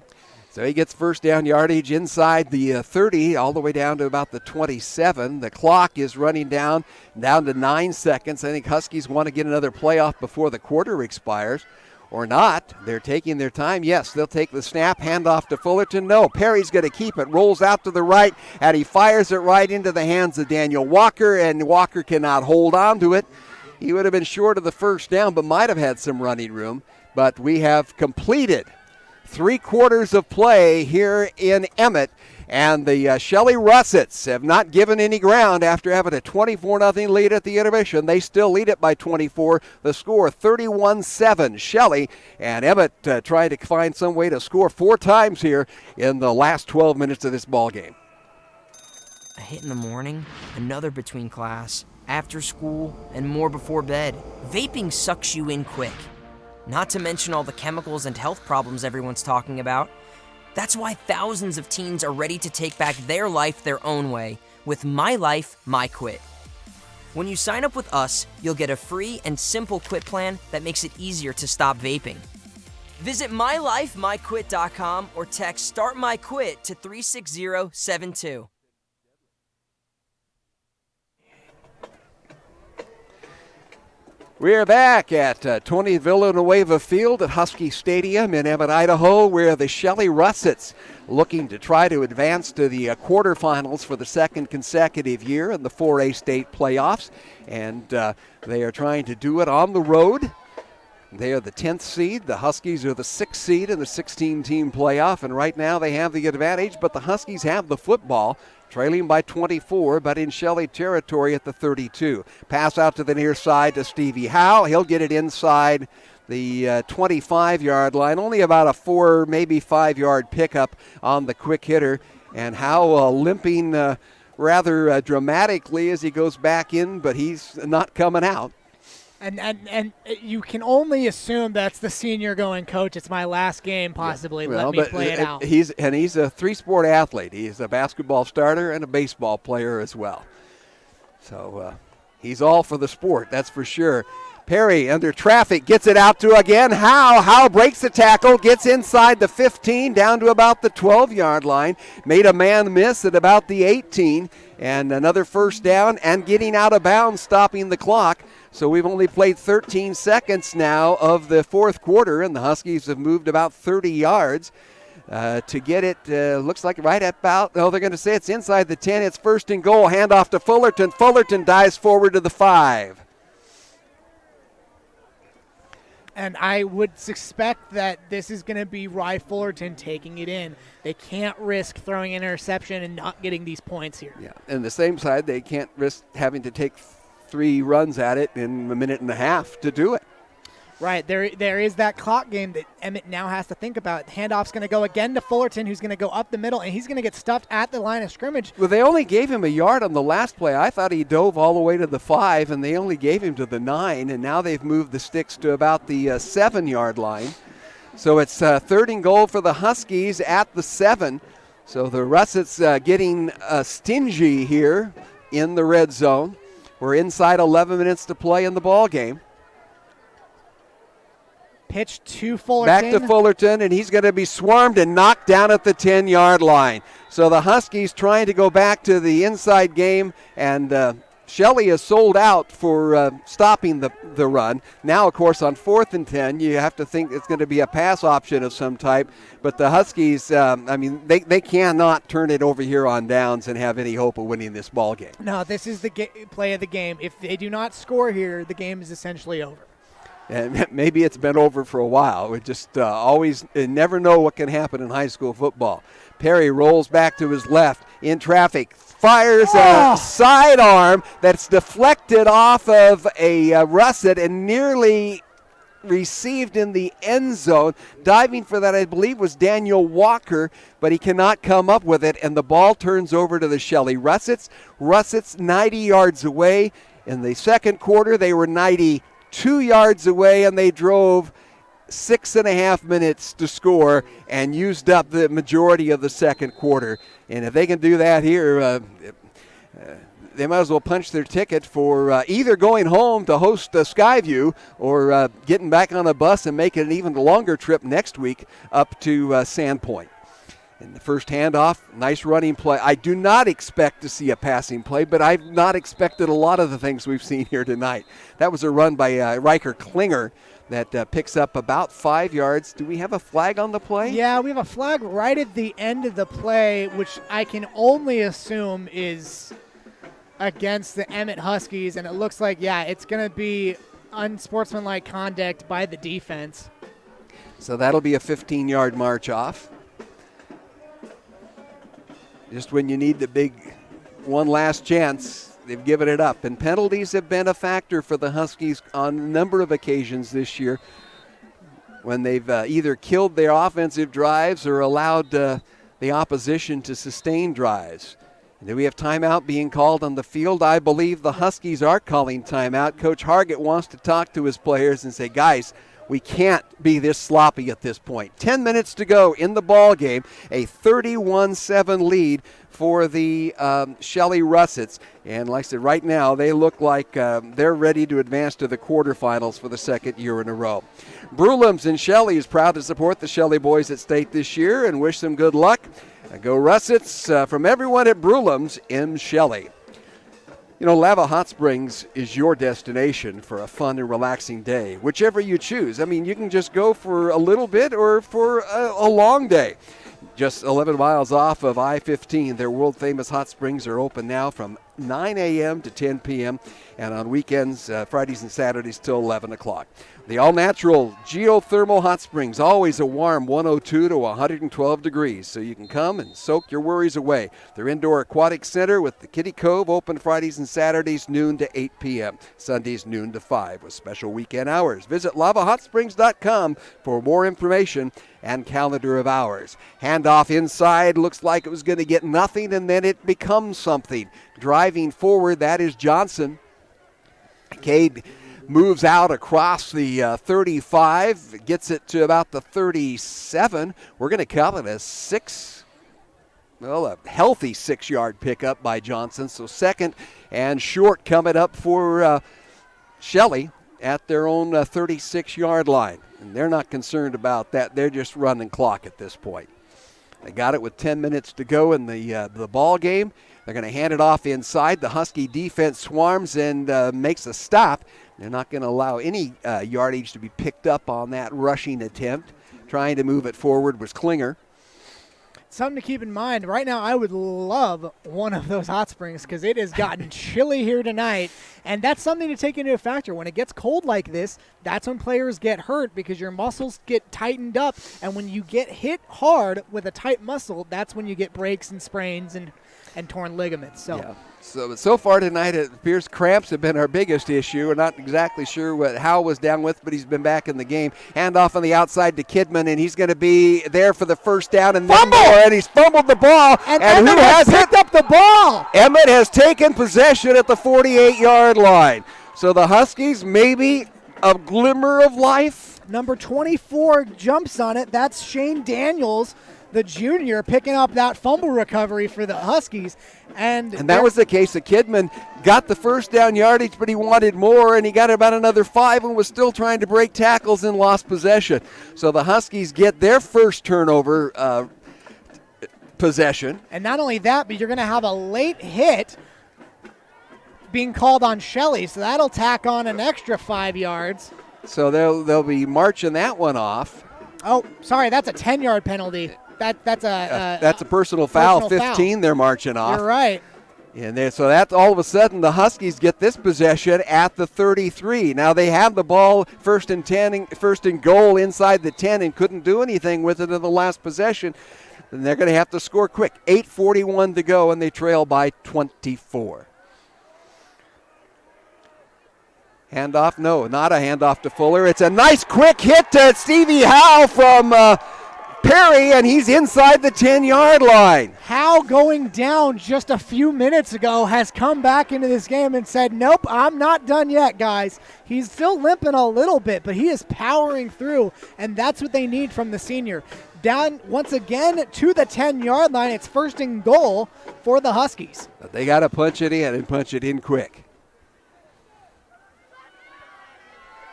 So he gets first down yardage inside the 30, all the way down to about the 27. The clock is running down to 9 seconds. I think Huskies want to get another play off before the quarter expires. Or not. They're taking their time. Yes, they'll take the snap, hand off to Fullerton. No, Perry's going to keep it. Rolls out to the right, and he fires it right into the hands of Daniel Walker, and Walker cannot hold on to it. He would have been short of the first down, but might have had some running room. But we have completed 3 quarters of play here in Emmett, and the Shelley Russets have not given any ground after having a 24-0 lead at the intermission. They still lead it by 24. The score 31-7 Shelley, and Emmett trying to find some way to score 4 times here in the last 12 minutes of this ball game. A hit in the morning, another between class, after school, and more before bed. Vaping sucks you in quick. Not to mention all the chemicals and health problems everyone's talking about. That's why thousands of teens are ready to take back their life their own way with My Life, My Quit. When you sign up with us, you'll get a free and simple quit plan that makes it easier to stop vaping. Visit mylifemyquit.com or text Start My Quit to 36072. We're back at 20 Villanueva Field at Husky Stadium in Emmett, Idaho, where the Shelley Russets looking to try to advance to the quarterfinals for the second consecutive year in the 4A state playoffs. And they are trying to do it on the road. They are the 10th seed. The Huskies are the 6th seed in the 16-team playoff, and right now they have the advantage, but the Huskies have the football, trailing by 24, but in Shelley territory at the 32. Pass out to the near side to Stevie Howe. He'll get it inside the 25-yard line. Only about a 4, maybe 5-yard pickup on the quick hitter, and Howe limping rather dramatically as he goes back in, but he's not coming out. And you can only assume that's the senior going, "Coach, it's my last game, possibly. Yeah. Well, let me play it out." He's a three-sport athlete. He's a basketball starter and a baseball player as well. So he's all for the sport, that's for sure. Perry under traffic, gets it out to again. Howe breaks the tackle, gets inside the 15, down to about the 12-yard line. Made a man miss at about the 18, and another first down and getting out of bounds, stopping the clock. So we've only played 13 seconds now of the fourth quarter, and the Huskies have moved about 30 yards to get it. Looks like right at about, they're going to say it's inside the 10. It's first and goal. Handoff to Fullerton. Fullerton dives forward to the 5. And I would suspect that this is going to be Rye Fullerton taking it in. They can't risk throwing an interception and not getting these points here. Yeah, and the same side, they can't risk having to take 3 runs at it in a minute and a half to do it. Right, there is that clock game that Emmett now has to think about. Handoff's going to go again to Fullerton, who's going to go up the middle, and he's going to get stuffed at the line of scrimmage. Well, they only gave him a yard on the last play. I thought he dove all the way to the 5, and they only gave him to the 9, and now they've moved the sticks to about the 7-yard line. So it's third and goal for the Huskies at the 7. So the Russets getting stingy here in the red zone. We're inside 11 minutes to play in the ball game. Pitch to Fullerton. Back to Fullerton, and he's going to be swarmed and knocked down at the 10-yard line. So the Huskies trying to go back to the inside game, and Shelley is sold out for stopping the run. Now, of course, on 4th and 10, you have to think it's going to be a pass option of some type. But the Huskies, they cannot turn it over here on downs and have any hope of winning this ball game. No, this is the play of the game. If they do not score here, the game is essentially over. And maybe it's been over for a while. We just always never know what can happen in high school football. Perry rolls back to his left in traffic, fires a sidearm that's deflected off of a Russet and nearly received in the end zone. Diving for that, I believe, was Daniel Walker, but he cannot come up with it, and the ball turns over to the Shelley Russets. Russets 90 yards away. In the second quarter, they were 92 yards away, and they drove 6.5 minutes to score and used up the majority of the second quarter. And if they can do that here, they might as well punch their ticket for either going home to host Skyview or getting back on a bus and making an even longer trip next week up to Sandpoint. In the first handoff, nice running play. I do not expect to see a passing play, but I've not expected a lot of the things we've seen here tonight. That was a run by Riker Klinger that picks up about 5 yards. Do we have a flag on the play? Yeah, we have a flag right at the end of the play, which I can only assume is against the Emmett Huskies, and it looks like, it's going to be unsportsmanlike conduct by the defense. So that'll be a 15-yard march off. Just when you need the big one last chance, they've given it up. And penalties have been a factor for the Huskies on a number of occasions this year when they've either killed their offensive drives or allowed the opposition to sustain drives. And do we have timeout being called on the field? I believe the Huskies are calling timeout. Coach Hargett wants to talk to his players and say, guys, we can't be this sloppy at this point. 10 minutes to go in the ball game. A 31-7 lead for the Shelley Russets. And like I said, right now they look like they're ready to advance to the quarterfinals for the second year in a row. Brulams and Shelley is proud to support the Shelley boys at state this year and wish them good luck. Go Russets. From everyone at Brulams, M. Shelley. You know, Lava Hot Springs is your destination for a fun and relaxing day, whichever you choose. I mean, you can just go for a little bit or for a long day. Just 11 miles off of I-15, their world-famous hot springs are open now from 9 a.m. to 10 p.m., and on weekends, Fridays and Saturdays till 11 o'clock. The all-natural geothermal hot springs, always a warm 102 to 112 degrees, so you can come and soak your worries away. Their indoor aquatic center with the Kiddie Cove open Fridays and Saturdays noon to 8 p.m., Sundays noon to 5 with special weekend hours. Visit lavahot.springs.com for more information and calendar of hours. Handoff inside, looks like it was going to get nothing, and then it becomes something. Driving forward, that is Johnson. Cade moves out across the 35, gets it to about the 37. We're going to call it a healthy 6-yard pickup by Johnson. So second and short coming up for Shelley at their own 36-yard line. And they're not concerned about that. They're just running clock at this point. They got it with 10 minutes to go in the ball game. They're going to hand it off inside. The Husky defense swarms and makes a stop. They're not going to allow any yardage to be picked up on that rushing attempt. Trying to move it forward was Klinger. Something to keep in mind, right now I would love one of those hot springs because it has gotten chilly here tonight, and that's something to take into a factor. When it gets cold like this, that's when players get hurt because your muscles get tightened up, and when you get hit hard with a tight muscle, that's when you get breaks and sprains and torn ligaments. So far tonight, it appears cramps have been our biggest issue. We're not exactly sure what Howell was down with, but he's been back in the game. Handoff on the outside to Kidman, and he's going to be there for the first down. And then more, and he's fumbled the ball. And Emmett has picked up the ball. Emmett has taken possession at the 48-yard line. So the Huskies, maybe a glimmer of life. Number 24 jumps on it. That's Shane Daniels, the junior, picking up that fumble recovery for the Huskies. And that was the case. The Kidman got the first down yardage, but he wanted more, and he got about another 5 and was still trying to break tackles and lost possession. So the Huskies get their first turnover possession. And not only that, but you're going to have a late hit being called on Shelley, so that'll tack on an extra 5 yards. So they'll be marching that one off. Oh, sorry, that's a 10-yard penalty. That's a personal foul. 15 they're marching off. You're right. And so that's all of a sudden the Huskies get this possession at the 33. Now they have the ball first and goal inside the 10 and couldn't do anything with it in the last possession. And they're going to have to score quick. 8:41 to go, and they trail by 24. Handoff? No, not a handoff to Fuller. It's a nice quick hit to Stevie Howe from Perry, and he's inside the 10-yard line. Howe, going down just a few minutes ago, has come back into this game and said, nope, I'm not done yet, guys. He's still limping a little bit, but he is powering through, and that's what they need from the senior. Down once again to the 10-yard line. It's first and goal for the Huskies. But they got to punch it in and punch it in quick.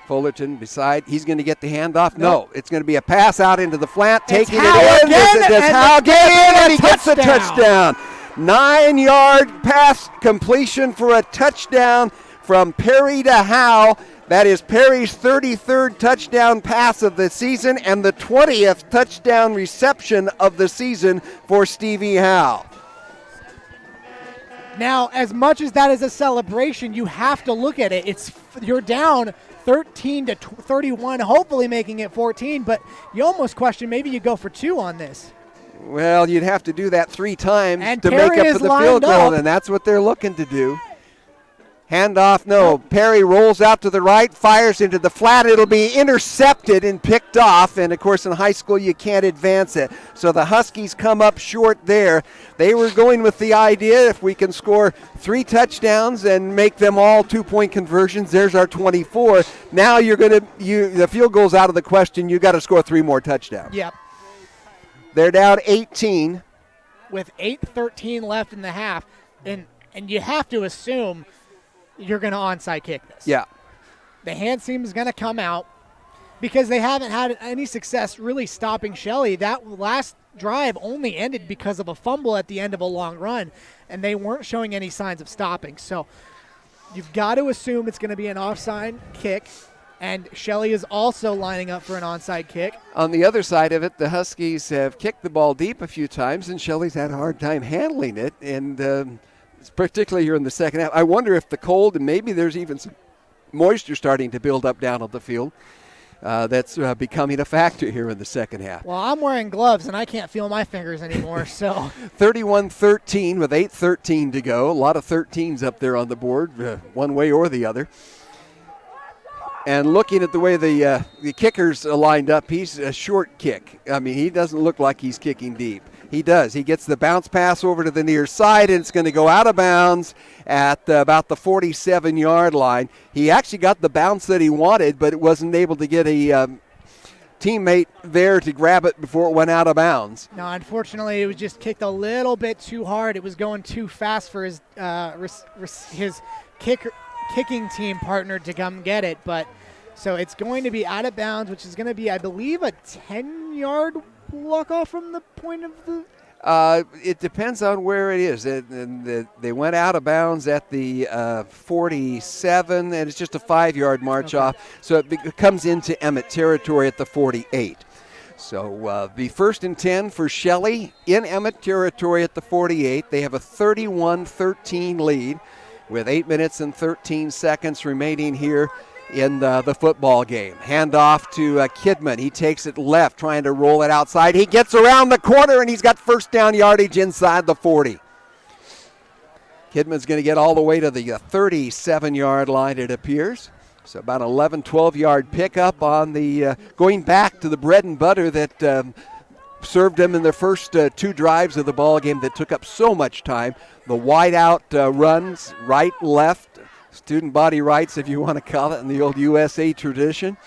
Fullerton beside, he's going to get the handoff. No, it's going to be a pass out into the flat, taking it in. Does Howe get in, and he gets the touchdown. 9-yard pass completion for a touchdown from Perry to Howe. That is Perry's 33rd touchdown pass of the season and the 20th touchdown reception of the season for Stevie Howe. Now, as much as that is a celebration, you have to look at it. You're down 13 to 31, hopefully making it 14, but you almost question maybe you go for 2 on this. Well, you'd have to do that 3 times and to Perry make up for the field goal, and that's what they're looking to do. Handoff, no. Perry rolls out to the right, fires into the flat. It'll be intercepted and picked off, and of course in high school you can't advance it. So the Huskies come up short there. They were going with the idea if we can score 3 touchdowns and make them all 2-point conversions, there's our 24. Now the field goal's out of the question. You got to score 3 more touchdowns. Yep. They're down 18 with 8:13 left in the half, and you have to assume you're going to onside kick this. Yeah. The hand seam is going to come out because they haven't had any success really stopping Shelley. That last drive only ended because of a fumble at the end of a long run, and they weren't showing any signs of stopping. So you've got to assume it's going to be an offside kick, and Shelley is also lining up for an onside kick. On the other side of it, the Huskies have kicked the ball deep a few times, and Shelley's had a hard time handling it, and particularly here in the second half. I wonder if the cold, and maybe there's even some moisture starting to build up down on the field, that's becoming a factor here in the second half. Well, I'm wearing gloves, and I can't feel my fingers anymore, so. 31-13 with 8:13 to go. A lot of 13s up there on the board, one way or the other. And looking at the way the kickers are lined up, he's a short kick. I mean, he doesn't look like he's kicking deep. He does. He gets the bounce pass over to the near side, and it's going to go out of bounds at about the 47-yard line. He actually got the bounce that he wanted, but it wasn't able to get a teammate there to grab it before it went out of bounds. No, unfortunately, it was just kicked a little bit too hard. It was going too fast for his kicking team partner to come get it. But so it's going to be out of bounds, which is going to be, I believe, a 10-yard walk off from the point of the. It depends on where it is. They went out of bounds at the 47, and it's just a 5-yard march off. So it comes into Emmett territory at the 48. So the 1st and 10 for Shelley in Emmett territory at the 48. They have a 31-13 lead with 8 minutes and 13 seconds remaining here in the football game. Handoff to Kidman. He takes it left, trying to roll it outside. He gets around the corner, and he's got first down yardage inside the 40. Kidman's going to get all the way to the 37-yard line, it appears. So about 11, 12-yard pickup on the going back to the bread and butter that served them in their first 2 drives of the ball game that took up so much time. The wide out runs, right, left, student body rights, if you want to call it, in the old USA tradition.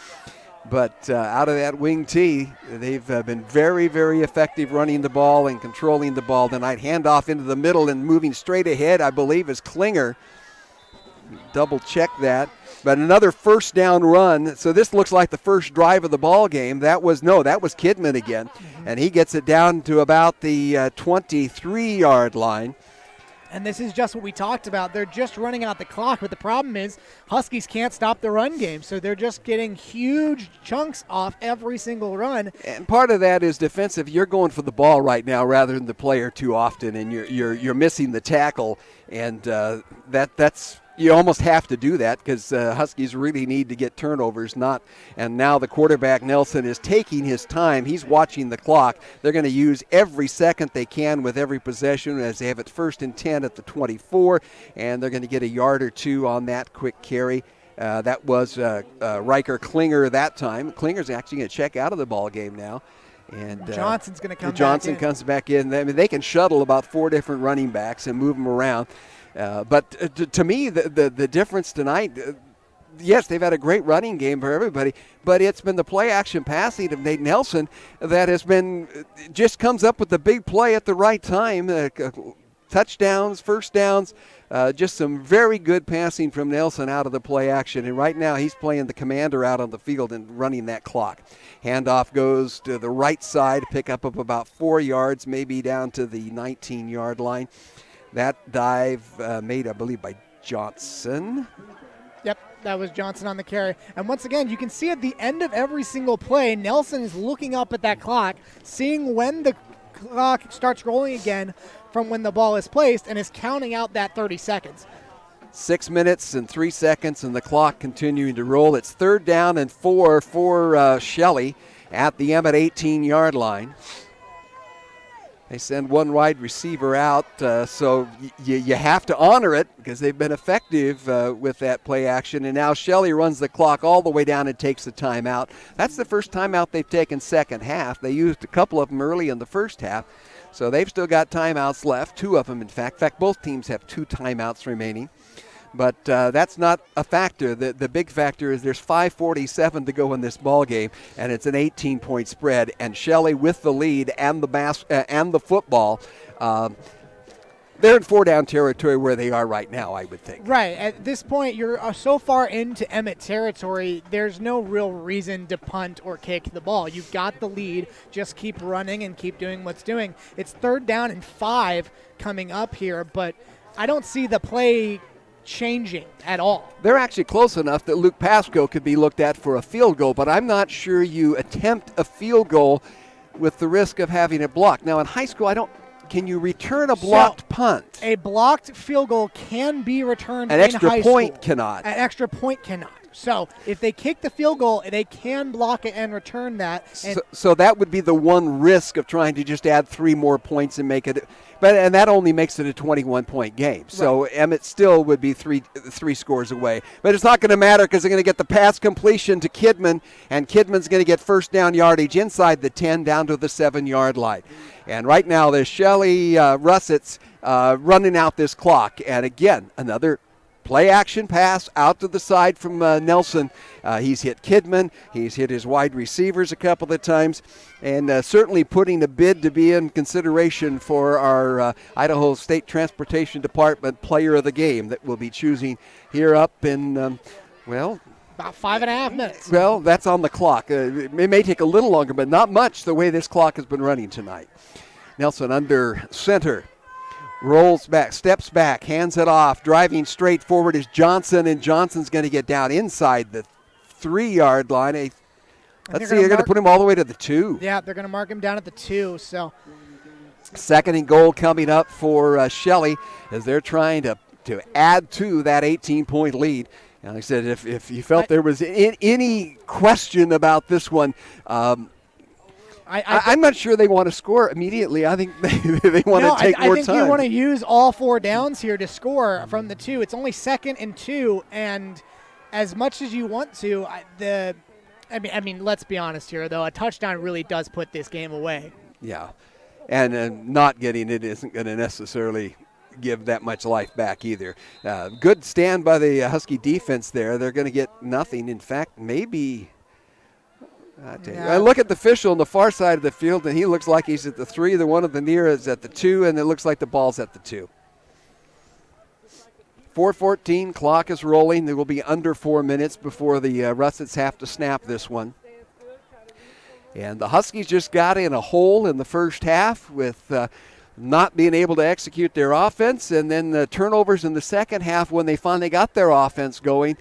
But out of that wing T, they've been very, very effective running the ball and controlling the ball tonight. Handoff into the middle and moving straight ahead, I believe, is Klinger. Double check that. But another first down run. So this looks like the first drive of the ball game. That was Kidman again. And he gets it down to about the 23-yard line. And this is just what we talked about. They're just running out the clock, but the problem is Huskies can't stop the run game, so they're just getting huge chunks off every single run. And part of that is defensive. You're going for the ball right now rather than the player too often, and you're missing the tackle, and that's. You almost have to do that because Huskies really need to get turnovers. And now the quarterback, Nelson, is taking his time. He's watching the clock. They're going to use every second they can with every possession as they have it 1st and 10 at the 24, and they're going to get a yard or 2 on that quick carry. That was Riker Klinger that time. Klinger's actually going to check out of the ball game now. And Johnson's going to come Johnson back in. comes back in. I mean, they can shuttle about 4 different running backs and move them around. But to me, the difference tonight, yes, they've had a great running game for everybody, but it's been the play-action passing of Nate Nelson that has been just comes up with the big play at the right time. Touchdowns, first downs, just some very good passing from Nelson out of the play action. And right now he's playing the commander out on the field and running that clock. Handoff goes to the right side, pick up about 4 yards, maybe down to the 19-yard line. That dive made, I believe, by Johnson. Yep, that was Johnson on the carry. And once again, you can see at the end of every single play, Nelson is looking up at that clock, seeing when the clock starts rolling again from when the ball is placed, and is counting out that 30 seconds. 6 minutes and 3 seconds, and the clock continuing to roll. It's 3rd down and 4 for Shelley at the Emmett 18-yard line. They send one wide receiver out, so you have to honor it because they've been effective with that play action. And now Shelley runs the clock all the way down and takes the timeout. That's the first timeout they've taken second half. They used a couple of them early in the first half, so they've still got timeouts left, 2 of them in fact. In fact, both teams have 2 timeouts remaining. But that's not a factor. The big factor is there's 5:47 to go in this ball game, and it's an 18-point spread. And Shelley with the lead and the football, they're in 4-down territory where they are right now, I would think. Right. At this point, you're so far into Emmett territory, there's no real reason to punt or kick the ball. You've got the lead. Just keep running and keep doing what's doing. It's 3rd down and 5 coming up here, but I don't see the play changing at all. They're actually close enough that Luke Pascoe could be looked at for a field goal, but I'm not sure you attempt a field goal with the risk of having it blocked. Now in high school, I don't can you return a blocked punt? A blocked field goal can be returned An in extra high point school. cannot. An extra point cannot. So if they kick the field goal, they can block it and return that. And So that would be the one risk of trying to just add 3 more points and make it. And that only makes it a 21-point game. So Emmett still would be three scores away. But it's not going to matter because they're going to get the pass completion to Kidman, and Kidman's going to get first down yardage inside the 10 down to the 7-yard line. And right now there's Shelley Russets running out this clock. And again, another play action pass out to the side from Nelson. He's hit Kidman. He's hit his wide receivers a couple of times. And certainly putting a bid to be in consideration for our Idaho State Transportation Department player of the game that we'll be choosing here up in, about 5.5 minutes. Well, that's on the clock. It may take a little longer, but not much the way this clock has been running tonight. Nelson under center. Rolls back, steps back, hands it off. Driving straight forward is Johnson, and Johnson's going to get down inside the 3-yard line. Let's see, they're going to put him all the way to the 2. Yeah, they're going to mark him down at the 2. So, second and goal coming up for Shelley as they're trying to add to that 18-point lead. And like I said, if you felt there was any question about this one, I'm not sure they want to score immediately. I think they want to take more time. I think you want to use all 4 downs here to score from the 2. It's only 2nd and 2, and as much as you want to, I mean, let's be honest here, though. A touchdown really does put this game away. Yeah, and not getting it isn't going to necessarily give that much life back either. Good stand by the Husky defense there. They're going to get nothing. In fact, maybe. I look at the official on the far side of the field, and he looks like he's at the 3. The one at the near is at the 2, and it looks like the ball's at the 2. 4:14, clock is rolling. There will be under 4 minutes before the Russets have to snap this one. And the Huskies just got in a hole in the first half with not being able to execute their offense, and then the turnovers in the second half when they finally got their offense going,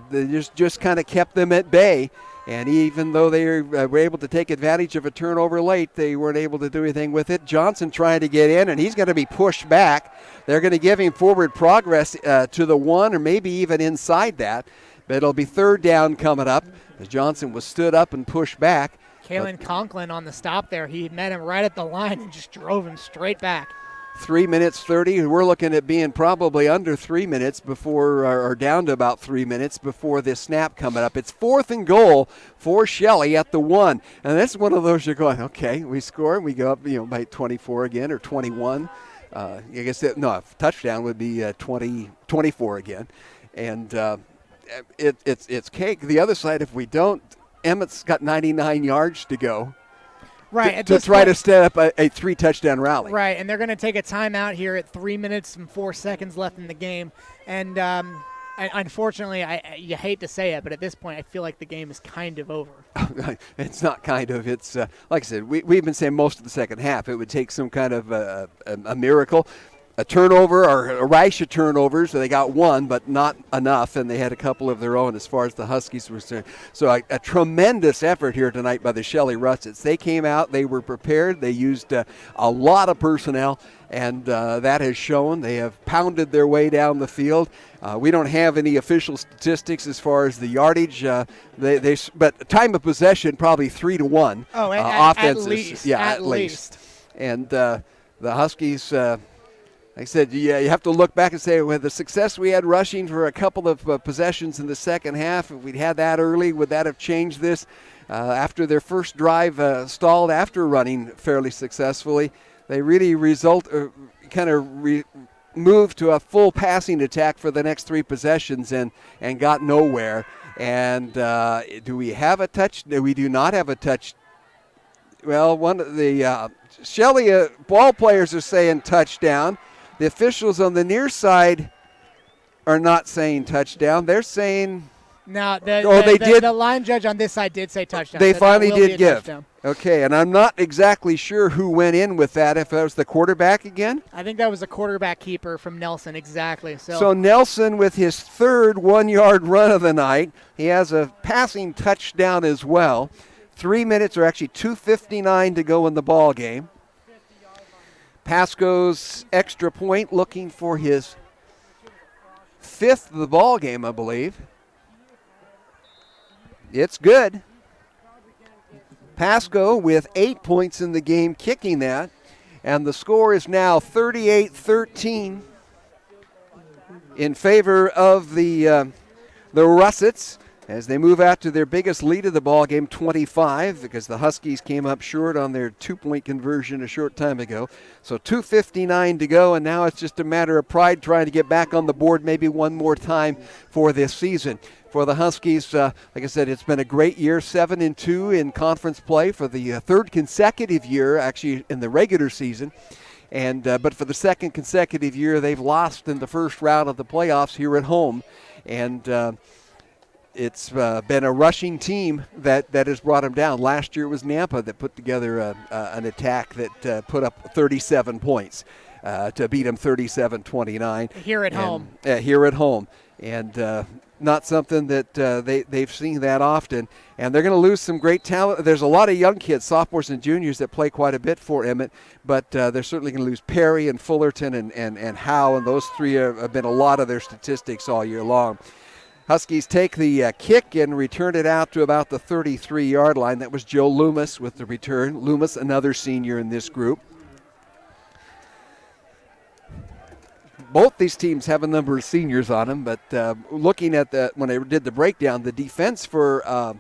they just kind of kept them at bay. And even though they were able to take advantage of a turnover late, they weren't able to do anything with it. Johnson trying to get in, and he's going to be pushed back. They're going to give him forward progress to the 1 or maybe even inside that. But it'll be 3rd down coming up as Johnson was stood up and pushed back. Kalen Conklin on the stop there. He met him right at the line and just drove him straight back. 3 minutes 30. We're looking at being probably under 3 minutes before, or down to about 3 minutes before this snap coming up. It's 4th and goal for Shelley at the 1. And this is one of those you're going, okay, we score, we go up, by 24 again or 21. I guess a touchdown would be 24 again. And it's cake. The other side, if we don't, Emmett's got 99 yards to go. Right. To try to set up a 3-touchdown rally. Right, and they're going to take a timeout here at 3 minutes and 4 seconds left in the game. And unfortunately, you hate to say it, but at this point, I feel like the game is kind of over. It's not kind of. It's, like I said, we've been saying most of the second half. It would take some kind of a miracle. A turnover or a rash of turnovers. So they got 1, but not enough, and they had a couple of their own as far as the Huskies were concerned. So a tremendous effort here tonight by the Shelley Russets. They came out, they were prepared, they used a lot of personnel, and that has shown. They have pounded their way down the field. We don't have any official statistics as far as the yardage. But time of possession, probably 3-1. Oh, at least. Yeah, at least. And the Huskies... Like I said, you have to look back and say, with the success we had rushing for a couple of possessions in the second half, if we'd had that early, would that have changed this? After their first drive stalled after running fairly successfully, they really moved to a full passing attack for the next 3 possessions and got nowhere. And do we have a touch? No, we do not have a touch. Well, one of the Shelley ball players are saying touchdown. The officials on the near side are not saying touchdown. They're saying... No, the line judge on this side did say touchdown. They finally did give. Touchdown. Okay, and I'm not exactly sure who went in with that, if that was the quarterback again. I think that was the quarterback keeper from Nelson, exactly. So Nelson with his 3rd 1-yard run of the night. He has a passing touchdown as well. 3 minutes, or actually 2:59 to go in the ball game. Pasco's extra point, looking for his 5th of the ball game, I believe. It's good. Pasco with 8 points in the game, kicking that. And the score is now 38-13 in favor of the Russets as they move out to their biggest lead of the ball game, 25, because the Huskies came up short on their 2-point conversion a short time ago. So 2:59 to go, and now it's just a matter of pride trying to get back on the board maybe one more time for this season. For the Huskies, like I said, it's been a great year, 7-2 in conference play for the third consecutive year, actually in the regular season. And but for the second consecutive year, they've lost in the first round of the playoffs here at home. And it's been a rushing team that has brought them down. Last year it was Nampa that put together an attack that put up 37 points to beat them 37-29. Here at home. Here at home. And not something that they've seen that often. And they're going to lose some great talent. There's a lot of young kids, sophomores and juniors, that play quite a bit for Emmett, but they're certainly going to lose Perry and Fullerton and Howe, and those three have been a lot of their statistics all year long. Huskies take the kick and return it out to about the 33-yard line. That was Joe Loomis with the return. Loomis, another senior in this group. Both these teams have a number of seniors on them, but looking at when I did the breakdown, the defense for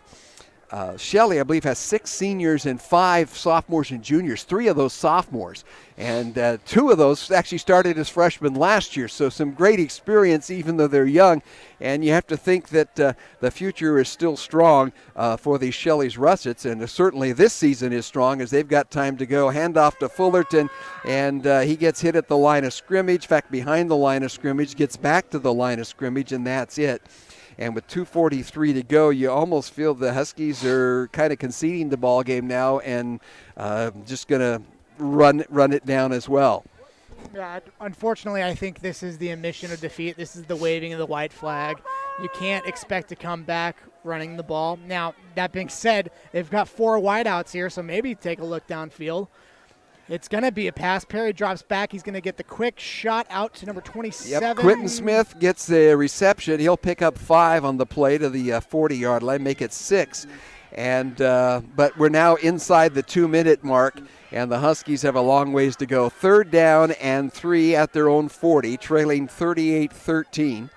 Shelley, I believe, has 6 seniors and 5 sophomores and juniors, 3 of those sophomores. And 2 of those actually started as freshmen last year, so some great experience even though they're young. And you have to think that the future is still strong for these Shelley's Russets, and certainly this season is strong as they've got time to go. Handoff to Fullerton, and he gets hit at the line of scrimmage, in fact, behind the line of scrimmage, gets back to the line of scrimmage, and that's it. And with 2:43 to go, you almost feel the Huskies are kind of conceding the ball game now and just going to run it down as well. Yeah, unfortunately, I think this is the admission of defeat. This is the waving of the white flag. You can't expect to come back running the ball. Now, that being said, they've got 4 wideouts here, so maybe take a look downfield. It's going to be a pass. Perry drops back. He's going to get the quick shot out to number 27. Yep, Quentin Smith gets the reception. He'll pick up 5 on the play to the 40-yard line, make it 6. And but we're now inside the 2-minute mark, and the Huskies have a long ways to go. 3rd down and 3 at their own 40, trailing 38-13.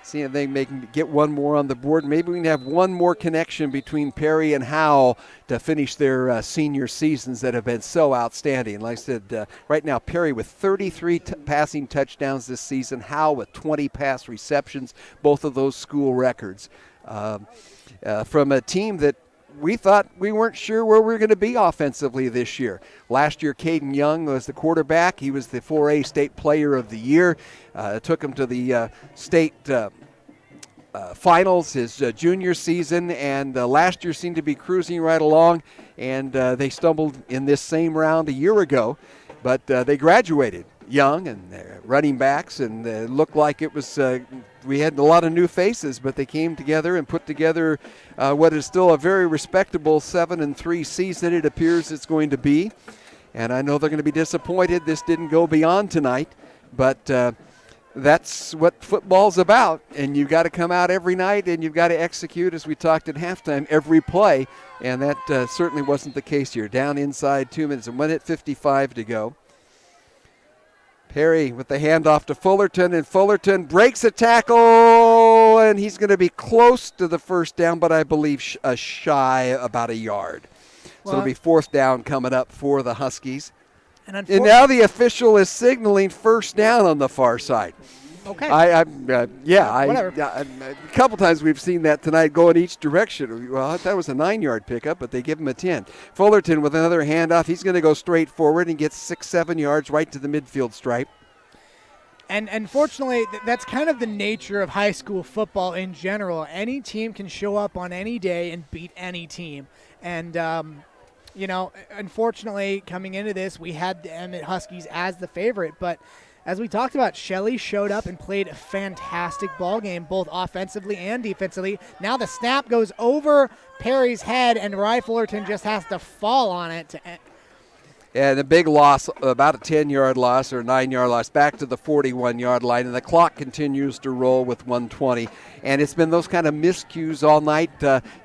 See if they can get one more on the board. Maybe we can have one more connection between Perry and Howe to finish their senior seasons that have been so outstanding. Like I said, right now Perry with 33 passing touchdowns this season, Howe with 20 pass receptions, both of those school records. From a team that we thought we weren't sure where we were going to be offensively this year. Last year, Caden Young was the quarterback. He was the 4A state player of the year. Took him to the state finals his junior season, and last year seemed to be cruising right along, and they stumbled in this same round a year ago, but they graduated young and running backs, and it looked like it was we had a lot of new faces, but they came together and put together what is still a very respectable 7-3 season it appears it's going to be. And I know they're going to be disappointed this didn't go beyond tonight, but that's what football's about. And you've got to come out every night and you've got to execute, as we talked at halftime, every play. And that certainly wasn't the case here. Down inside 2 minutes and 1:55 to go. Perry with the handoff to Fullerton, and Fullerton breaks a tackle, and he's going to be close to the first down, but I believe shy about a yard. So it'll be 4th down coming up for the Huskies. And now the official is signaling first down on the far side. Okay. Whatever. A couple times we've seen that tonight go in each direction. Well, that was a 9-yard pickup, but they give him a 10. Fullerton with another handoff. He's going to go straight forward and get 6-7 yards right to the midfield stripe. And unfortunately, that's kind of the nature of high school football in general. Any team can show up on any day and beat any team. And, unfortunately, coming into this, we had the Emmett Huskies as the favorite, but as we talked about, Shelley showed up and played a fantastic ball game, both offensively and defensively. Now the snap goes over Perry's head, and Rye Fullerton just has to fall on it. And a big loss, about a 10-yard loss or a 9-yard loss, back to the 41-yard line, and the clock continues to roll with 1:20. And it's been those kind of miscues all night.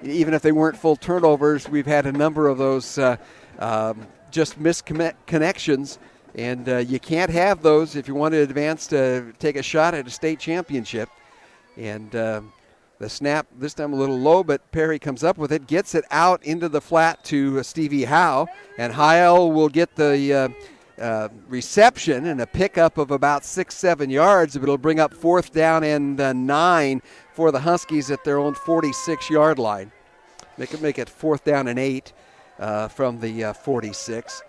Even if they weren't full turnovers, we've had a number of those just misconnections. And you can't have those if you want to advance to take a shot at a state championship. And the snap, this time a little low, but Perry comes up with it, gets it out into the flat to Stevie Howe, and Heil will get the reception and a pickup of about 6-7 yards, but it'll bring up 4th down and 9 for the Huskies at their own 46-yard line. Make it 4th down and 8 from the 46.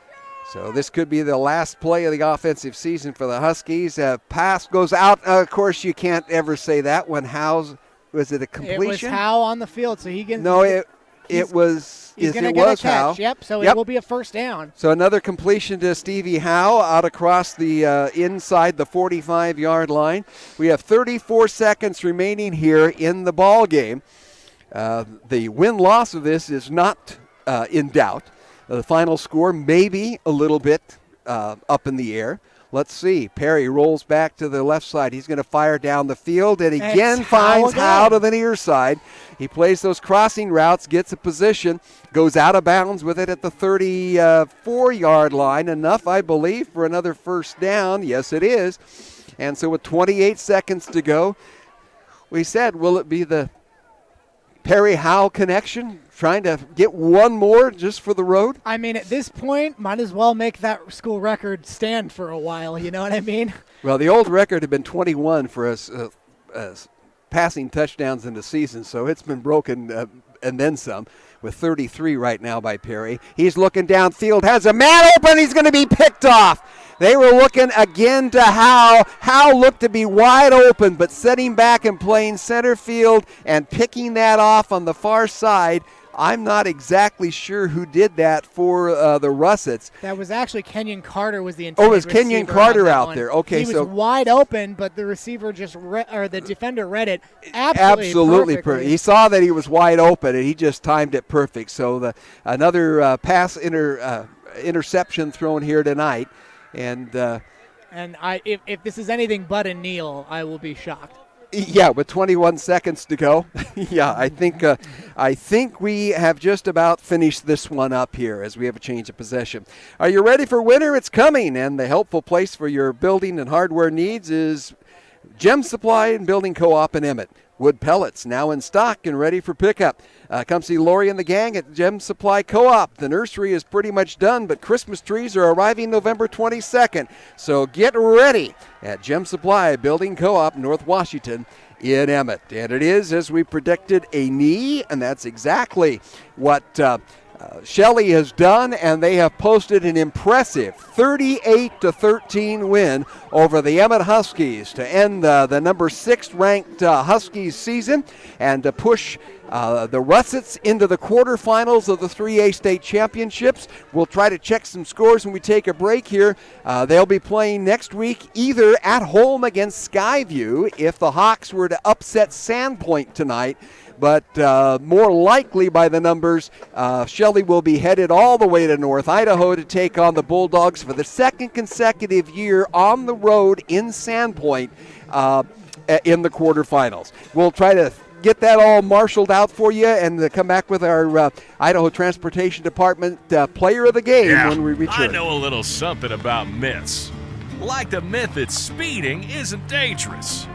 So this could be the last play of the offensive season for the Huskies. Pass goes out. Of course, you can't ever say that when Howe's. Was it a completion? It was Howe on the field, so he can. No, it was. He's going to it get was a catch. Howe. Yep. So it will be a first down. So another completion to Stevie Howe out across the inside the 45-yard line. We have 34 seconds remaining here in the ball game. The win-loss of this is not in doubt. The final score may be a little bit up in the air. Let's see. Perry rolls back to the left side. He's going to fire down the field and again finds Howe to the near side. He plays those crossing routes, gets a position, goes out of bounds with it at the 34-yard line. Enough, I believe, for another first down. Yes, it is. And so with 28 seconds to go, we said, will it be the Perry-Howe connection, trying to get one more just for the road? I mean, at this point, might as well make that school record stand for a while, you know what I mean? Well, the old record had been 21 for us passing touchdowns in the season, so it's been broken and then some, with 33 right now by Perry. He's looking downfield, has a man open, he's going to be picked off. They were looking again to Howe. Howe looked to be wide open, but setting back and playing center field and picking that off on the far side. I'm not exactly sure who did that for the Russets. That was actually Kenyon Carter was the intended receiver. Oh, it was Kenyon Carter out there. Okay, he was wide open, but the receiver the defender read it absolutely perfectly. He saw that he was wide open, and he just timed it perfect. So another pass interception thrown here tonight. And if this is anything but a kneel, I will be shocked. Yeah, with 21 seconds to go. Yeah, I think we have just about finished this one up here as we have a change of possession. Are you ready for winter? It's coming, and the helpful place for your building and hardware needs is Gem Supply and Building Co-op in Emmett. Wood pellets now in stock and ready for pickup. Come see Lori and the gang at Gem Supply Co-op. The nursery is pretty much done, but Christmas trees are arriving November 22nd. So get ready at Gem Supply Building Co-op, North Washington in Emmett. And it is, as we predicted, a knee, and that's exactly what Shelley has done, and they have posted an impressive 38-13 win over the Emmett Huskies to end the number 6 ranked Huskies season and to push the Russets into the quarterfinals of the 3A state championships. We'll try to check some scores when we take a break here. They'll be playing next week either at home against Skyview if the Hawks were to upset Sandpoint tonight. But more likely by the numbers, Shelley will be headed all the way to North Idaho to take on the Bulldogs for the second consecutive year on the road in Sandpoint in the quarterfinals. We'll try to get that all marshaled out for you and come back with our Idaho Transportation Department player of the game when we return. I know a little something about myths. Like the myth that speeding isn't dangerous.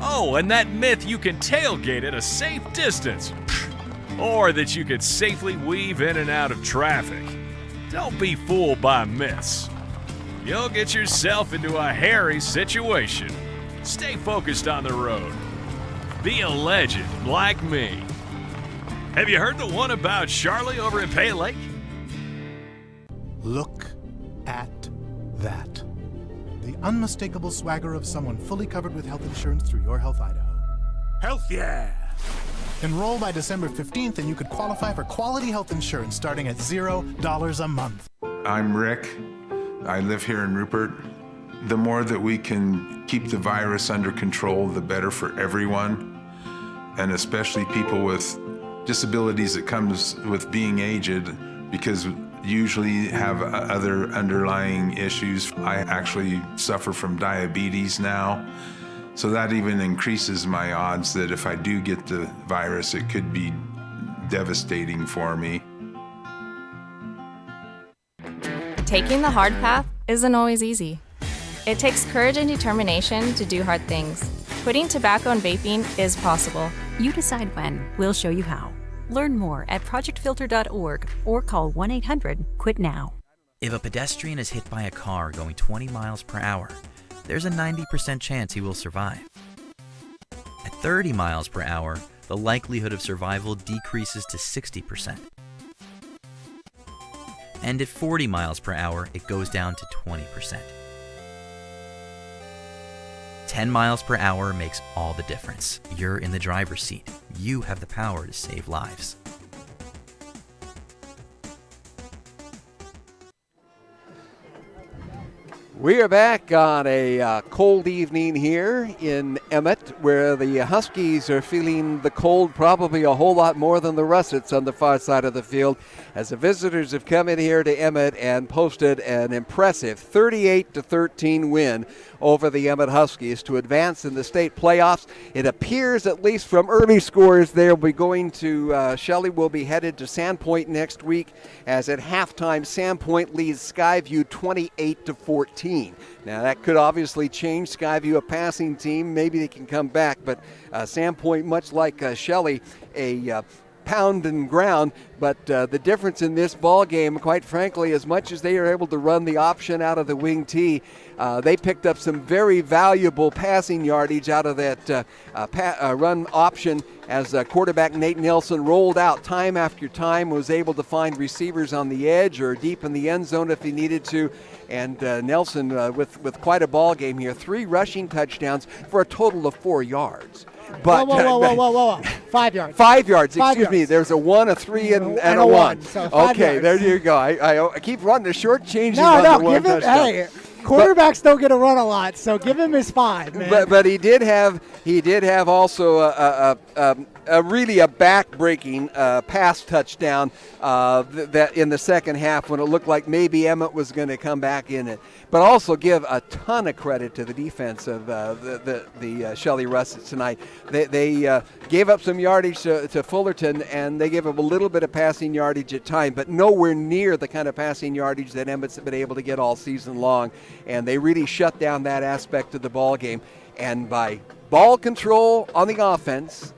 Oh, and that myth you can tailgate at a safe distance. Or that you could safely weave in and out of traffic. Don't be fooled by myths. You'll get yourself into a hairy situation. Stay focused on the road. Be a legend like me. Have you heard the one about Shelley over in Pay Lake? Look at that. The unmistakable swagger of someone fully covered with health insurance through Your Health Idaho. Health yeah! Enroll by December 15th and you could qualify for quality health insurance starting at $0 a month. I'm Rick. I live here in Rupert. The more that we can keep the virus under control, the better for everyone, and especially people with disabilities that comes with being aged, because usually have other underlying issues. I actually suffer from diabetes now, so that even increases my odds that if I do get the virus, it could be devastating for me. Taking the hard path isn't always easy. It takes courage and determination to do hard things. Quitting tobacco and vaping is possible. You decide when. We'll show you how. Learn more at projectfilter.org or call 1-800-QUIT-NOW. If a pedestrian is hit by a car going 20 miles per hour, there's a 90% chance he will survive. At 30 miles per hour, the likelihood of survival decreases to 60%. And at 40 miles per hour, it goes down to 20%. 10 miles per hour makes all the difference. You're in the driver's seat. You have the power to save lives. We are back on a cold evening here in Emmett, where the Huskies are feeling the cold probably a whole lot more than the Russets on the far side of the field, as the visitors have come in here to Emmett and posted an impressive 38-13 win over the Emmett Huskies to advance in the state playoffs. It appears, at least from early scores, they'll be going to, Shelley will be headed to Sandpoint next week, as at halftime, Sandpoint leads Skyview 28-14. Now, that could obviously change. Skyview, a passing team, maybe they can come back, but Sandpoint, much like Shelley, a pound and ground, but the difference in this ball game, quite frankly, as much as they are able to run the option out of the wing tee, they picked up some very valuable passing yardage out of that run option, as quarterback Nate Nelson rolled out time after time, was able to find receivers on the edge or deep in the end zone if he needed to. And Nelson with quite a ball game here, 3 rushing touchdowns for a total of 4 yards. But whoa. 5 yards. 5 yards, excuse me. There's a 1, a 3, and a 1. So 5 okay, yards. there you go. I keep running the shortchanging No, on the 1 give him, touchdown. hey, quarterbacks don't get to run a lot, so give him his 5, man. But he did have also a back-breaking pass touchdown that in the second half, when it looked like maybe Emmett was going to come back in it. But also give a ton of credit to the defense of the Shelley Russets tonight. They gave up some yardage to Fullerton, and they gave up a little bit of passing yardage at time, but nowhere near the kind of passing yardage that Emmett's been able to get all season long. And they really shut down that aspect of the ball game. And by ball control on the offense,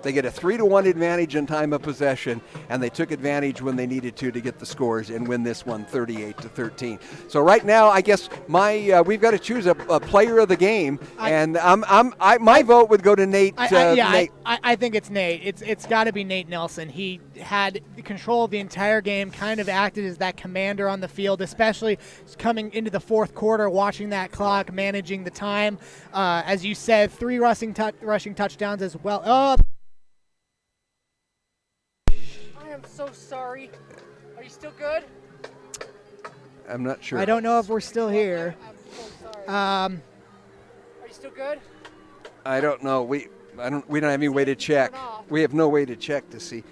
they get a 3-1 advantage in time of possession, and they took advantage when they needed to get the scores and win this one 38-13. So right now, I guess we've got to choose a player of the game, and my vote would go to Nate. I think it's Nate. It's got to be Nate Nelson. He had control of the entire game, kind of acted as that commander on the field, especially coming into the fourth quarter, watching that clock, managing the time. As you said, 3 rushing touchdowns as well. I'm so sorry. Are you still good? I'm not sure. I don't know if we're still here. I'm so sorry. Are you still good? I don't know. We don't have any way to check. We have no way to check to see.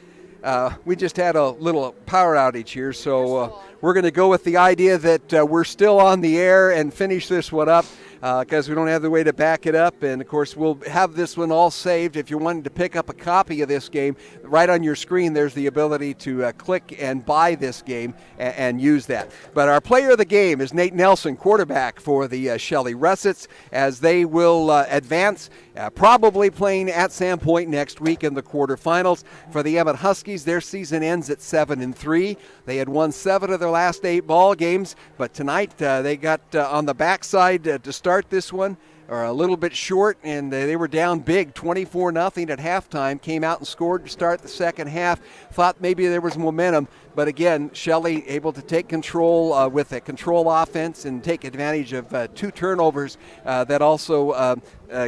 We just had a little power outage here, so we're going to go with the idea that we're still on the air and finish this one up, because we don't have the way to back it up. And, of course, we'll have this one all saved. If you're wanting to pick up a copy of this game, right on your screen there's the ability to click and buy this game and use that. But our player of the game is Nate Nelson, quarterback for the Shelley Russets, as they will advance, probably playing at Sandpoint next week in the quarterfinals. For the Emmett Huskies, their season ends at 7-3. They had won 7 of their last 8 ball games, but tonight they got on the backside to start this one, or a little bit short, and they were down big, 24-0 at halftime, came out and scored to start the second half. Thought maybe there was momentum, but again, Shelley able to take control with a control offense and take advantage of 2 turnovers that also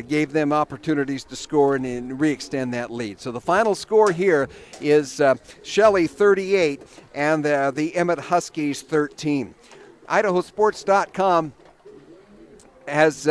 gave them opportunities to score and re-extend that lead. So the final score here is Shelley 38 and the Emmett Huskies 13. IdahoSports.com has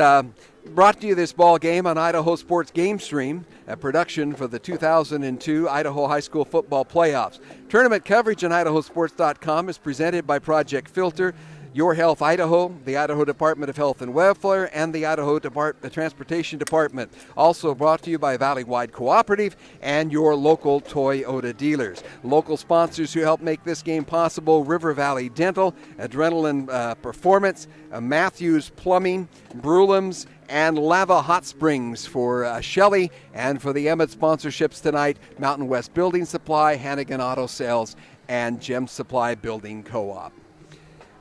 Brought to you this ball game on Idaho Sports GameStream, a production for the 2002 Idaho High School Football Playoffs. Tournament coverage on IdahoSports.com is presented by Project Filter, Your Health Idaho, the Idaho Department of Health and Welfare, and the Idaho Transportation Department. Also brought to you by Valley-Wide Cooperative and your local Toyota dealers. Local sponsors who help make this game possible: River Valley Dental, Adrenaline Performance, Matthews Plumbing, Brulams, and Lava Hot Springs for Shelley, and for the Emmett sponsorships tonight, Mountain West Building Supply, Hannigan Auto Sales, and Gem Supply Building Co-op.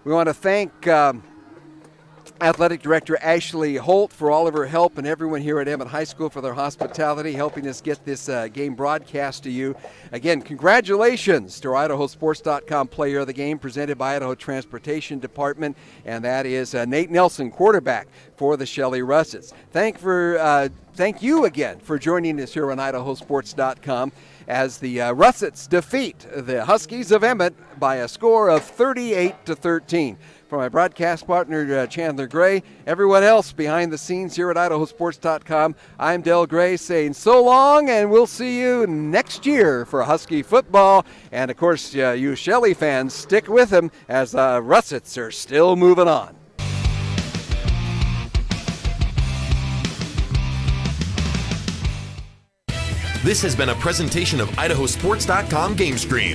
We want to thank Athletic Director Ashley Holt for all of her help, and everyone here at Emmett High School for their hospitality, helping us get this game broadcast to you. Again, congratulations to our IdahoSports.com player of the game, presented by Idaho Transportation Department, and that is Nate Nelson, quarterback for the Shelley Russets. Thank you again for joining us here on IdahoSports.com as the Russets defeat the Huskies of Emmett by a score of 38-13. For my broadcast partner, Chandler Gray, everyone else behind the scenes here at IdahoSports.com, I'm Del Gray saying so long, and we'll see you next year for Husky football. And, of course, you Shelley fans, stick with them as Russets are still moving on. This has been a presentation of IdahoSports.com GameStream.